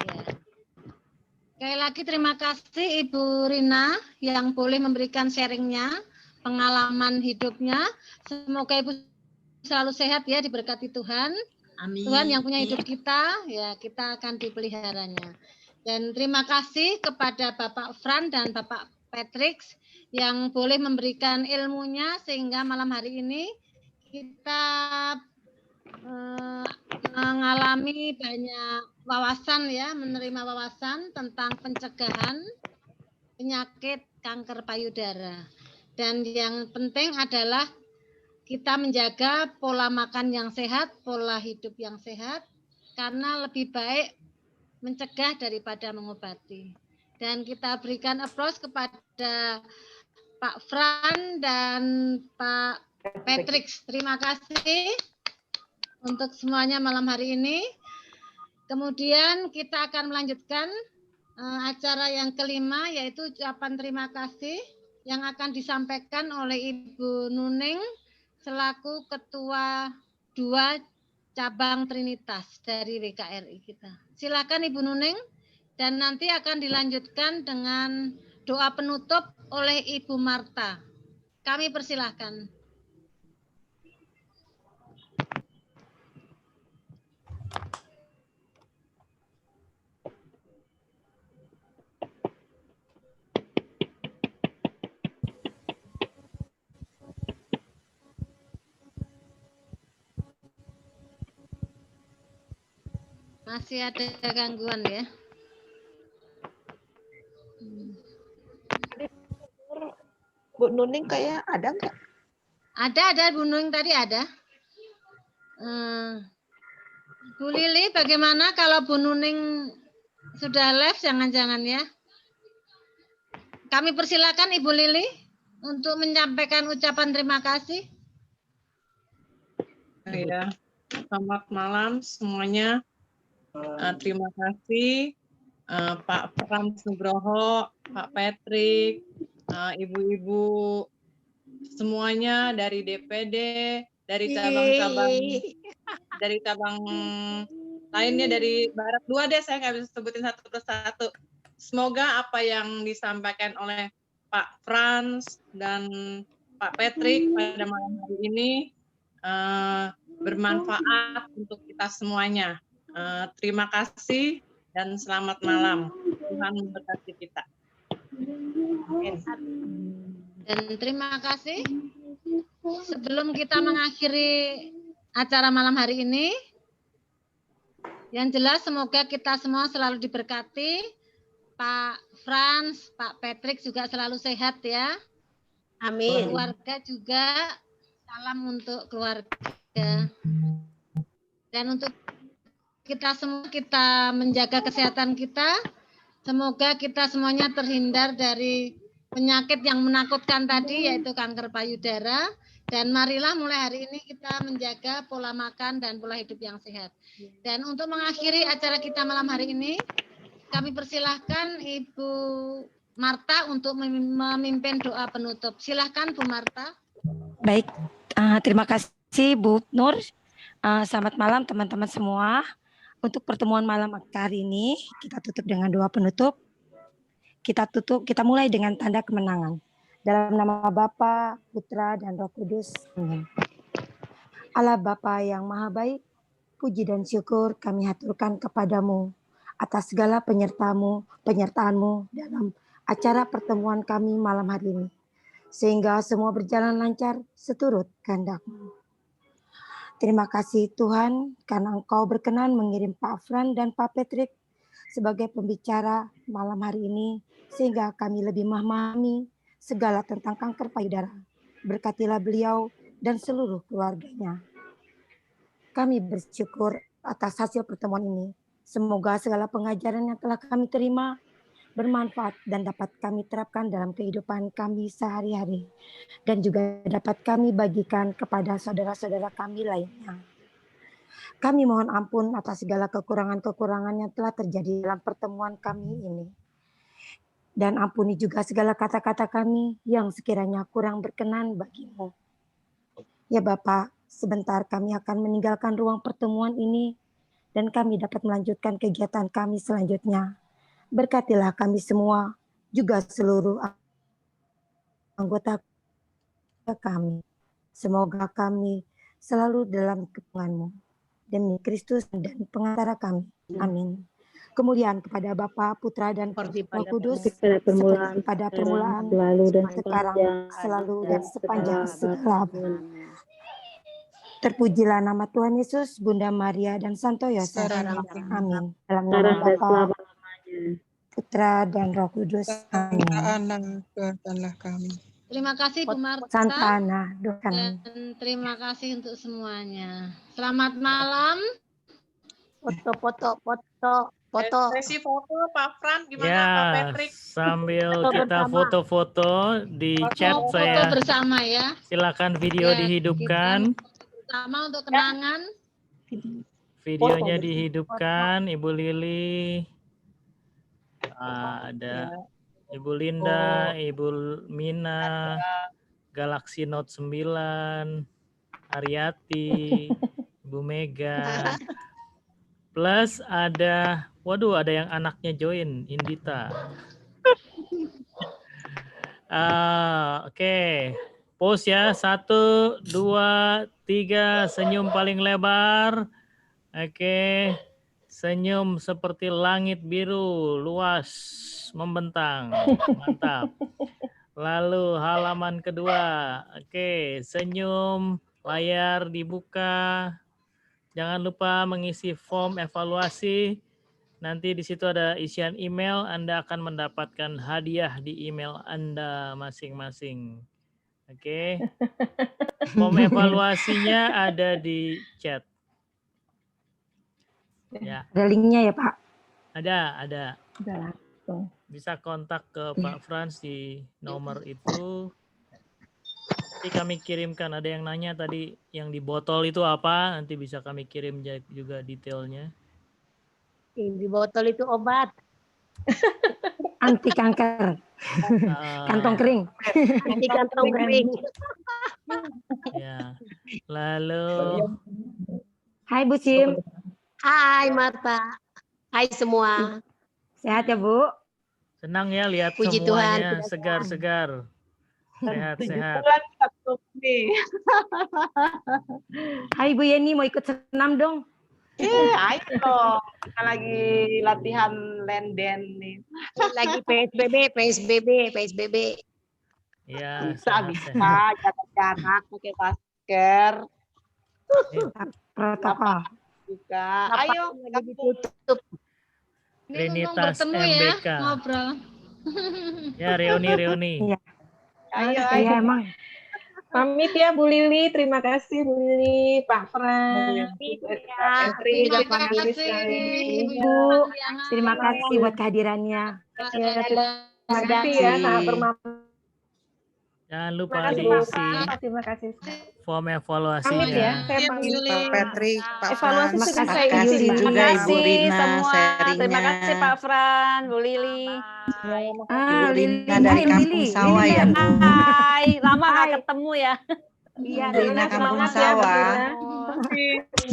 ya. Sekali lagi terima kasih Ibu Rina yang boleh memberikan sharingnya, pengalaman hidupnya. Semoga Ibu selalu sehat ya, diberkati Tuhan. Amin. Tuhan yang punya hidup kita, ya kita akan dipeliharanya. Dan terima kasih kepada Bapak Fran dan Bapak Patrick yang boleh memberikan ilmunya sehingga malam hari ini kita mengalami banyak wawasan ya, menerima wawasan tentang pencegahan penyakit kanker payudara. Dan yang penting adalah kita menjaga pola makan yang sehat, pola hidup yang sehat, karena lebih baik mencegah daripada mengobati. Dan kita berikan applause kepada Pak Fran dan Pak Patrick. Terima kasih untuk semuanya malam hari ini. Kemudian kita akan melanjutkan acara yang kelima, yaitu ucapan terima kasih yang akan disampaikan oleh Ibu Nuning selaku Ketua 2 Cabang Trinitas dari WKRI kita. Silakan Ibu Nuning, dan nanti akan dilanjutkan dengan doa penutup oleh Ibu Marta. Kami persilahkan. Masih ada gangguan ya? Bu Nuning kayak ada nggak? Ada Bu Nuning tadi ada. Bu Lili, bagaimana kalau Bu Nuning sudah live? Jangan-jangan ya. Kami persilakan Ibu Lili untuk menyampaikan ucapan terima kasih. Ya, selamat malam semuanya. Terima kasih Pak Frans Nugroho, Pak Patrick, ibu-ibu semuanya dari DPD, dari cabang lainnya, dari Barat 2 deh, saya nggak bisa sebutin satu persatu. Semoga apa yang disampaikan oleh Pak Frans dan Pak Patrick pada malam hari ini bermanfaat untuk kita semuanya. Terima kasih dan selamat malam. Tuhan memberkati kita. Amin. Dan terima kasih. Sebelum kita mengakhiri acara malam hari ini, yang jelas semoga kita semua selalu diberkati. Pak Frans, Pak Patrick juga selalu sehat ya. Amin. Keluarga juga, salam untuk keluarga. Dan untuk kita semua, kita menjaga kesehatan kita. Semoga kita semuanya terhindar dari penyakit yang menakutkan tadi, yaitu kanker payudara. Dan marilah mulai hari ini kita menjaga pola makan dan pola hidup yang sehat. Dan untuk mengakhiri acara kita malam hari ini, kami persilahkan Ibu Marta untuk memimpin doa penutup. Silahkan Bu Marta. Baik, terima kasih Bu Nur. Selamat malam teman-teman semua. Untuk pertemuan malam hari ini, kita tutup dengan doa penutup. Kita mulai dengan tanda kemenangan. Dalam nama Bapa, Putra, dan Roh Kudus. Amin. Allah Bapa yang Maha Baik, puji dan syukur kami haturkan kepadamu atas segala penyertaanmu dalam acara pertemuan kami malam hari ini. Sehingga semua berjalan lancar seturut kehendak-Mu. Terima kasih Tuhan karena Engkau berkenan mengirim Pak Fran dan Pak Patrick sebagai pembicara malam hari ini sehingga kami lebih memahami segala tentang kanker payudara. Berkatilah beliau dan seluruh keluarganya. Kami bersyukur atas hasil pertemuan ini. Semoga segala pengajaran yang telah kami terima bermanfaat dan dapat kami terapkan dalam kehidupan kami sehari-hari. Dan juga dapat kami bagikan kepada saudara-saudara kami lainnya. Kami mohon ampun atas segala kekurangan-kekurangan yang telah terjadi dalam pertemuan kami ini. Dan ampuni juga segala kata-kata kami yang sekiranya kurang berkenan bagimu. Ya Bapak, sebentar kami akan meninggalkan ruang pertemuan ini dan kami dapat melanjutkan kegiatan kami selanjutnya. Berkatilah kami semua, juga seluruh anggota kami. Semoga kami selalu dalam kepunganmu. Demi Kristus dan pengantara kami. Amin. Kemuliaan kepada Bapa, Putra, dan Roh Kudus, seperti pada permulaan, sekarang, selalu, dan sepanjang segala abad. Terpujilah nama Tuhan Yesus, Bunda Maria, dan Santo Yosef. Amin. Dalam nama Bapa, Putra, dan Roh Kudus. Amin. Doakanlah kami. Terima kasih Bu Marta. Santa Ana, doakan. Dan terima kasih untuk semuanya. Selamat malam. Foto. Sesi foto Pak Fran gimana Ya, Pak Patrick? sambil kita foto-foto di chat Foto saya. bersama ya. Silakan video Ya, dihidupkan. Bersama untuk kenangan. Videonya dihidupkan, Ibu Lili. Ada Ibu Linda, Ibu Mina, Galaxy Note 9, Ariati, Ibu Mega. Plus ada, waduh ada yang anaknya join, Indita. Oke. Pose ya, 1, 2, 3, senyum paling lebar. Oke. Senyum seperti langit biru, luas, membentang. Mantap. Lalu halaman kedua. Oke, senyum, layar dibuka. Jangan lupa mengisi form evaluasi. Nanti di situ ada isian email, Anda akan mendapatkan hadiah di email Anda masing-masing. Oke. Form evaluasinya ada di chat. Ya. Ada linknya ya Pak? Ada. Udah langsung. Bisa kontak ke Pak Frans di nomor itu. Nanti kami kirimkan, ada yang nanya tadi yang di botol itu apa, nanti bisa kami kirim juga detailnya. Di botol itu obat. Anti kanker. Kantong kering. Anti kantong kering. Ya. Lalu Hai Bu Sim. Hai Marta. Hai semua. Sehat ya Bu? senang ya lihat Puji semuanya Tuhan, segar-segar. Sehat-sehat. Hai Bu Yeni, mau ikut senam dong? Ayo dong. Kita lagi latihan lenden nih. Lagi PSBB. Ya, Bisa jaga jarak, pakai masker. Protokol. Juga. Ayo lagi ditutup. Ini mumpung Trinitas bertemu ya, MBK. ngobrol. Ya, reuni. Iya. Ayo. Iya emang. Pamit ya Bu Lili, terima kasih Bu Lili, Pak Fran, Terima kasih, Ibu. Terima kasih buat kehadirannya. Terima kasih ya saat bermanfaat. Jangan lupa Terima kasih diisi Pak. Terima kasih. form Pamit ya, evaluasinya. saya pamit. Pak Patrick, Pak Evaluasi Frans. sudah saya Makasih isi. juga Terima Ibu kasih Rina semua. sharingnya. Terima kasih Pak Fran, Bu Lili. Ibu Lili. Rina dari Hai, Kampung Lili. Sawah ya Bu. Hai, lama nggak ketemu ya. Iya, Rina Kampung Semangat ya, Sawah.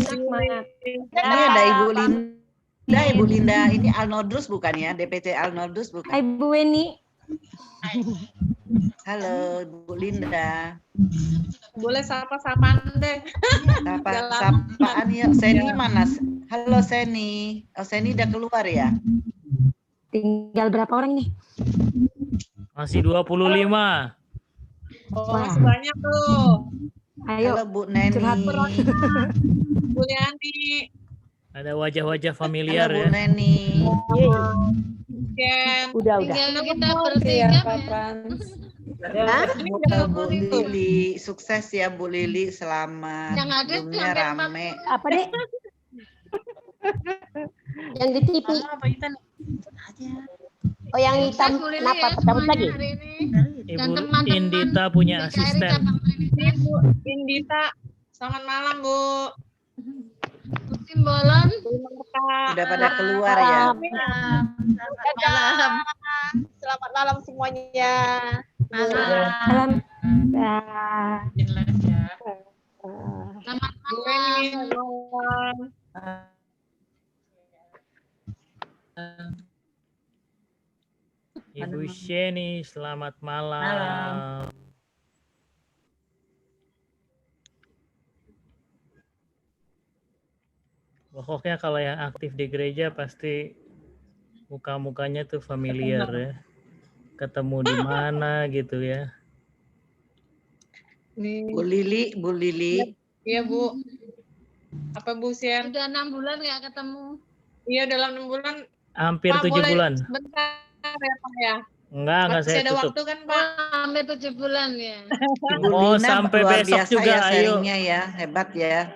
Semangat. Ini ada Ibu Linda, Ibu Linda ini Alnodrus bukan ya? DPC Alnodrus bukan? Hai Bu Weni. Halo, Bu Linda. Boleh sapa-sapaan deh. Sapaan yuk. Seni mana? Halo Seni. Oh, Seni udah keluar ya? Tinggal berapa orang nih? Masih 25. Oh, masih banyak tuh. Ayo. Halo Bu Neni. Bu Yani. Ada wajah-wajah familiar Halo Bu ya. Neni. Ken. Udah. Tinggal kita bertiga ya. Bu Lili, sukses ya Bu Lili, selamat. Yang ada Zoom-nya rame. Apa deh? Yang di TV. Oh, yang hitam. Kenapa? Cabut lagi? Ibu Indita punya asisten. Ibu Indita. Selamat malam, Bu. Simbolon. Udah pada keluar ya. Selamat malam semuanya. Malam. Selamat Bu Eni, malam. Ibu Sheni, selamat malam. Pokoknya kalau yang aktif di gereja pasti muka-mukanya tuh familiar ya. Ketemu di mana gitu ya. Bu Lili, Bu Lili. Iya, Bu. Apa Bu Sian? Udah 6 bulan nggak ketemu. Iya, dalam 6 bulan. Hampir Pak, 7 boleh bulan. Sebentar ya, Pak ya. Enggak Masih saya ada tutup. waktu kan, Pak? Hampir 7 bulan ya. Ibu Oh, Lina sampai luar besok biasa juga, ya ayo. sharingnya ya, hebat ya.